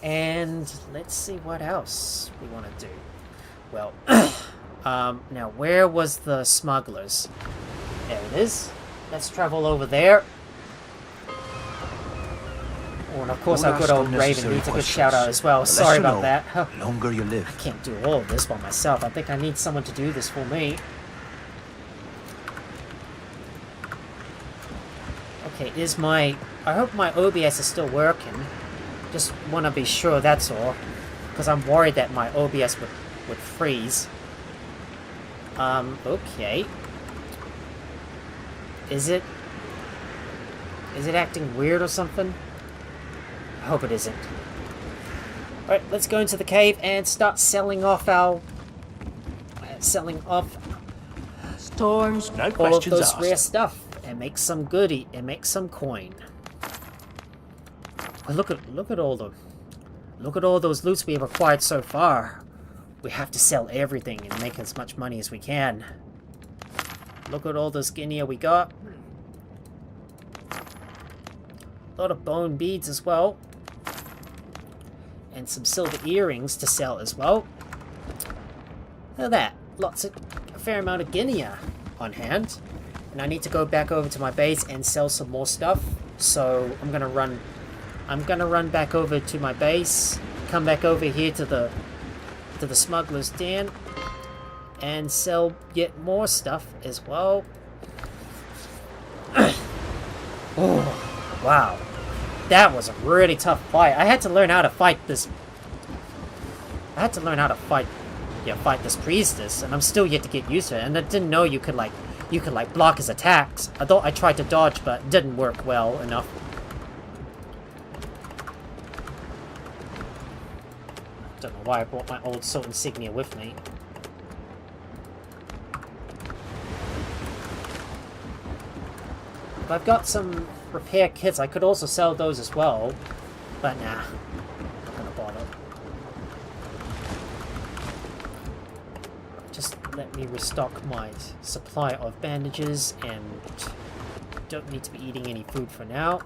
And let's see what else we want to do. Well, now where was the smugglers? There it is. Let's travel over there. Oh, and of course our good old Raven needs a good shout out as well. Sorry about that. The longer you live. I can't do all of this by myself. I think I need someone to do this for me. Okay, I hope my OBS is still working. Just want to be sure, that's all. Because I'm worried that my OBS would freeze. Okay. Is it acting weird or something? I hope it isn't. Alright, let's go into the cave and start selling off our... Storms, no all questions of those asked. rare stuff. And make some goodie, and make some coin. Well, look at all those loots we have acquired so far. We have to sell everything and make as much money as we can. Look at all those guinea we got. A lot of bone beads as well. And some silver earrings to sell as well. Look at that. A fair amount of guinea on hand. And I need to go back over to my base and sell some more stuff. So I'm gonna run back over to my base, come back over here to the smuggler's den, and sell yet more stuff as well. Oh, wow. That was a really tough fight. I had to learn how to fight this. Fight this priestess, and I'm still yet to get used to it. And I didn't know you could block his attacks. I thought I tried to dodge, but it didn't work well enough. Don't know why I brought my old sword insignia with me. If I've got some repair kits, I could also sell those as well. But nah, not gonna bother. Just let me restock my supply of bandages, and don't need to be eating any food for now.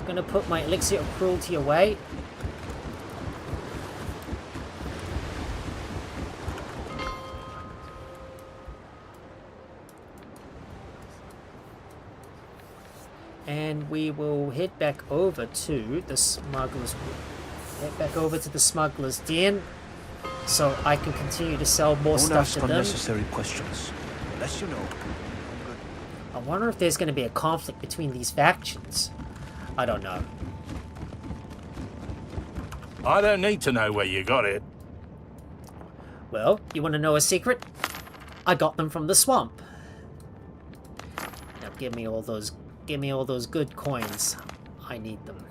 I'm gonna put my elixir of cruelty away. And we will head back over to the smuggler's den, so I can continue to sell more stuff to them. Don't ask unnecessary questions, unless you know. I wonder if there's going to be a conflict between these factions. I don't know. I don't need to know where you got it. Well, you want to know a secret? I got them from the swamp. Now give me all those good coins. I need them.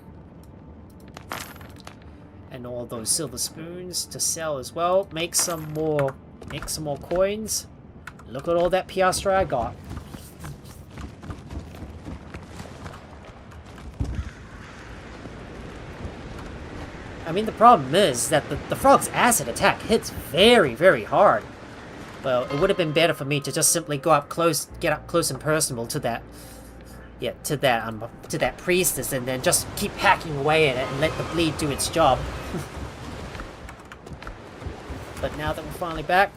And all those silver spoons to sell as well. Make some more coins. Look at all that piastra I got. I mean, the problem is that the frog's acid attack hits very, very hard. Well, it would have been better for me to just simply get up close and personal to that priestess, and then just keep hacking away at it and let the bleed do its job. But now that we're finally back,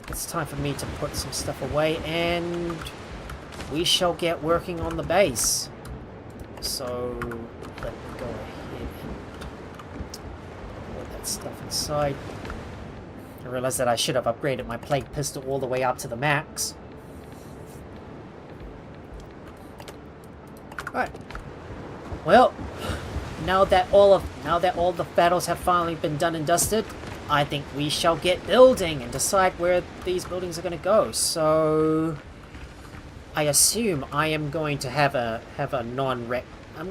it's time for me to put some stuff away, and we shall get working on the base. So let me go ahead and put that stuff inside. I realized that I should have upgraded my plague pistol all the way up to the max. Right. Well, now that all the battles have finally been done and dusted, I think we shall get building and decide where these buildings are going to go. So I assume I am going to have a non-rec. I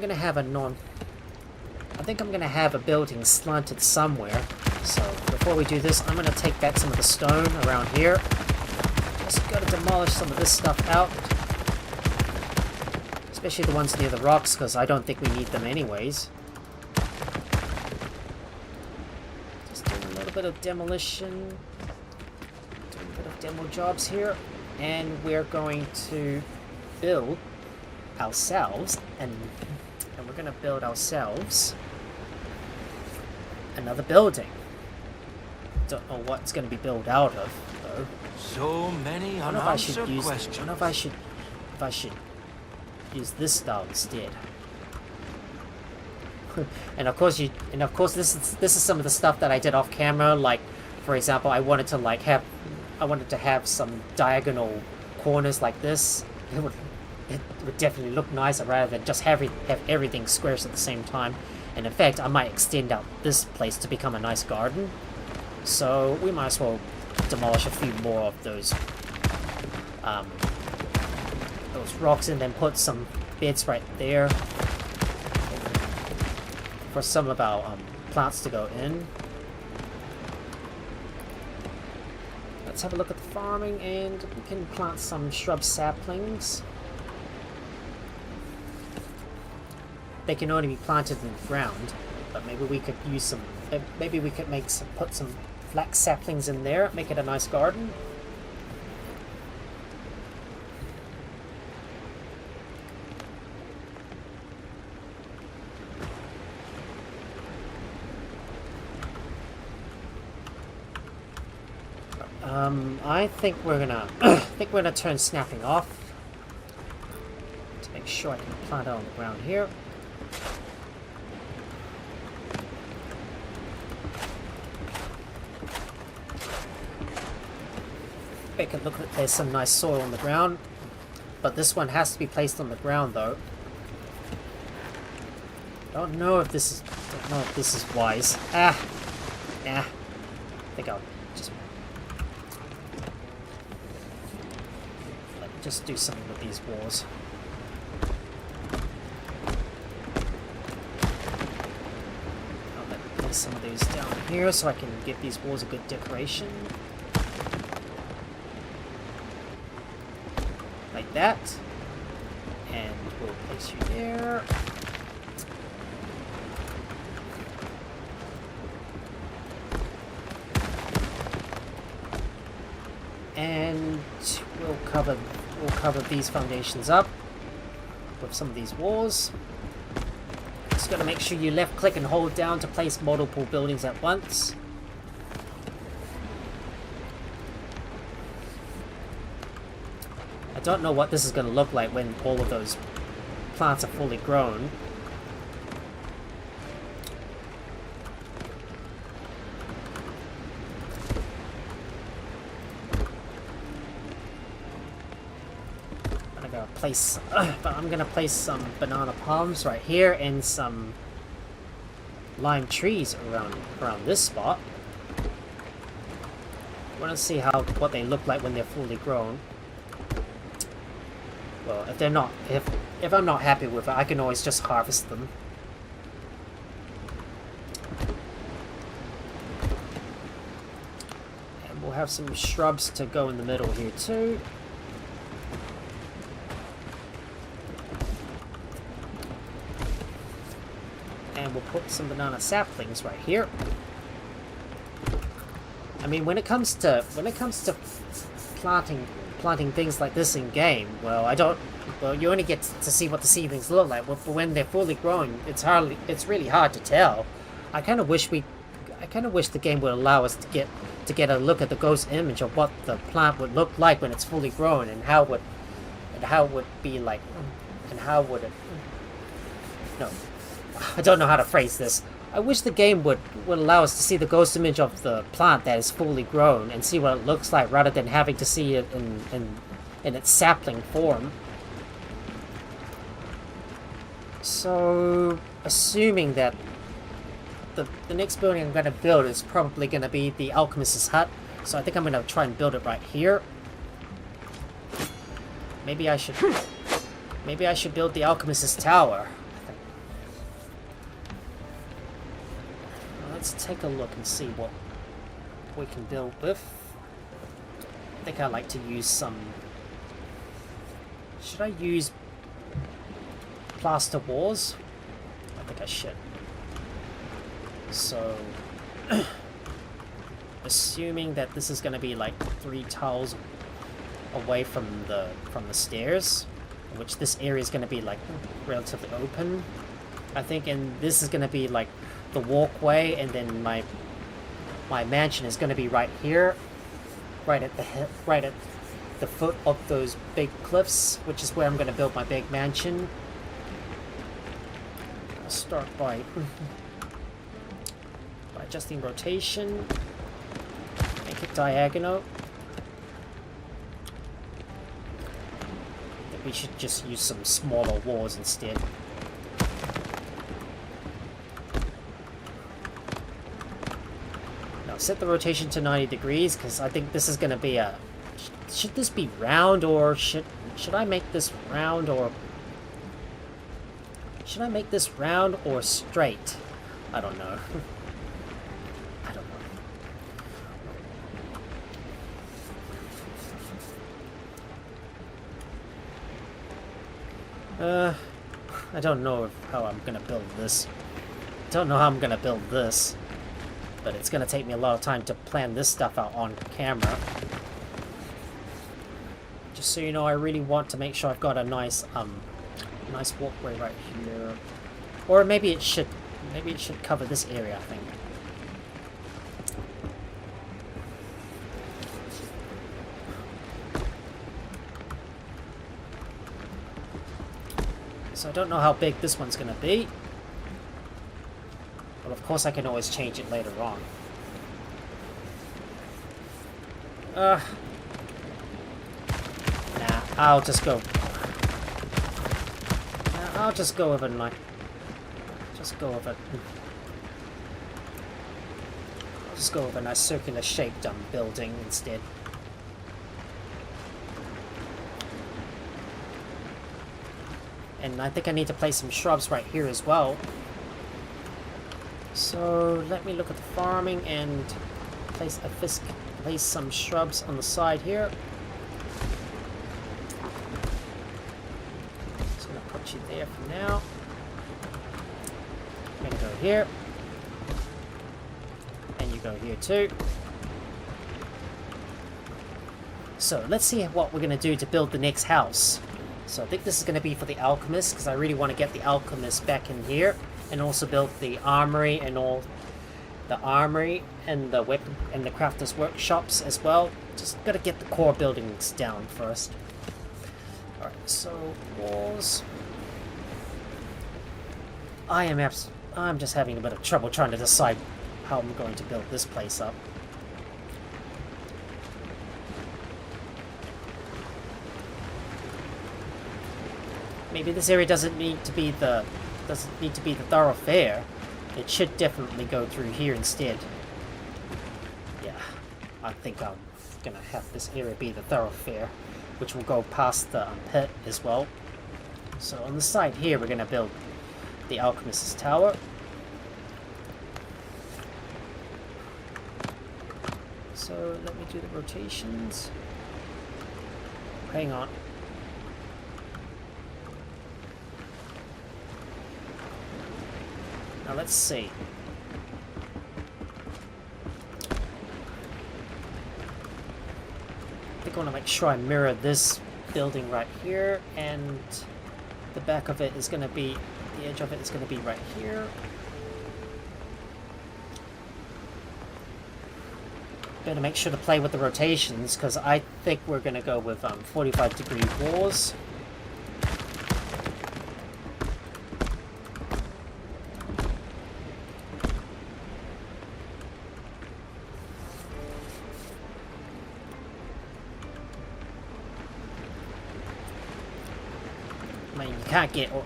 think I'm going to have a building slanted somewhere. So before we do this, I'm going to take back some of the stone around here. Just got to demolish some of this stuff out. Especially the ones near the rocks, because I don't think we need them anyways. Just doing a little bit of demolition. Doing a bit of demo jobs here. And we're going to build ourselves, and we're going to build ourselves another building. Don't know what it's going to be built out of, though. So many I don't know if I should unanswered use. questions. I don't know if I should use this style instead. and of course this is some of the stuff that I did off camera. Like, for example, I wanted to I wanted to have some diagonal corners like this. It would definitely look nicer rather than just have everything squares at the same time. And in fact, I might extend out this place to become a nice garden. So we might as well demolish a few more of those rocks and then put some beds right there for some of our plants to go in. Let's have a look at the farming, and we can plant some shrub saplings. They can only be planted in the ground, but maybe we could use some. Maybe we could put some flax saplings in there, make it a nice garden. I think we're gonna turn snapping off to make sure I can plant it on the ground here. Take a look at, there's some nice soil on the ground, but this one has to be placed on the ground though. Don't know if this is wise. I think I'll just do something with these walls. I'll place some of these down here so I can give these walls a good decoration. Like that. And we'll place you there. And we'll cover these foundations up with some of these walls. Just gotta make sure you left click and hold down to place multiple buildings at once. I don't know what this is gonna look like when all of those plants are fully grown. But I'm gonna place some banana palms right here and some lime trees around this spot. I want to see what they look like when they're fully grown. Well, if I'm not happy with it, I can always just harvest them. And we'll have some shrubs to go in the middle here too. And we'll put some banana saplings right here. I mean, when it comes to planting things like this in game, well, you only get to see what the seedlings look like. But when they're fully grown, it's really hard to tell. I kind of wish the game would allow us to get a look at the ghost image of what the plant would look like when it's fully grown, and how it would be like, and how would it. No. I don't know how to phrase this. I wish the game would allow us to see the ghost image of the plant that is fully grown and see what it looks like, rather than having to see it in its sapling form. So, assuming that the next building I'm going to build is probably going to be the alchemist's hut, so I think I'm going to try and build it right here. Maybe I should build the alchemist's tower. Let's take a look and see what we can build with. I think I like to use some... Should I use plaster walls? I think I should. So, assuming that this is going to be like 3 tiles away from the stairs, which this area is going to be like relatively open, I think, and this is going to be like the walkway, and then my mansion is going to be right here, right at the foot of those big cliffs, which is where I'm going to build my big mansion. I'll start by adjusting rotation, make it diagonal. we should just use some smaller walls instead. Now set the rotation to 90 degrees, because I think this is going to be a... Should this be round, or should I make this round, or... Should I make this round or straight? I don't know. I don't know. I don't know how I'm gonna build this. Don't know how I'm gonna build this. But it's gonna take me a lot of time to plan this stuff out on camera. Just so you know, I really want to make sure I've got a nice walkway right here. Or maybe it should cover this area, I think. So I don't know how big this one's gonna be. But of course I can always change it later on. Nah, I'll just go with a nice... I'll just go with a nice circular shaped building instead. And I think I need to place some shrubs right here as well. So let me look at the farming and place some shrubs on the side here. Just gonna put you there for now. I'm gonna go here. And you go here too. So let's see what we're gonna do to build the next house. So I think this is going to be for the alchemist, because I really want to get the alchemist back in here, and also build the armory and all the armory and the weapon and the crafters workshops as well. Just got to get the core buildings down first. All right, so walls. I'm just having a bit of trouble trying to decide how I'm going to build this place up. Maybe this area doesn't need to be the thoroughfare. It should definitely go through here instead. Yeah, I think I'm gonna have this area be the thoroughfare, which will go past the pit as well. So on the side here, we're gonna build the alchemist's tower. So let me do the rotations. Hang on. Now let's see. I think I want to make sure I mirror this building right here, and the back of it is going to be, the edge of it is going to be right here. Better make sure to play with the rotations, because I think we're going to go with 45-degree walls.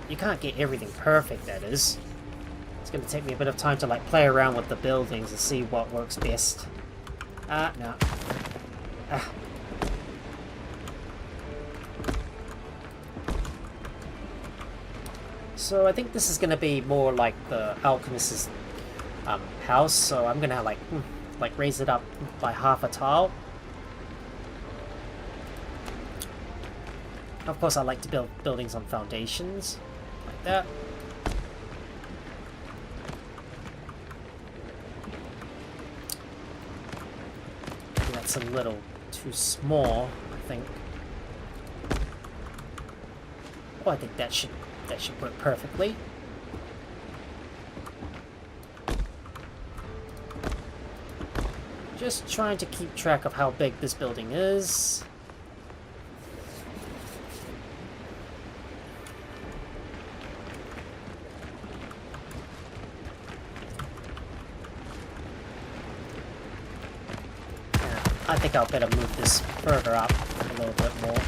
You can't get everything perfect, that is. It's going to take me a bit of time to like play around with the buildings and see what works best. No. So I think this is going to be more like the alchemist's house, so I'm going to like raise it up by half a tile. Of course, I like to build buildings on foundations, like that. Maybe that's a little too small, I think. Oh, I think that should work perfectly. Just trying to keep track of how big this building is. I think I'll better move this further up a little bit more.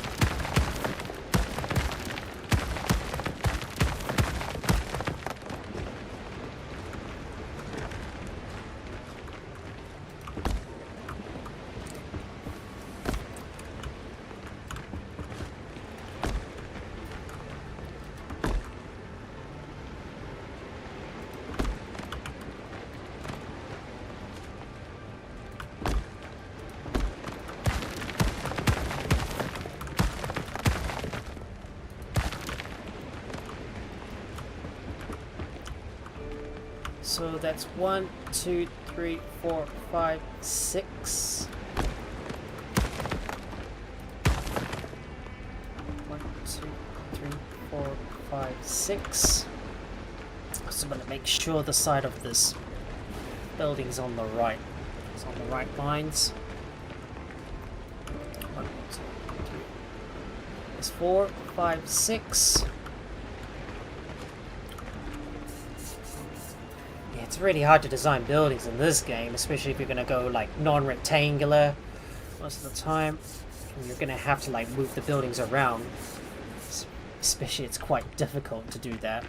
So that's 1, 2, 3, 4, 5, 6. 1, 2, 3, 4, 5, 6. So I'm going to make sure the side of this building's on the right. It's on the right lines. 1, 2, 3. There's 4, 5, 6. Yeah, it's really hard to design buildings in this game, especially if you're going to go like non-rectangular most of the time. And you're going to have to like move the buildings around. Especially it's quite difficult to do that.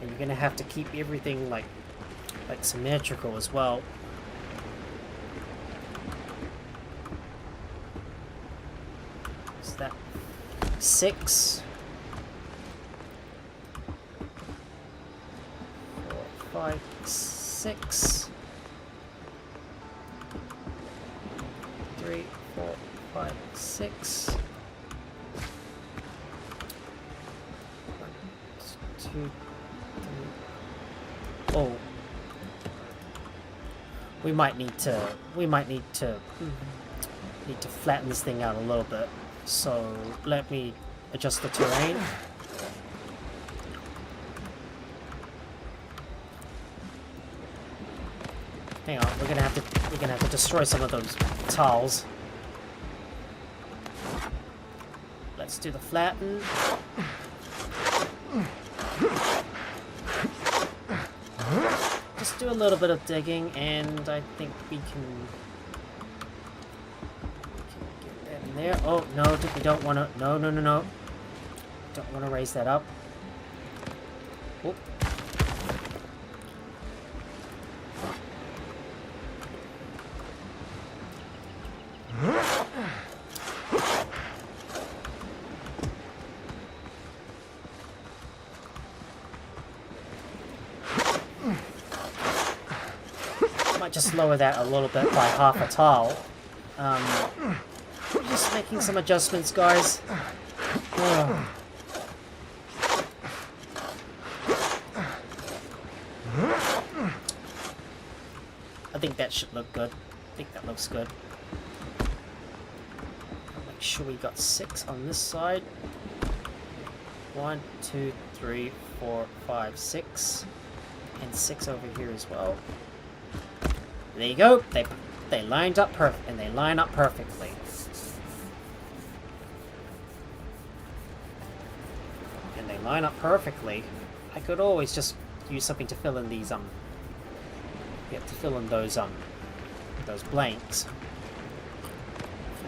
And you're gonna have to keep everything like symmetrical as well. Is that 6? 4, 5, 6. 3, 4, 5, 6. 1, 2, 3. Oh, we might need to flatten this thing out a little bit. So let me adjust the terrain. Hang on, we're gonna have to destroy some of those tiles. Let's do the flatten. Just do a little bit of digging, and I think we can get that in there. Oh no, we don't want to. No. Don't want to raise that up. Oop. Just lower that a little bit by half a tile. Just making some adjustments, guys. Oh. I think that should look good. I think that looks good. Make sure we got 6 on this side. 1, 2, 3, 4, 5, 6, and 6 over here as well. There you go. They lined up perfect, and they line up perfectly. And they line up perfectly. I could always just use something to fill in these to fill in those blanks.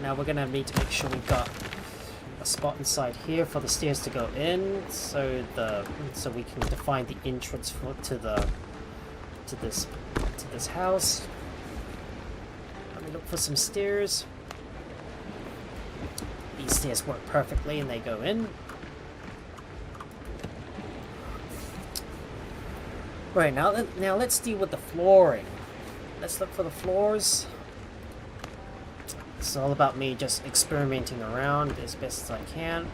Now we're gonna need to make sure we've got a spot inside here for the stairs to go in, so we can define the entrance to this house. Look for some stairs. These stairs work perfectly and they go in. Right, now let's deal with the flooring. Let's look for the floors. It's all about me just experimenting around as best as I can.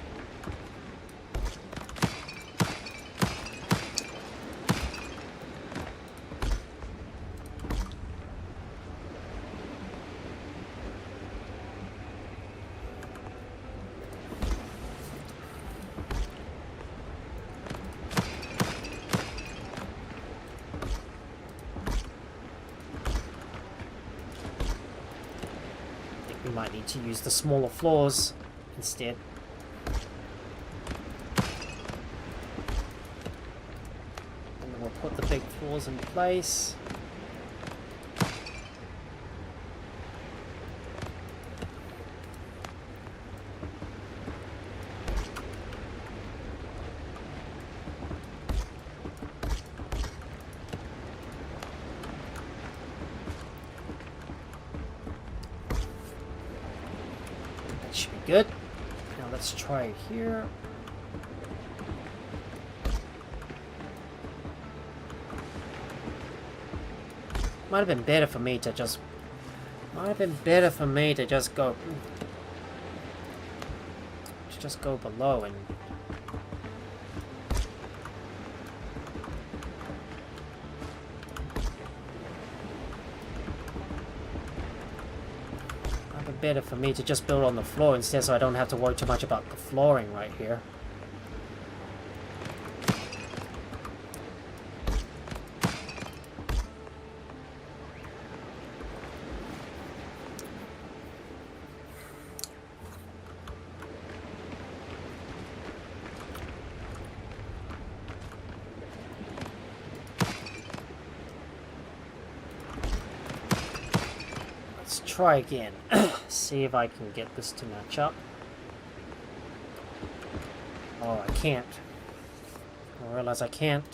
Might need to use the smaller floors instead. And then we'll put the big floors in place. Good. Now let's try it here. Might have been better for me to just go below and better for me to just build on the floor instead, so I don't have to worry too much about the flooring right here. Try again. See if I can get this to match up. Oh, I can't. I realize I can't.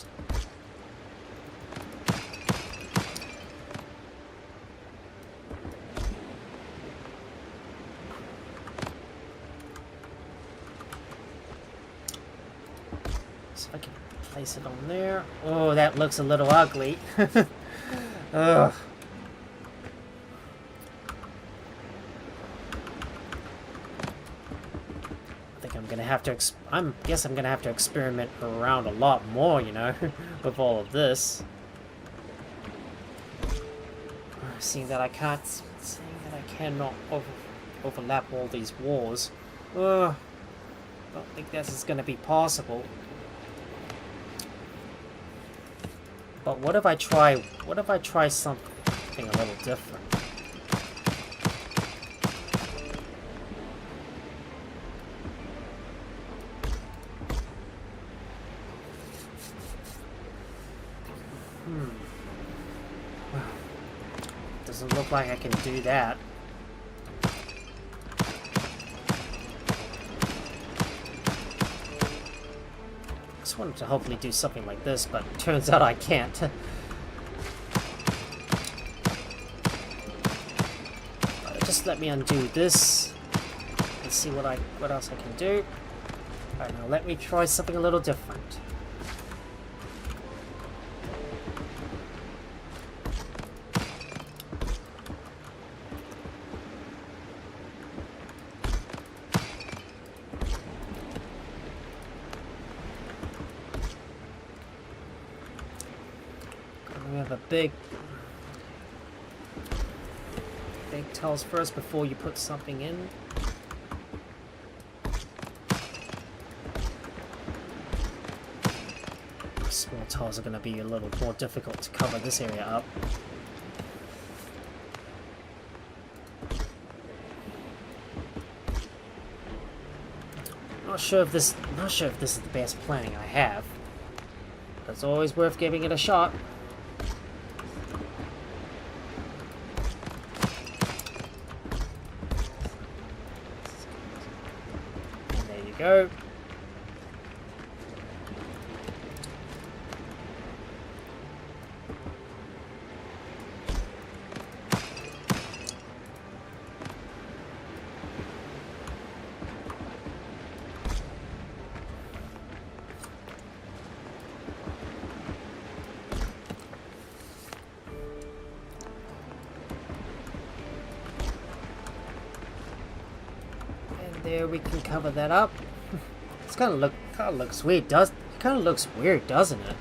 See if I can place it on there. Oh, that looks a little ugly. Ugh. I guess I'm gonna have to experiment around a lot more, you know, with all of this. Seeing that I cannot overlap all these walls. Don't think this is gonna be possible. But what if I try something a little different? Doesn't look like I can do that. Just wanted to hopefully do something like this, but it turns out I can't. Just let me undo this. Let's see what else I can do. Alright, now let me try something a little different. We have a big tiles first before you put something in. Small tiles are going to be a little more difficult to cover this area up. Not sure if this is the best planning I have. But it's always worth giving it a shot. Go. And there we can cover that up. It's kind of looks weird. It kind of looks weird, doesn't it?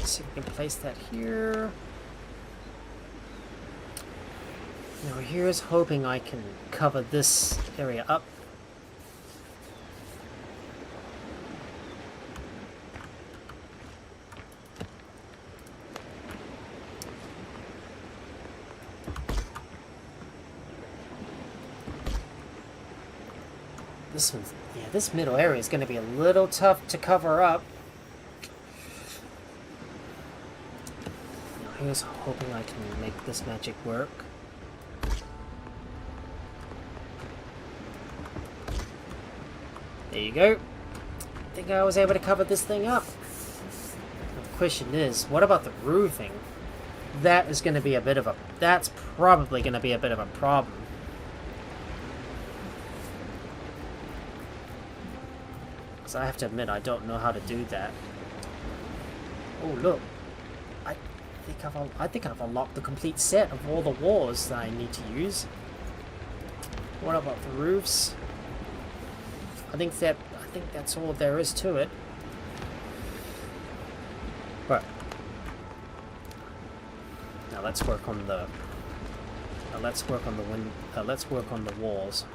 So we can place that here. Now here's hoping I can cover this area up. This middle area is going to be a little tough to cover up. Now here's hoping I can make this magic work. There you go. I think I was able to cover this thing up. The question is, what about the roofing? That is going to be that's probably going to be a bit of a problem. So I have to admit, I don't know how to do that. Oh, look. I think I've unlocked the complete set of all the walls that I need to use. What about the roofs? I think that's all there is to it. But now let's work on the walls.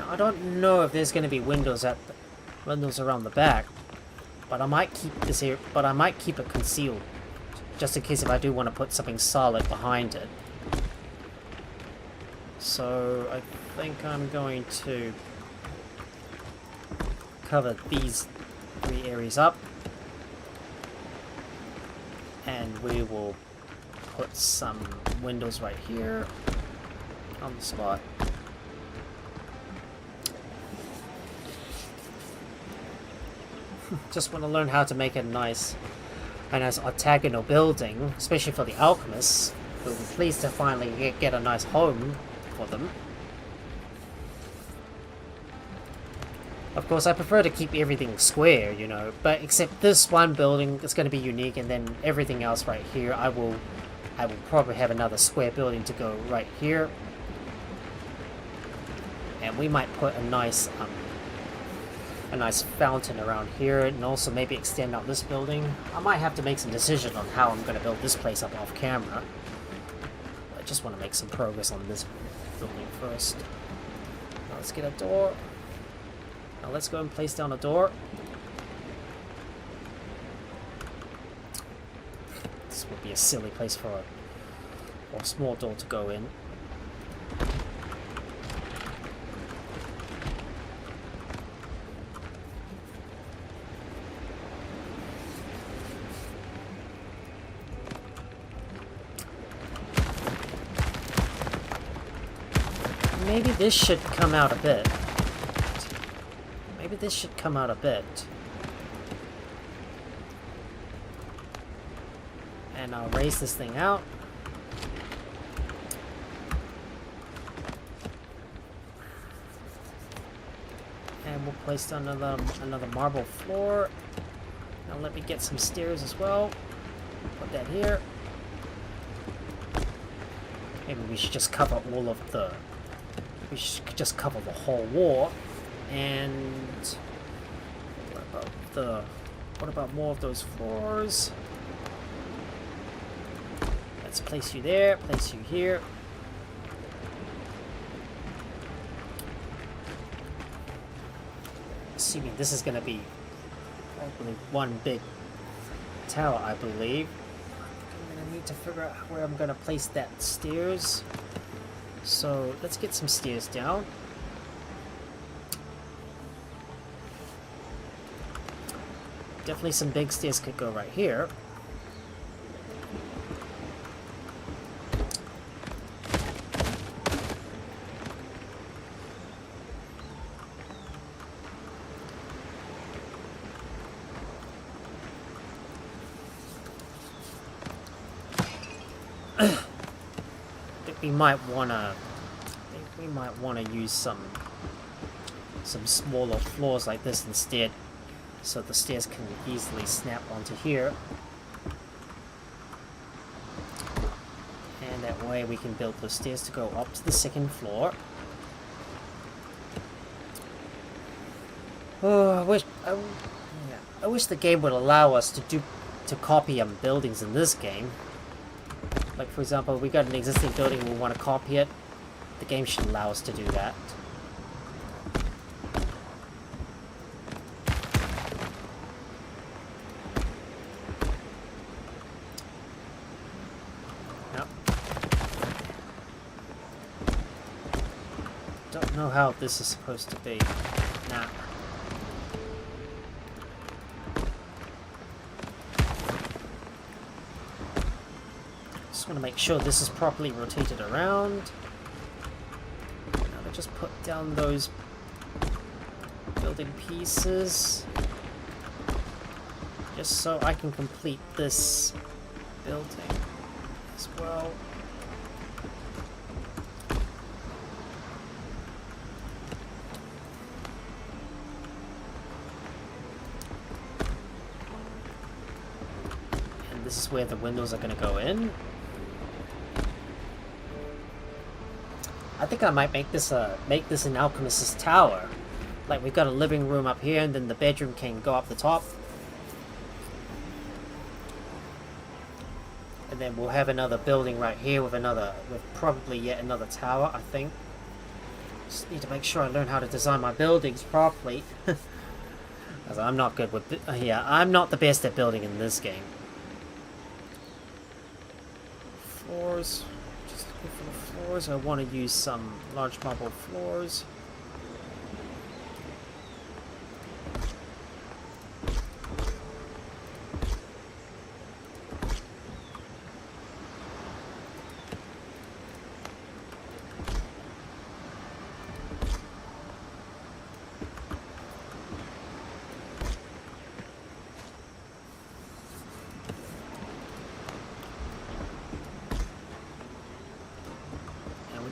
I don't know if there's going to be windows around the back, but I might keep this here. But I might keep it concealed, just in case if I do want to put something solid behind it. So I think I'm going to cover these 3 areas up, and we will put some windows right here on the spot. Just want to learn how to make a nice octagonal building, especially for the alchemists, who will be pleased to finally get a nice home for them. Of course, I prefer to keep everything square, you know, but except this one building is going to be unique, and then everything else right here, I will probably have another square building to go right here, and we might put a nice fountain around here, and also maybe extend out this building. I might have to make some decision on how I'm going to build this place up off camera. I just want to make some progress on this building first. Now let's get a door. Now let's go and place down a door. This would be a silly place for a small door to go in. Maybe this should come out a bit. Maybe this should come out a bit. And I'll raise this thing out. And we'll place down another marble floor. Now let me get some stairs as well. Put that here. Maybe we should just cover all of the... We should just cover the whole wall. And what about more of those floors? Let's place you there, place you here. Assuming this is going to be probably one big tower, I believe. I'm going to need to figure out where I'm going to place that stairs. So let's get some stairs down. Definitely some big stairs could go right here. We might wanna use some smaller floors like this instead, so the stairs can easily snap onto here, and that way we can build the stairs to go up to the second floor. Oh, I wish the game would allow us to copy buildings in this game. Like, for example, we got an existing building and we want to copy it. The game should allow us to do that. Yep. Don't know how this is supposed to be. Nah. Just want to make sure this is properly rotated around. Now to just put down those building pieces. Just so I can complete this building as well. And this is where the windows are going to go in. I think I might make this an alchemist's tower. Like, we've got a living room up here, and then the bedroom can go up the top. And then we'll have another building right here with probably yet another tower, I think. Just need to make sure I learn how to design my buildings properly. Because I'm not good with... yeah, I'm not the best at building in this game. Floors. Just looking for the floors. I want to use some large marble floors.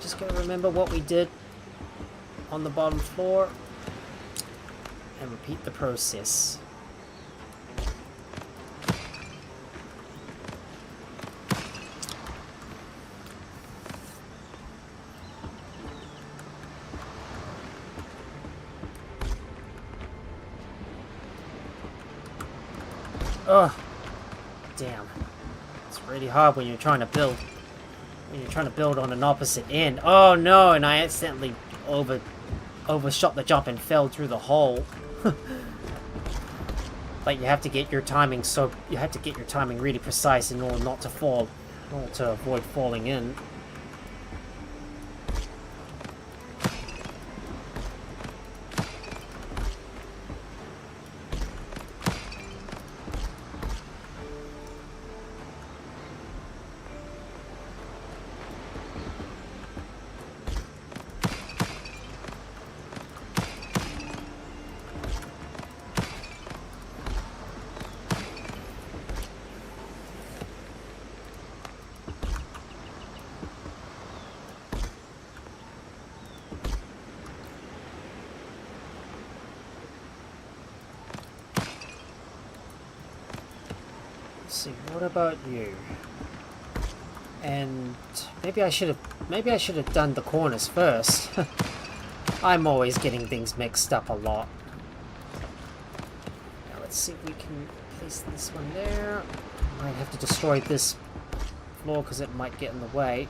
Just gotta remember what we did on the bottom floor and repeat the process. Ugh, damn. It's really hard when you're trying to build. When you're trying to build on an opposite end. Oh no, and I accidentally overshot the jump and fell through the hole. Like, you have to get your timing really precise in order not to fall, in order to avoid falling in. See, what about you? And maybe I should have done the corners first. I'm always getting things mixed up a lot. Now let's see if we can place this one there. Might have to destroy this floor because it might get in the way.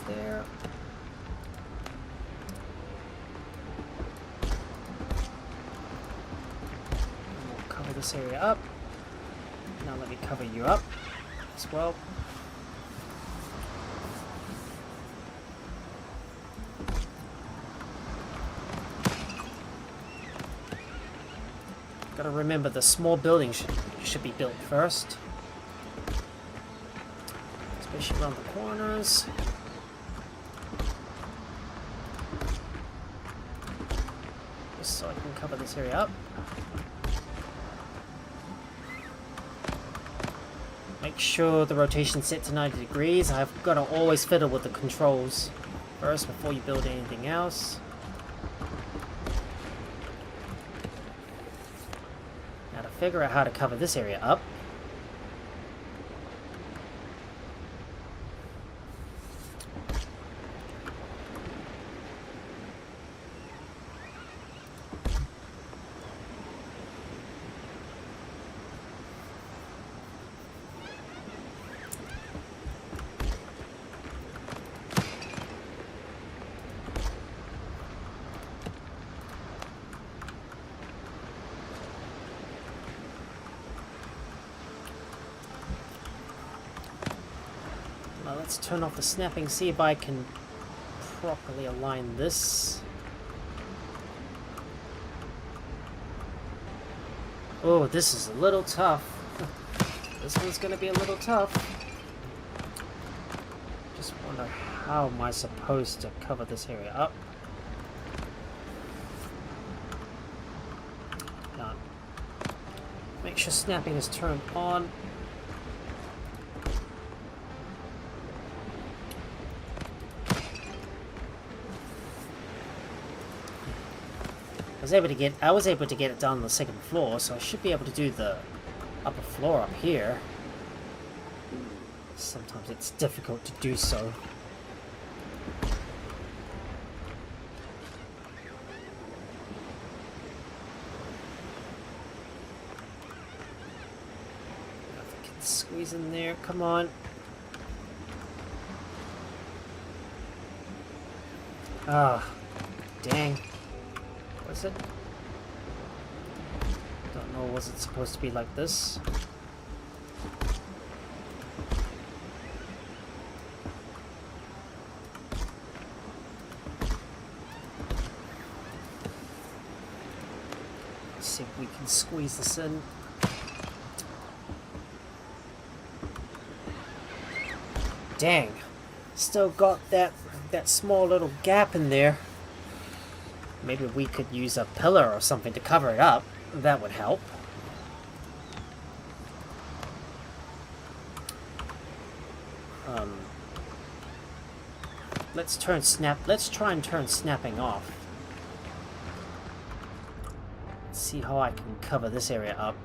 There. And we'll cover this area up. Now let me cover you up as well. Gotta remember the small building should be built first. Especially around the corners. So I can cover this area up. Make sure the rotation's set to 90 degrees. I've got to always fiddle with the controls first before you build anything else. Now to figure out how to cover this area up. Let's turn off the snapping, see if I can properly align this. Oh, this is a little tough. This one's gonna be a little tough. Just wonder how am I supposed to cover this area up? Done. Make sure snapping is turned on. I was able to get it down on the second floor, so I should be able to do the upper floor up here. Sometimes it's difficult to do so. If I can squeeze in there, come on. Ah, dang. Was it? Don't know, was it supposed to be like this? Let's see if we can squeeze this in. Dang. Still got that small little gap in there. Maybe we could use a pillar or something to cover it up. That would help. Let's try and turn snapping off. Let's see how I can cover this area up.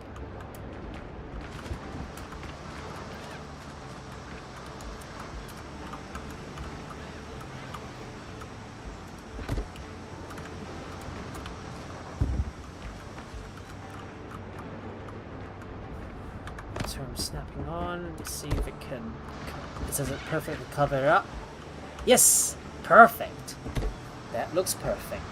Turn snapping on. Let's see if it can. Does it perfectly cover it up? Yes! Perfect! That looks perfect.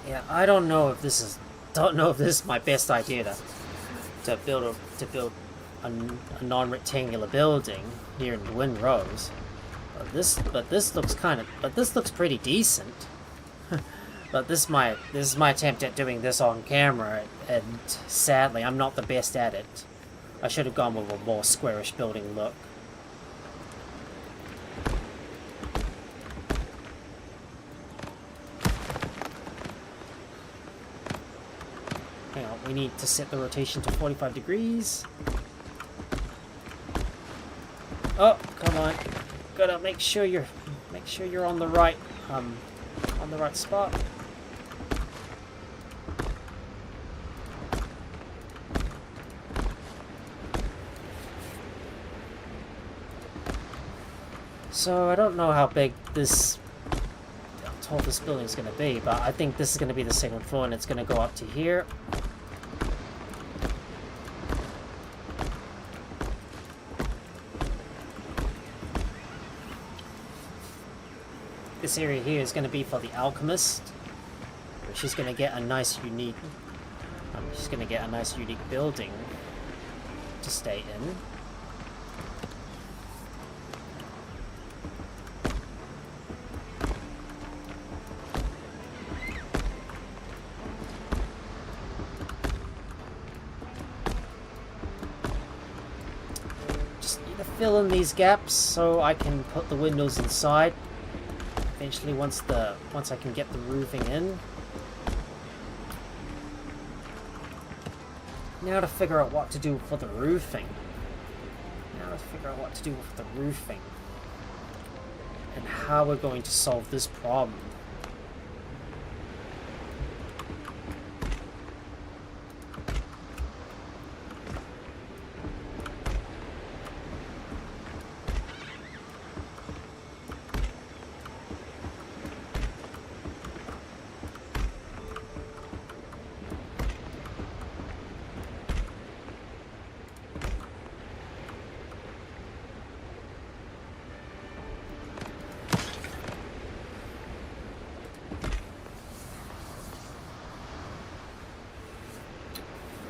Yeah, I don't know if this is my best idea to build a non-rectangular building here in Windrose. But this looks pretty decent. But this is my attempt at doing this on camera, and sadly, I'm not the best at it. I should have gone with a more squarish building look. Hang on, we need to set the rotation to 45 degrees. Oh, come on. Gotta make sure you're on the right spot. So I don't know how tall this building is going to be, but I think this is going to be the second floor, and it's going to go up to here. This area here is going to be for the alchemist. She's going to get a nice unique. She's going to get a nice unique building to stay in. Just need to fill in these gaps so I can put the windows inside. Eventually, once I can get the roofing in. Now to figure out what to do for the roofing. And how we're going to solve this problem.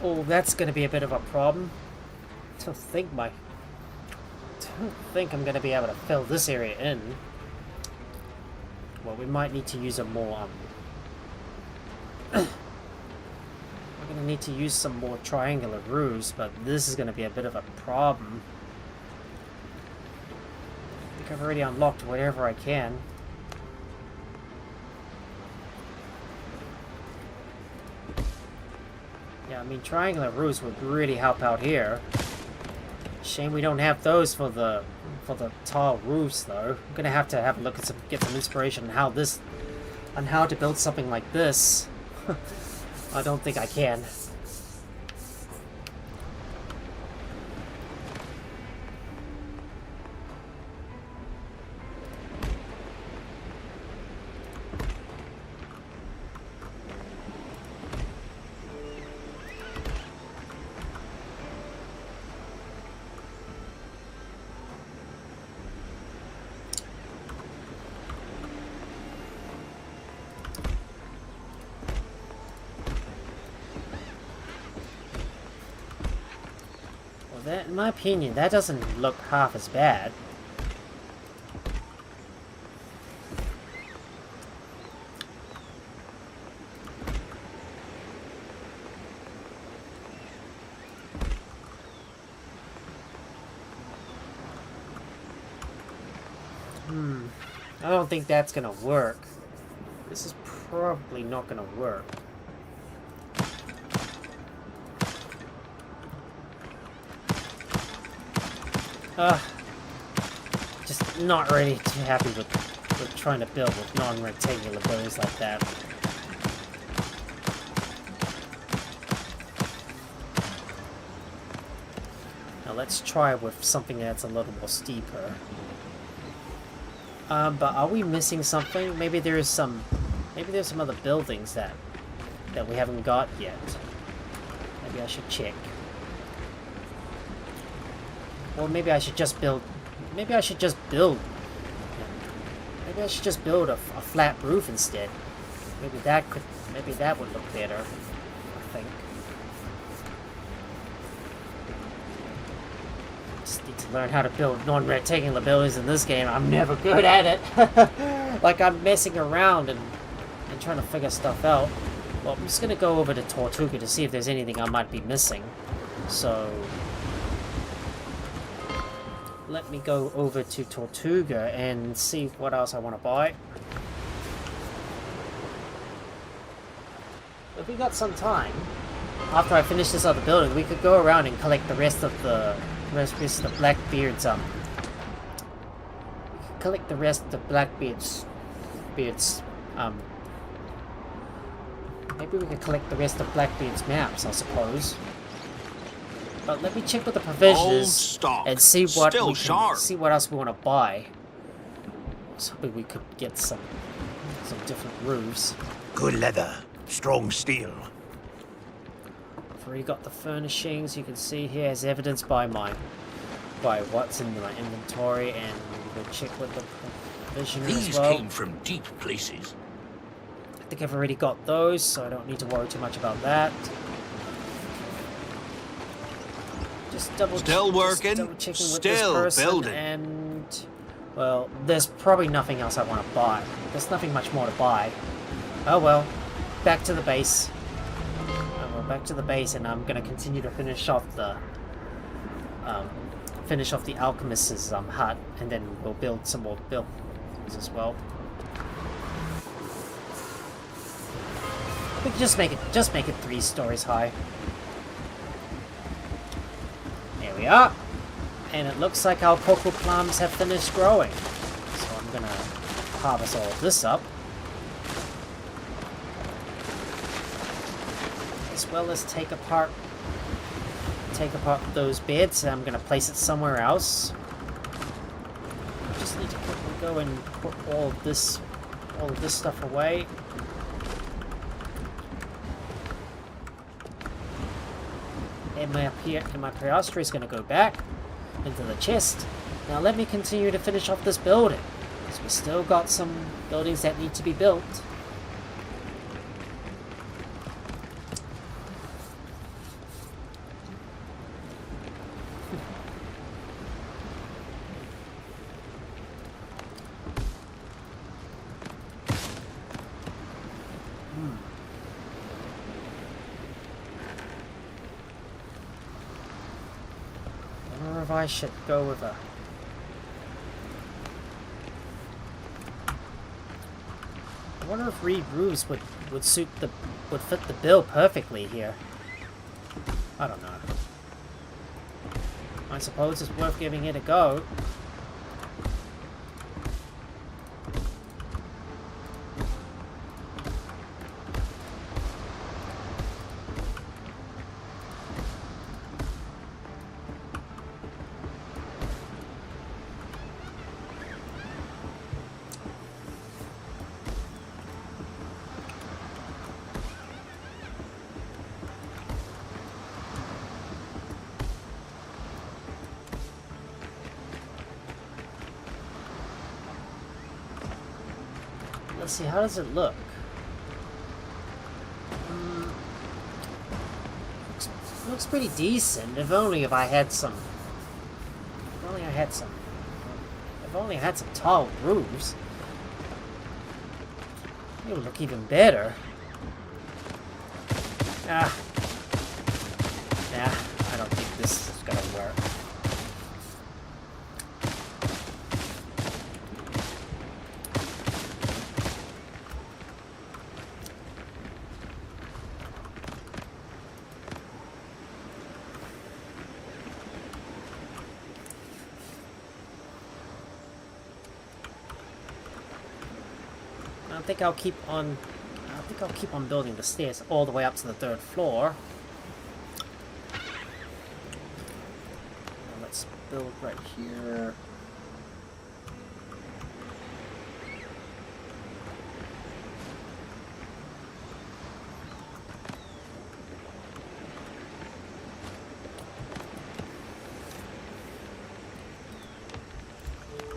Oh, that's going to be a bit of a problem. I don't think my don't think I'm going to be able to fill this area in. Well, we might need to use a more, we're going to need to use some more triangular roofs, but this is going to be a bit of a problem. I think I've already unlocked whatever I can. Yeah, I mean, triangular roofs would really help out here. Shame we don't have those for the tile roofs, though. I'm gonna have to have a look at get some inspiration on how to build something like this. I don't think I can. That, in my opinion, that doesn't look half as bad. I don't think that's gonna work. This is probably not gonna work. Just not really too happy with trying to build with non-rectangular buildings like that. Now let's try with something that's a little more steeper. But are we missing something? Maybe there's some other buildings that we haven't got yet. Maybe I should check. Or maybe I should just build. Maybe I should just build a flat roof instead. Maybe that would look better. I think. Just need to learn how to build non-rectangular buildings in this game. I'm never good at it. Like I'm messing around and trying to figure stuff out. Well, I'm just gonna go over to Tortuga to see if there's anything I might be missing. So. Let me go over to Tortuga and see what else I want to buy. If we got some time, after I finish this other building, we could go around and collect the rest of the Blackbeard's collect the rest of the Blackbeard's maybe we could collect the rest of Blackbeard's maps, I suppose. But let me check with the provisions and see what see what else we want to buy. So we could get some different roofs. Good leather, strong steel. I've already got the furnishings. You can see here as evidenced by what's in my inventory, and we'll check with the provision as well. These came from deep places. I think I've already got those, so I don't need to worry too much about that. Still working, still building. And, well, there's probably nothing else I want to buy. There's nothing much more to buy. Oh well, back to the base. Oh, well, back to the base, and I'm gonna continue to finish off the alchemist's hut, and then we'll build some more buildings as well. We can just make it 3 stories high. There we are, and it looks like our cocoa plums have finished growing. So I'm gonna harvest all of this up, as well as take apart those beds. And I'm gonna place it somewhere else. Just need to quickly go and put all of this stuff away. And my piastre is going to go back into the chest. Now let me continue to finish off this building, because we still got some buildings that need to be built. if I should go with a... I wonder if reed roofs would fit the bill perfectly here. I don't know. I suppose it's worth giving it a go. Let's see, how does it look? Looks pretty decent. If only I had some tall roofs, it would look even better. Nah, I don't think this is gonna work. I think I'll keep on building the stairs all the way up to the 3rd floor. Now let's build right here.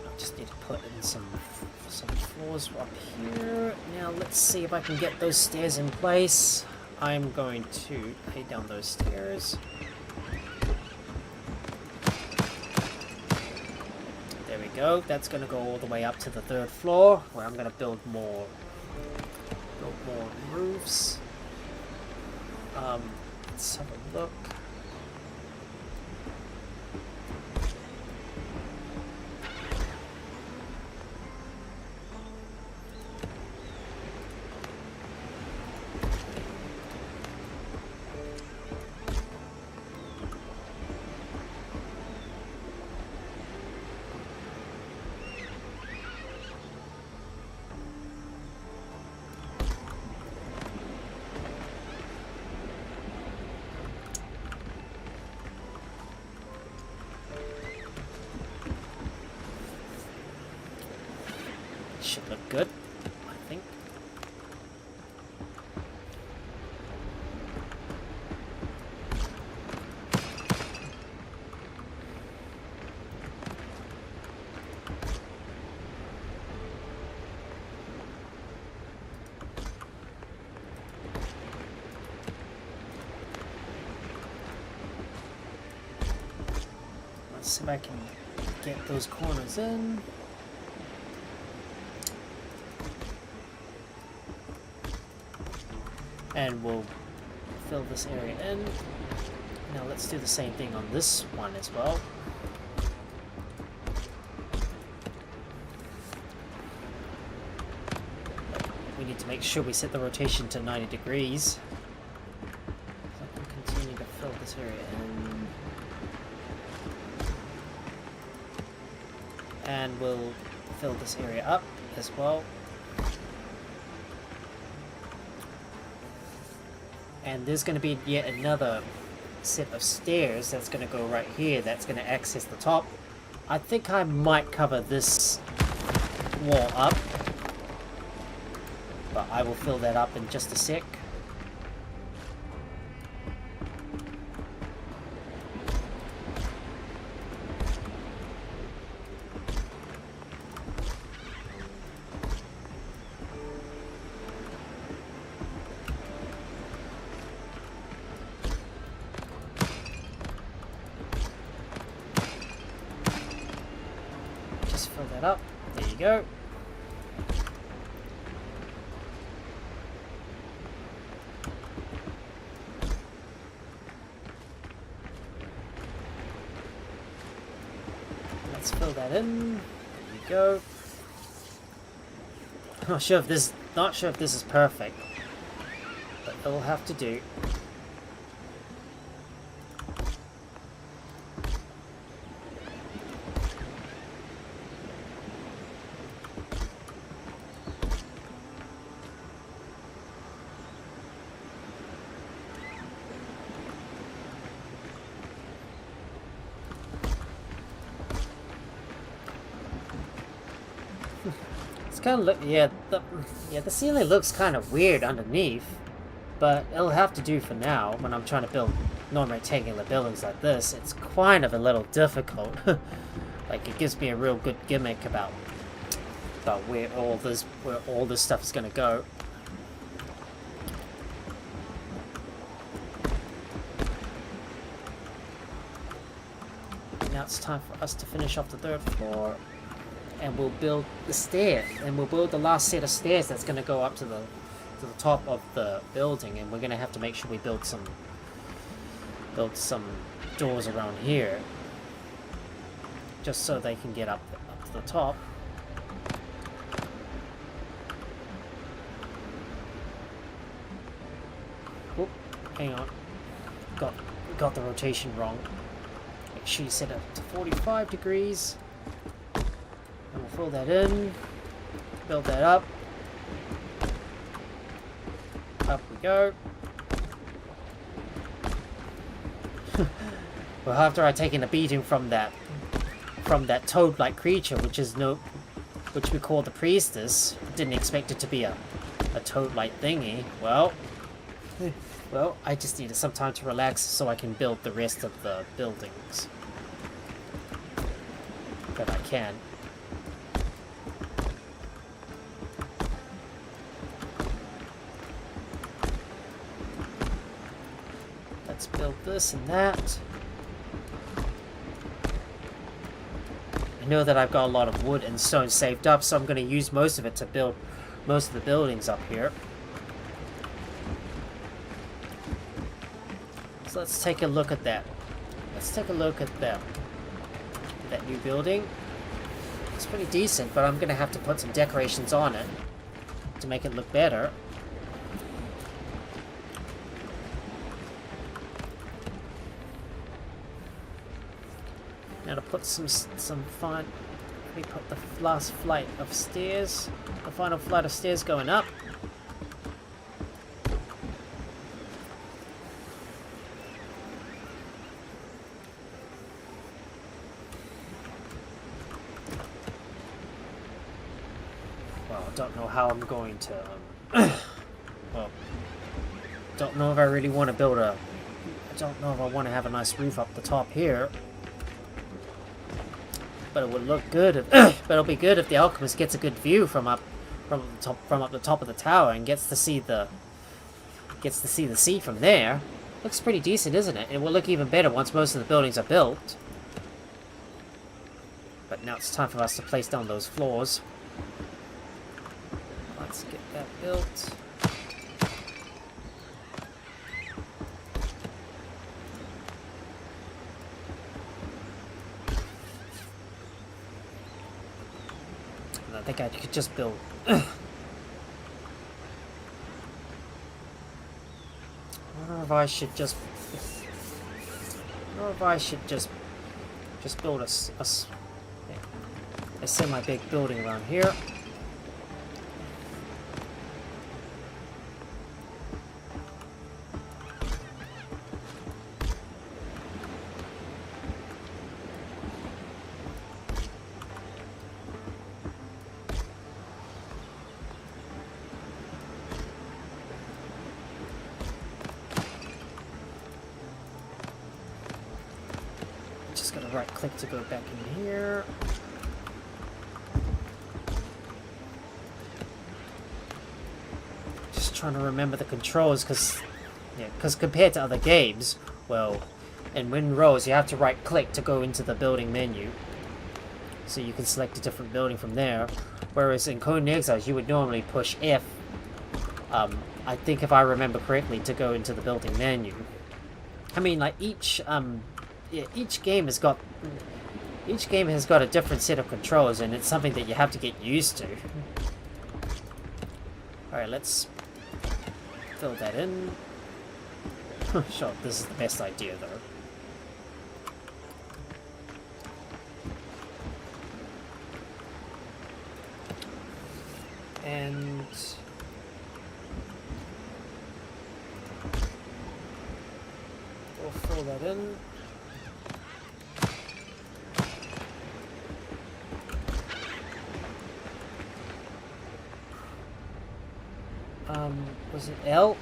I just need to put in some floors up here. Now let's see if I can get those stairs in place. I'm going to lay down those stairs. There we go. That's going to go all the way up to the 3rd floor, where I'm going to build more roofs. Let's have a look. Should look good, I think. Let's see if I can get those corners in. And we'll fill this area in. Now let's do the same thing on this one as well. We need to make sure we set the rotation to 90 degrees. So I can continue to fill this area in. And we'll fill this area up as well. And there's going to be yet another set of stairs that's going to go right here that's going to access the top. I think I might cover this wall up, but I will fill that up in just a sec. Fill that up. There you go. that in. There you go. Not sure if this is perfect, but it'll have to do. Kind of look, the ceiling looks kind of weird underneath, but it'll have to do for now. When I'm trying to build non-rectangular buildings like this, it's kind of a little difficult. Like, it gives me a real good gimmick about where all this stuff is going to go. Now it's time for us to finish off the 3rd floor. And we'll build the stairs, and we'll build the last set of stairs that's going to go up to the top of the building, and we're going to have to make sure we build some doors around here, just so they can get up to the top. Oop, hang on, got the rotation wrong. Make sure you set it to 45 degrees. And we'll fill that in, build that up. Up we go. Well, after I've taken a beating from that toad-like creature, which we call the Priestess, didn't expect it to be a toad-like thingy. Well, I just needed some time to relax so I can build the rest of the buildings that I can. Let's build this and that. I know that I've got a lot of wood and stone saved up, so I'm going to use most of it to build most of the buildings up here. So let's take a look at that. Let's take a look at that new building. It's pretty decent, but I'm going to have to put some decorations on it to make it look better. Now to put some fun, we put the last flight of stairs, the final flight of stairs going up. Well, I don't know how I'm going to, well, don't know if I really want to build I don't know if I want to have a nice roof up the top here. But it would look good if, but it'll be good if the alchemist gets a good view from up the top of the tower and gets to see the sea from there. Looks pretty decent, isn't it? It will look even better once most of the buildings are built. But now it's time for us to place down those floors. Let's get that built. I think I could just build. I wonder if I should just. I wonder if I should just build a semi-big building around here. Just gotta right click to go back in here. Just trying to remember the controls, because compared to other games, well, in Windrose you have to right click to go into the building menu, so you can select a different building from there. Whereas in Conan Exiles you would normally push F. I think if I remember correctly, to go into the building menu. I mean, like each game has got Each game has got a different set of controls, and it's something that you have to get used to. Alright, let's fill that in. Sure, this is the best idea, though. And... we'll fill that in. Was it L?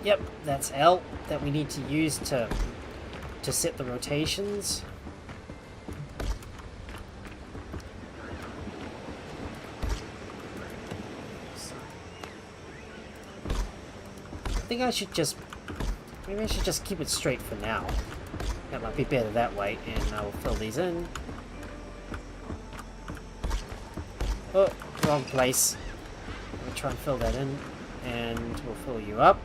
Yep, that's L that we need to use to set the rotations. I think I should just... maybe I should just keep it straight for now. That might be better that way, and I will fill these in. Oh, wrong place. We'll try and fill that in, and we'll fill you up.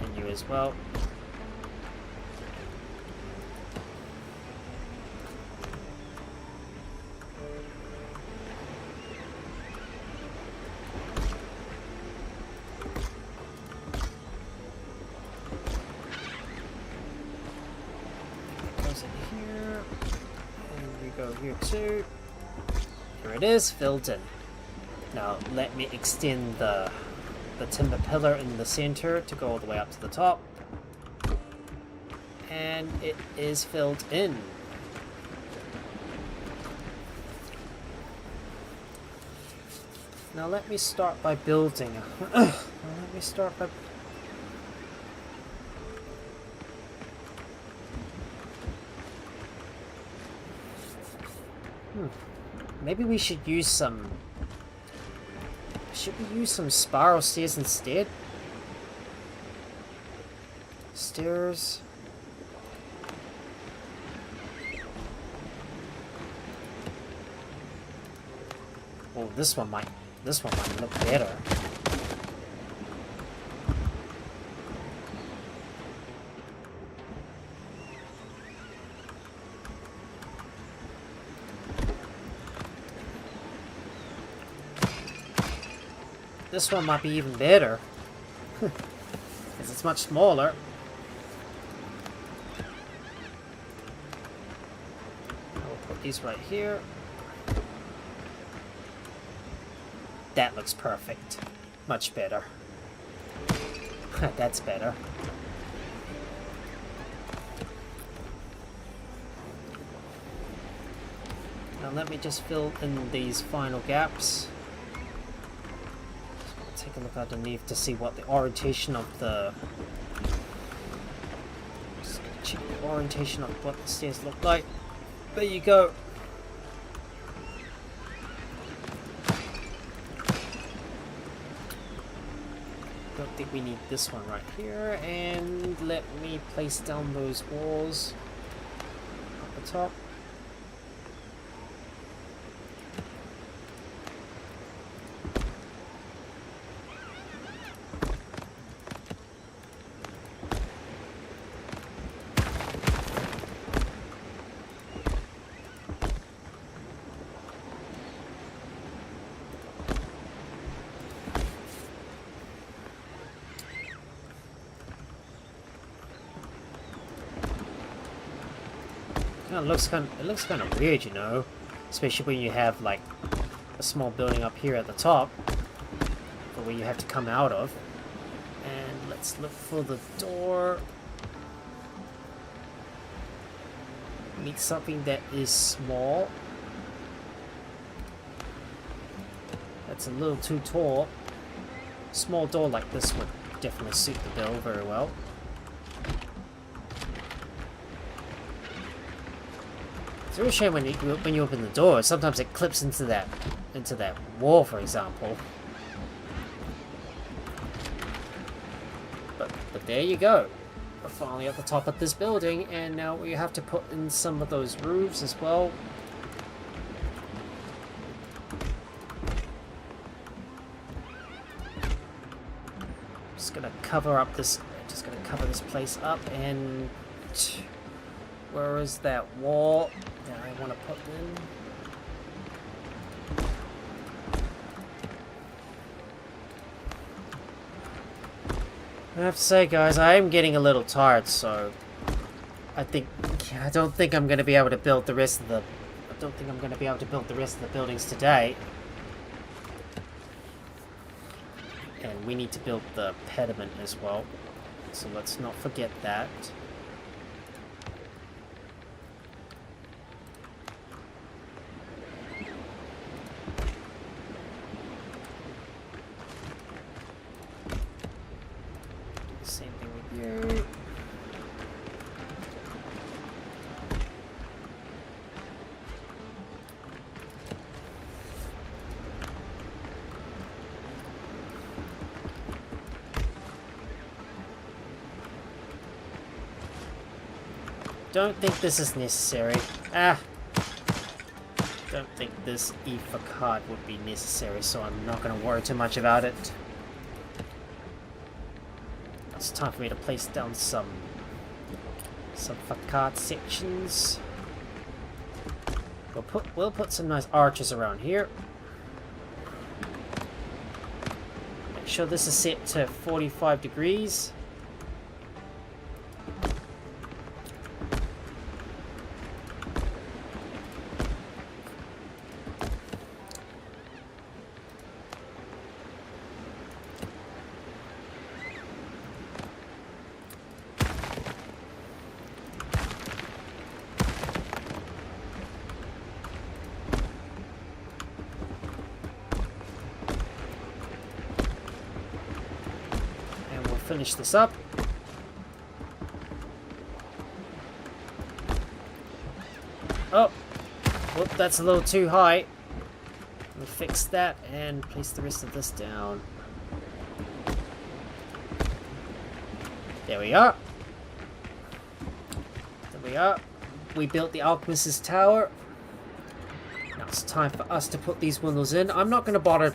And you as well. Here too. Here it is, filled in. Now let me extend the timber pillar in the center to go all the way up to the top. And it is filled in. Now let me start by building. Let me start by... Maybe we should use some... should we use some spiral stairs instead? Stairs... oh, this one might look better. This one might be even better, because it's much smaller. I'll put these right here. That looks perfect. Much better. That's better. Now let me just fill in these final gaps. Take a look underneath to see what the orientation of the... just gonna check the orientation of what the stairs look like. There you go. Don't think we need this one right here. And let me place down those walls at the top. It looks kind of weird, you know, especially when you have like a small building up here at the top, for where you have to come out of. And let's look for the door. Need something that is small. That's a little too tall. Small door like this would definitely suit the bill very well. It's a real shame when you open the door. Sometimes it clips into that wall, for example. But there you go. We're finally at the top of this building, and now we have to put in some of those roofs as well. Just gonna cover this place up, and Where is that wall that I want to put in? I have to say, guys, I am getting a little tired, so I don't think I'm going to be able to build the rest of the buildings today. And we need to build the pediment as well, so let's not forget that. Same thing with you. Don't think this is necessary. Don't think this ether card would be necessary, so I'm not going to worry too much about it. It's time for me to place down some facade sections. We'll put some nice arches around here. Make sure this is set to 45 degrees. Finish this up. Oh, whoop, that's a little too high. We'll fix that and place the rest of this down. There we are. There we are. We built the Alchemist's Tower. Now it's time for us to put these windows in. I'm not gonna bother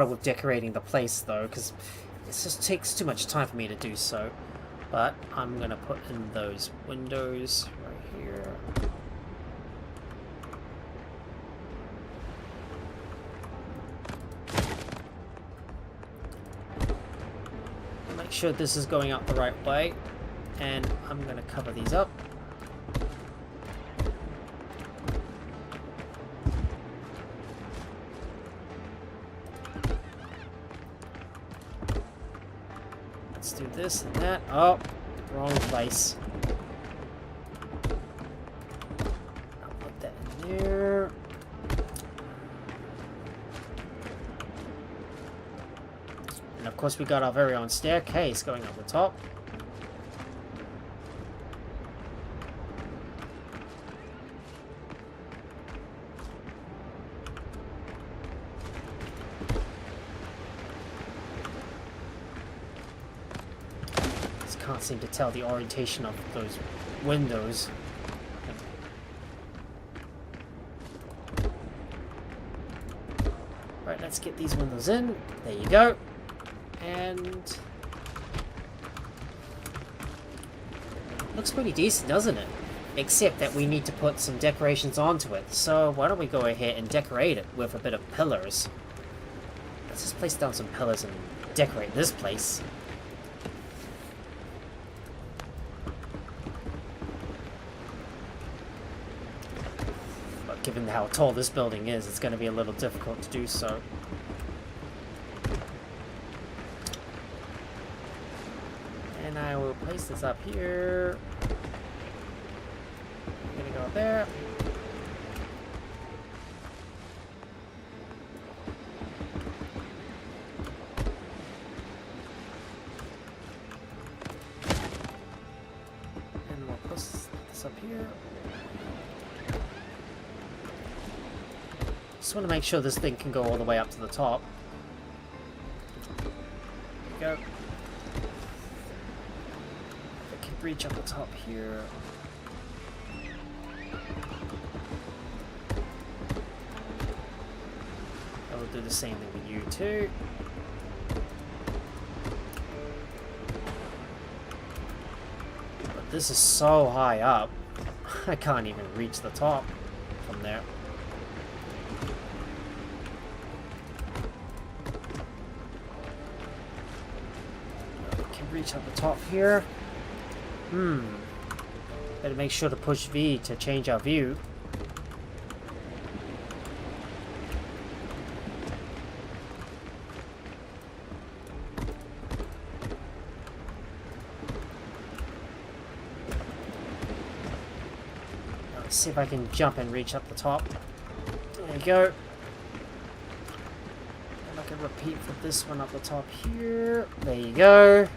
with decorating the place though, because it just takes too much time for me to do so. But I'm gonna put in those windows right here. Make sure this is going out the right way. And I'm gonna cover these up. Do this and that. Oh, wrong place. I'll put that in there. And of course we got our very own staircase going up the top. Can't seem to tell the orientation of those windows. Right, let's get these windows in. There you go. And looks pretty decent, doesn't it? Except that we need to put some decorations onto it. So why don't we go ahead and decorate it with a bit of pillars. Let's just place down some pillars and decorate this place. Given how tall this building is, it's going to be a little difficult to do so. And I will place this up here. I'm going to go up there. And we'll place this up here. Just want to make sure this thing can go all the way up to the top. There we go. It can reach up the top here. I will do the same thing with you too. But this is so high up. I can't even reach the top from there. I can reach up the top here. Better make sure to push V to change our view. Let's see if I can jump and reach up the top. There you go. And I can repeat for this one up the top here. There you go.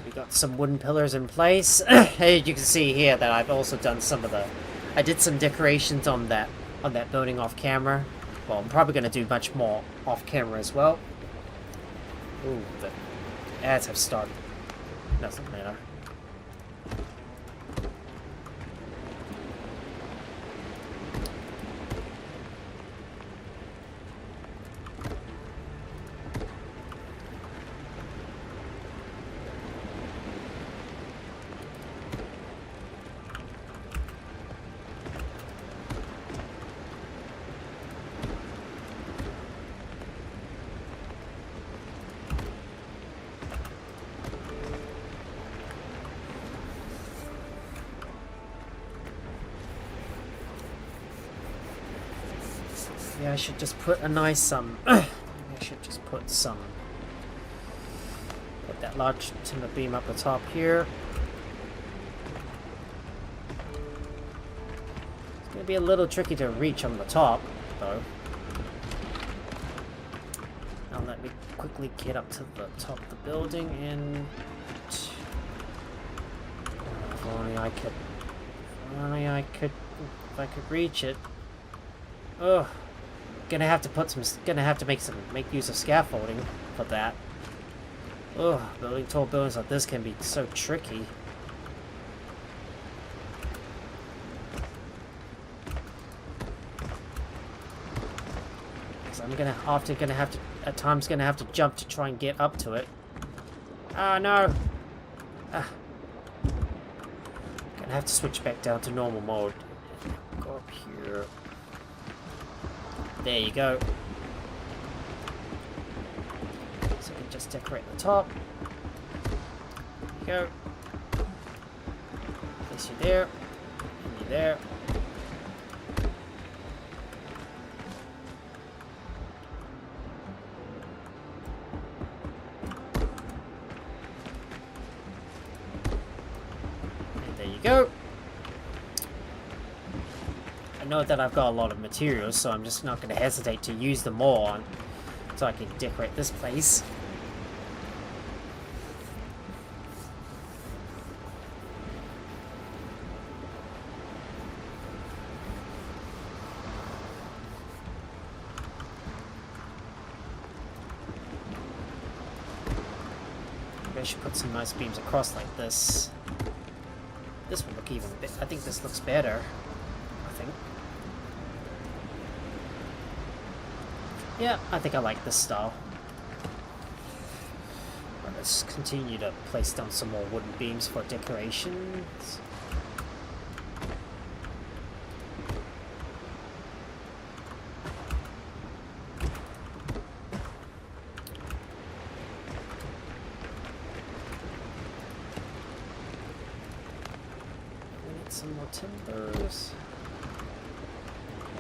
We got some wooden pillars in place. As you can see here that I've also done some of the... I did some decorations on that building off camera. Well, I'm probably going to do much more off camera as well. Ooh, the ads have started. Doesn't matter. Yeah, I should just put a nice I should just put that large timber beam up the top here. It's gonna be a little tricky to reach on the top, though. Now let me quickly get up to the top of the building and if only I could if I could reach it. Ugh. Gonna have to make use of scaffolding for that. Ugh, building tall buildings like this can be so tricky. So I'm at times gonna have to jump to try and get up to it. Oh no! Gonna have to switch back down to normal mode. Go up here. There you go. So we can just decorate the top. There you go. Place you there. And you there. And there you go. I know that I've got a lot of materials, so I'm just not going to hesitate to use them all so I can decorate this place. Maybe I should put some nice beams across like this. This would look even better. I think this looks better. Yeah, I think I like this style. Right, let's continue to place down some more wooden beams for decorations. We need some more timbers.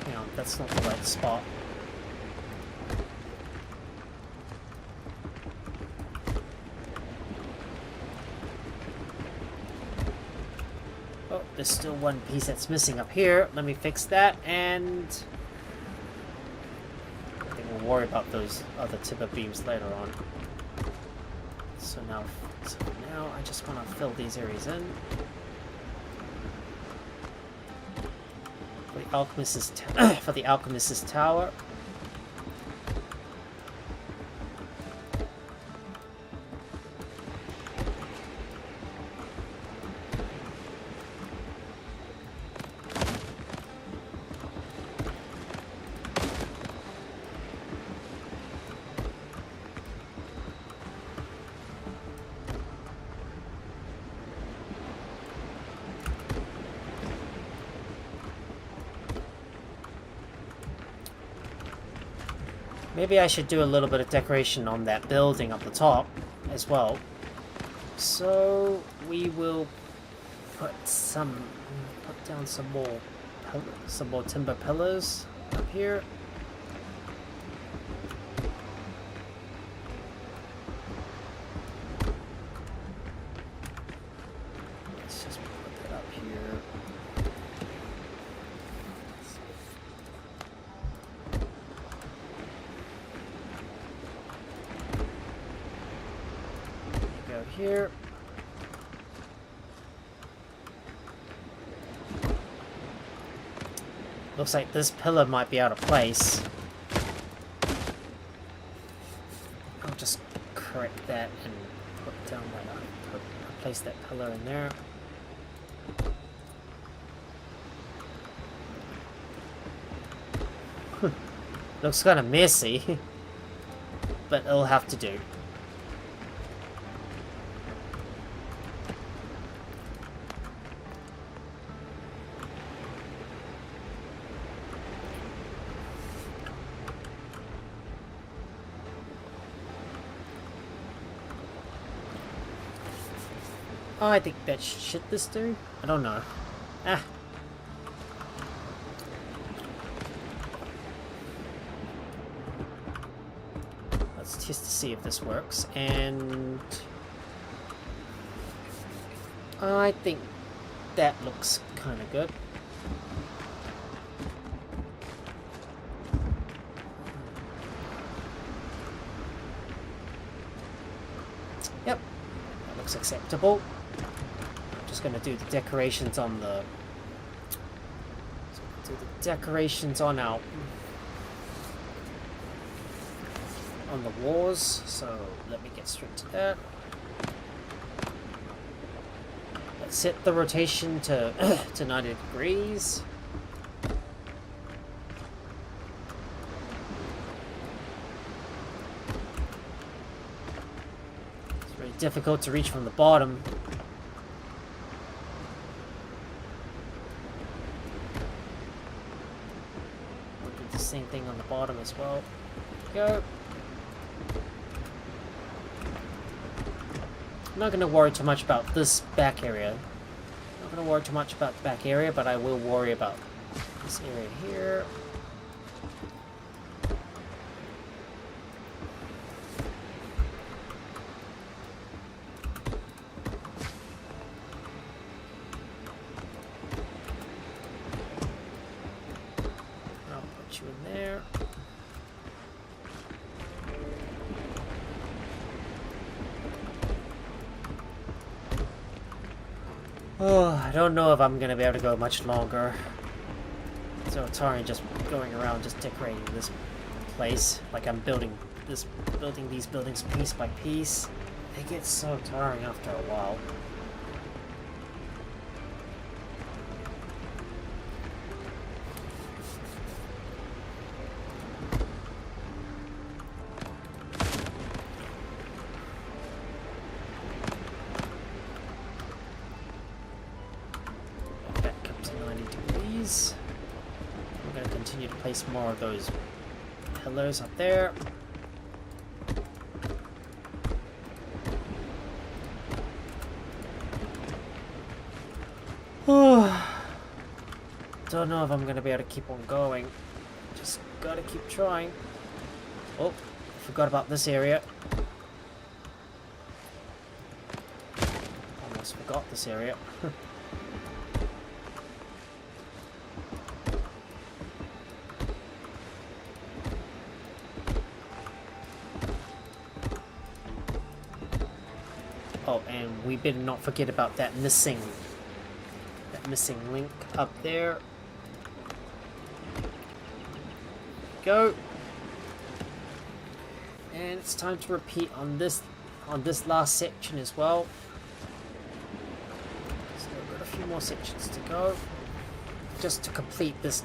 Hang on, that's not the right spot. There's still one piece that's missing up here. Let me fix that, and I think we'll worry about those other timber beams later on. So now I just want to fill these areas in. For the alchemist's tower. Maybe I should do a little bit of decoration on that building up the top as well. So we will put down some more timber pillars up here. Let's just put that up here. Go here. Looks like this pillar might be out of place. I'll just correct that and put down that. Place that pillar in there. Looks kind of messy, but it'll have to do. Oh, I think that should this do? I don't know. Ah. Let's test to see if this works. And I think that looks kind of good. Yep, that looks acceptable. Just gonna do the decorations on the on the walls. So let me get straight to that. Let's set the rotation to to 90 degrees. It's very difficult to reach from the bottom. Same thing on the bottom as well. Go. I'm not going to worry too much about this back area. Not going to worry too much about the back area, but I will worry about this area here. Oh, I don't know if I'm gonna be able to go much longer. So tiring just going around just decorating this place like I'm building these buildings piece by piece. It gets so tiring after a while. I'm going to continue to place more of those pillars up there. Don't know if I'm going to be able to keep on going. Just got to keep trying. Oh, forgot about this area. Almost forgot this area. Oh, and we better not forget about that missing link up there. Go. And it's time to repeat on this last section as well. So we've got a few more sections to go. Just to complete this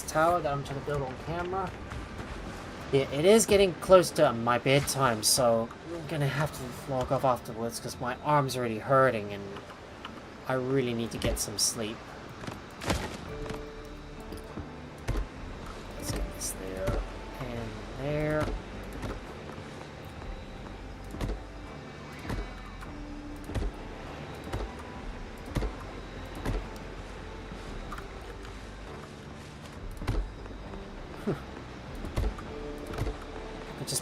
tower that I'm trying to build on camera. Yeah, it is getting close to my bedtime, so I'm gonna have to log off afterwards because my arm's already hurting and I really need to get some sleep. Let's get this there,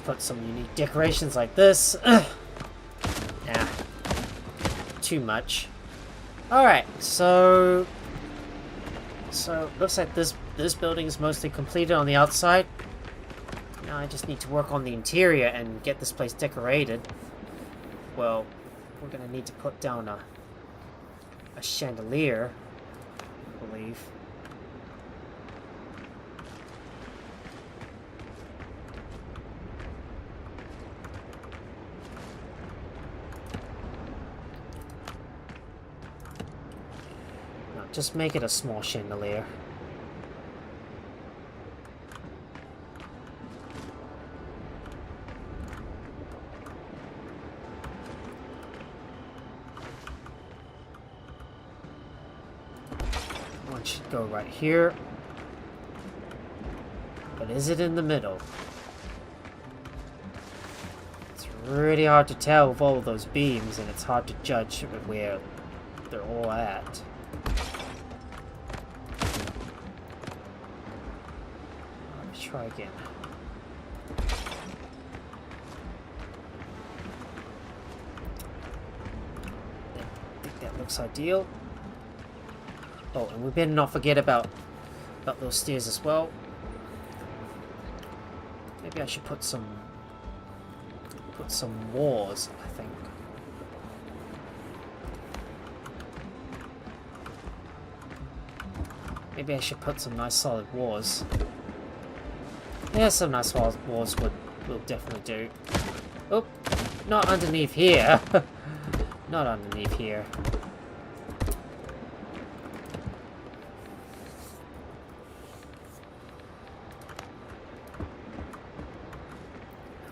put some unique decorations like this. Nah, too much. Alright, so looks like this building is mostly completed on the outside. Now I just need to work on the interior and get this place decorated. Well, we're gonna need to put down a chandelier, I believe. Just make it a small chandelier. One should go right here. But is it in the middle? It's really hard to tell with all of those beams, and it's hard to judge where they're all at. Try again. I think that looks ideal. Oh, and we better not forget about those stairs as well. Maybe I should put some walls, I think. Maybe I should put some nice solid walls. Yeah, some nice walls will definitely do. Oh, not underneath here. Not underneath here.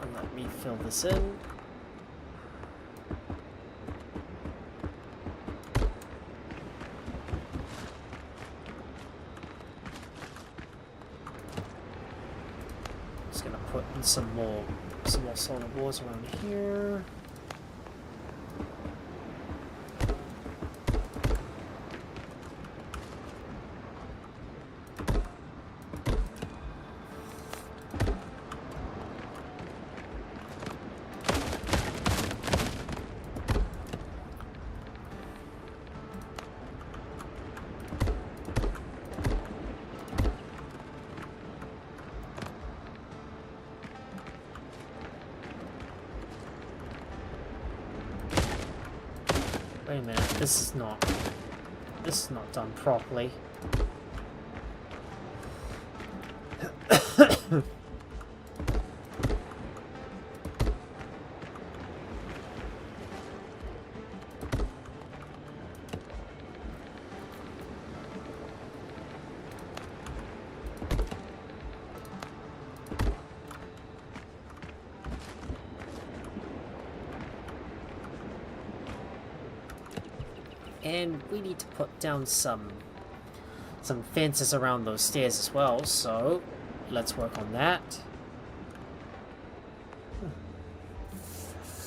And let me fill this in. Put in some more solid walls around here. Wait a minute, this is not done properly. And we need to put down some fences around those stairs as well, so let's work on that.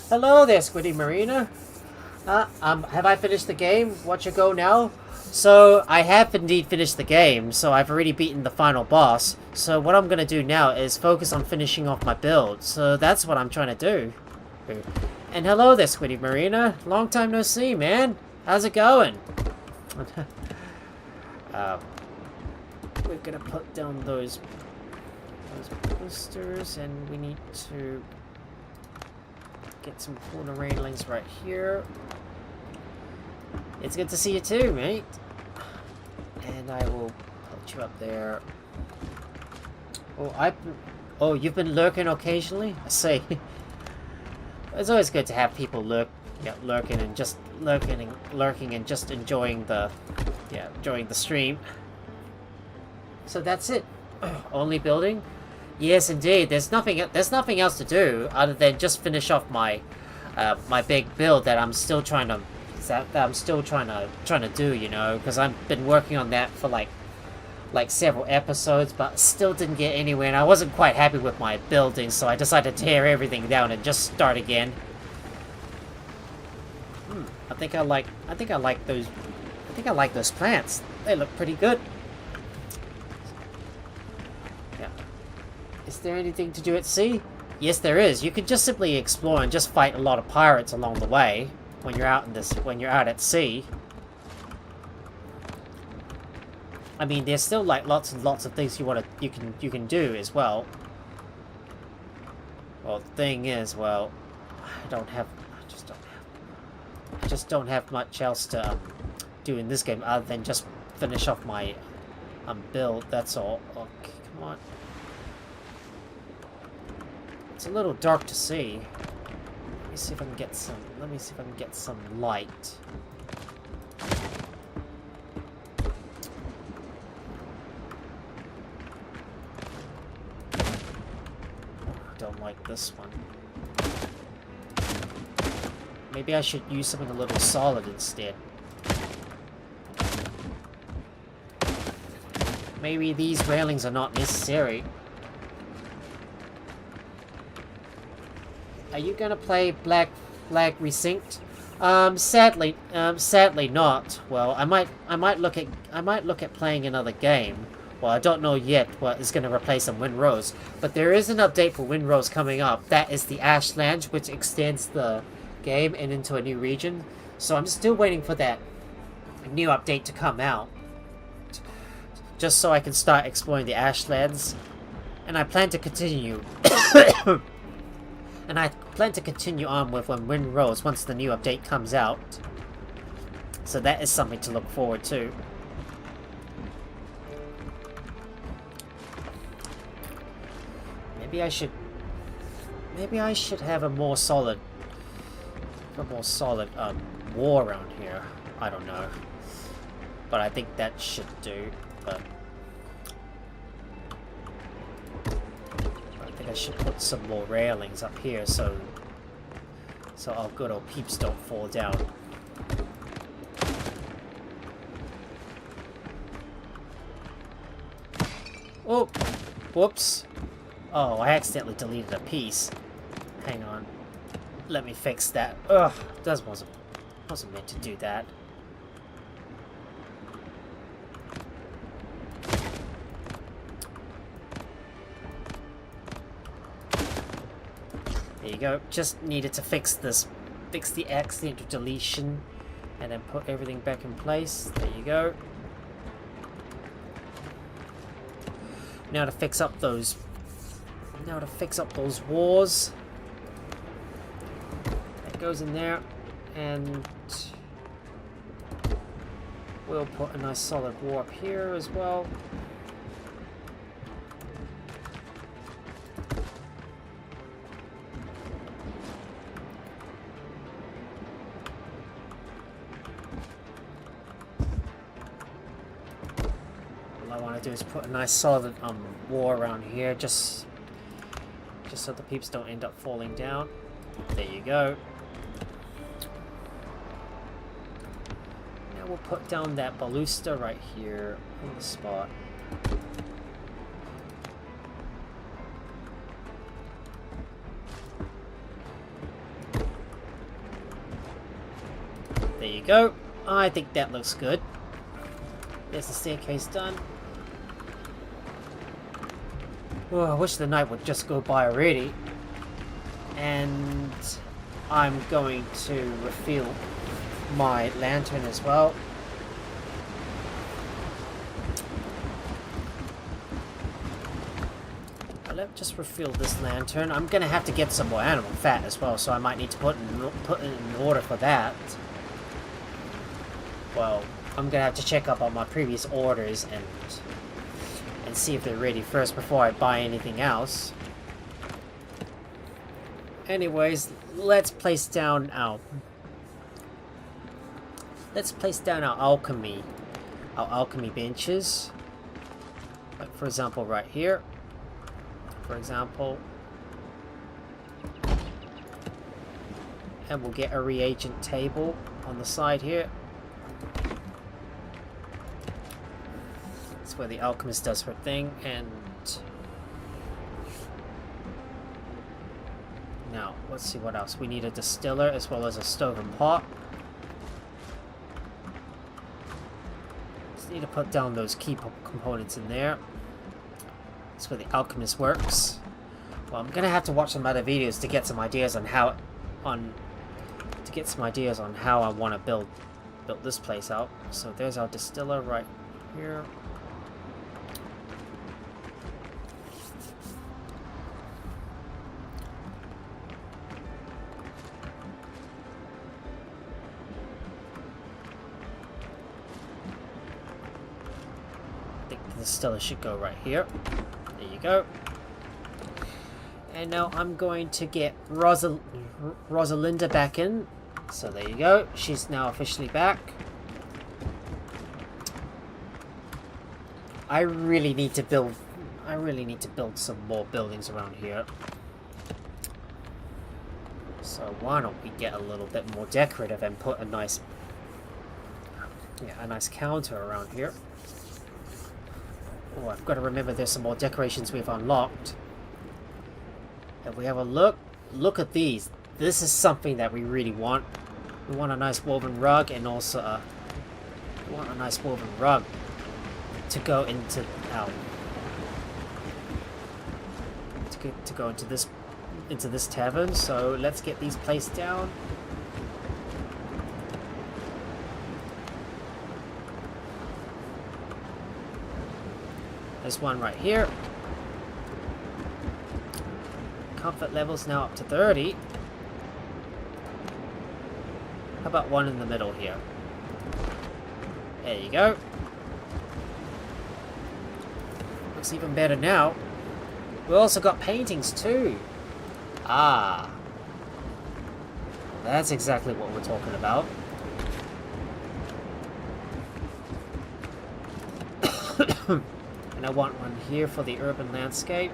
Hello there, Squiddy Marina. Have I finished the game? Watch it go now? So, I have indeed finished the game, so I've already beaten the final boss. So what I'm gonna do now is focus on finishing off my build. So that's what I'm trying to do. And hello there, Squiddy Marina. Long time no see, man. How's it going? We're gonna put down those boosters, and we need to get some corner railings right here. It's good to see you too, mate. And I will put you up there. Oh, you've been lurking occasionally? I see. It's always good to have people lurking and just enjoying the stream. So that's it. Only building? Yes, indeed. There's nothing else to do other than just finish off my my big build that I'm still trying to do, you know, because I've been working on that for like several episodes, but still didn't get anywhere, and I wasn't quite happy with my building, so I decided to tear everything down and just start again. I think I like those plants. They look pretty good. Yeah. Is there anything to do at sea? Yes, there is. You could just simply explore and just fight a lot of pirates along the way when you're out at sea. I mean, there's still like lots and lots of things you can do as well. Well, the thing is, well, I just don't have much else to do in this game other than just finish off my build. That's all. Okay, come on. It's a little dark to see. Let me see if I can get some. Let me see if I can get some light. Don't like this one. Maybe I should use something a little solid instead. Maybe these railings are not necessary. Are you gonna play Black Flag Resynced? Sadly not. Well, I might look at playing another game. Well, I don't know yet what is going to replace Windrose, but there is an update for Windrose coming up. That is the Ashlands, which extends the game and into a new region. So I'm still waiting for that new update to come out, just so I can start exploring the Ashlands. And I plan to continue. And I plan to continue on with Windrose once the new update comes out. So that is something to look forward to. Maybe I should have a more solid wall around here. I don't know, but I think that should do. But I think I should put some more railings up here so our good old peeps don't fall down. Oh, whoops. Oh, I accidentally deleted a piece. Hang on. Let me fix that. Ugh, that wasn't meant to do that. There you go. Just needed to fix the accidental deletion, and then put everything back in place. There you go. Now to fix up those walls. That goes in there, and we'll put a nice solid wall up here as well. All I want to do is put a nice solid wall around here, just so the peeps don't end up falling down. There you go. Now we'll put down that ballista right here on the spot. There you go. I think that looks good. There's the staircase done. Oh, I wish the night would just go by already. And I'm going to refill my lantern as well. Let's just refill this lantern. I'm gonna have to get some more animal fat as well, so I might need to put it in order for that. Well, I'm gonna have to check up on my previous orders and see if they're ready first before I buy anything else. Anyways, let's place down our alchemy benches. Like for example, right here. For example, and we'll get a reagent table on the side here. Where the alchemist does her thing. And now let's see what else we need. A distiller as well as a stove and pot. Just need to put down those key components in there. That's where the alchemist works. Well, I'm gonna have to watch some other videos to get some ideas on how I want to build this place out. So there's our distiller right here. I think the distiller should go right here. There you go. And now I'm going to get Rosalinda back in. So there you go. She's now officially back. I really need to build some more buildings around here. So why don't we get a little bit more decorative and put a nice counter around here. Oh, I've got to remember there's some more decorations we've unlocked. If we have a look at these. This is something that we really want. We want a nice woven rug, and also we want a nice woven rug to go into to go into this tavern. So let's get these placed down. There's one right here. Comfort level's now up to 30. How about one in the middle here? There you go. Looks even better now. We also got paintings too. Ah. That's exactly what we're talking about. And I want one here for the urban landscape.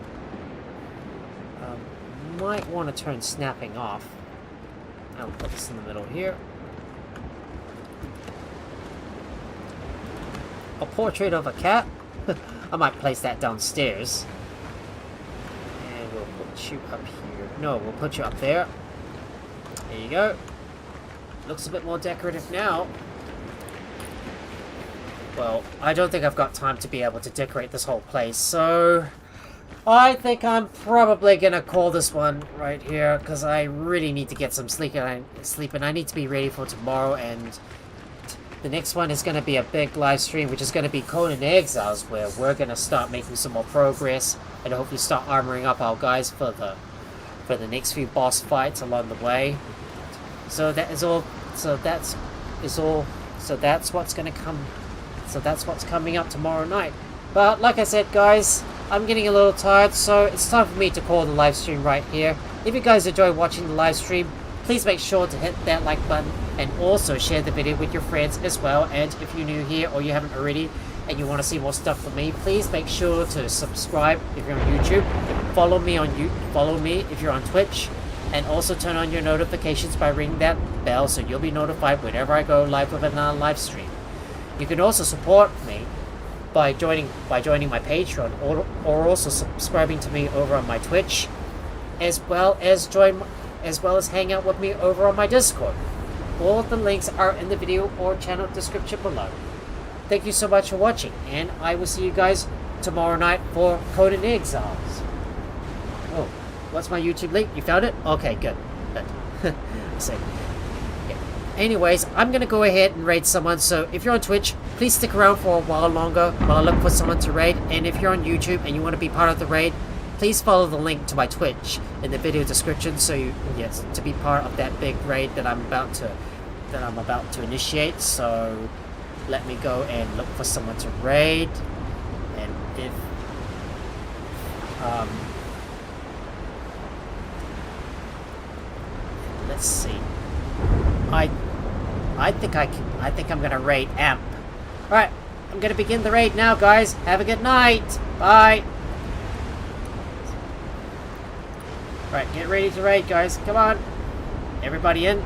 Might want to turn snapping off. I'll put this in the middle here. A portrait of a cat. I might place that downstairs. And we'll put you up here. No, we'll put you up there. There you go. Looks a bit more decorative now. Well, I don't think I've got time to be able to decorate this whole place, so I think I'm probably gonna call this one right here, because I really need to get some sleep, and I need to be ready for tomorrow. And the next one is gonna be a big live stream, which is gonna be Conan Exiles, where we're gonna start making some more progress and hopefully start armoring up our guys for the next few boss fights along the way. So that is all. So that's what's gonna come. So that's what's coming up tomorrow night. But like I said, guys, I'm getting a little tired, so it's time for me to call the live stream right here. If you guys enjoy watching the live stream, please make sure to hit that like button and also share the video with your friends as well. And if you're new here or you haven't already and you want to see more stuff from me, please make sure to subscribe if you're on YouTube. Follow me if you're on Twitch, and also turn on your notifications by ringing that bell so you'll be notified whenever I go live with another live stream. You can also support me by joining my Patreon, or also subscribing to me over on my Twitch, as well as hang out with me over on my Discord. All of the links are in the video or channel description below. Thank you so much for watching, and I will see you guys tomorrow night for Conan Exiles. Oh, what's my YouTube link? You found it? Okay, good. So, yeah. Anyways, I'm gonna go ahead and raid someone, so if you're on Twitch, please stick around for a while longer while I look for someone to raid. And if you're on YouTube and you want to be part of the raid, please follow the link to my Twitch in the video description, so you get to be part of that big raid that I'm about to initiate. So let me go and look for someone to raid. And if let's see, I think I'm gonna raid Amp. Alright, I'm gonna begin the raid now, guys. Have a good night. Bye. Alright, get ready to raid, guys. Come on. Everybody in.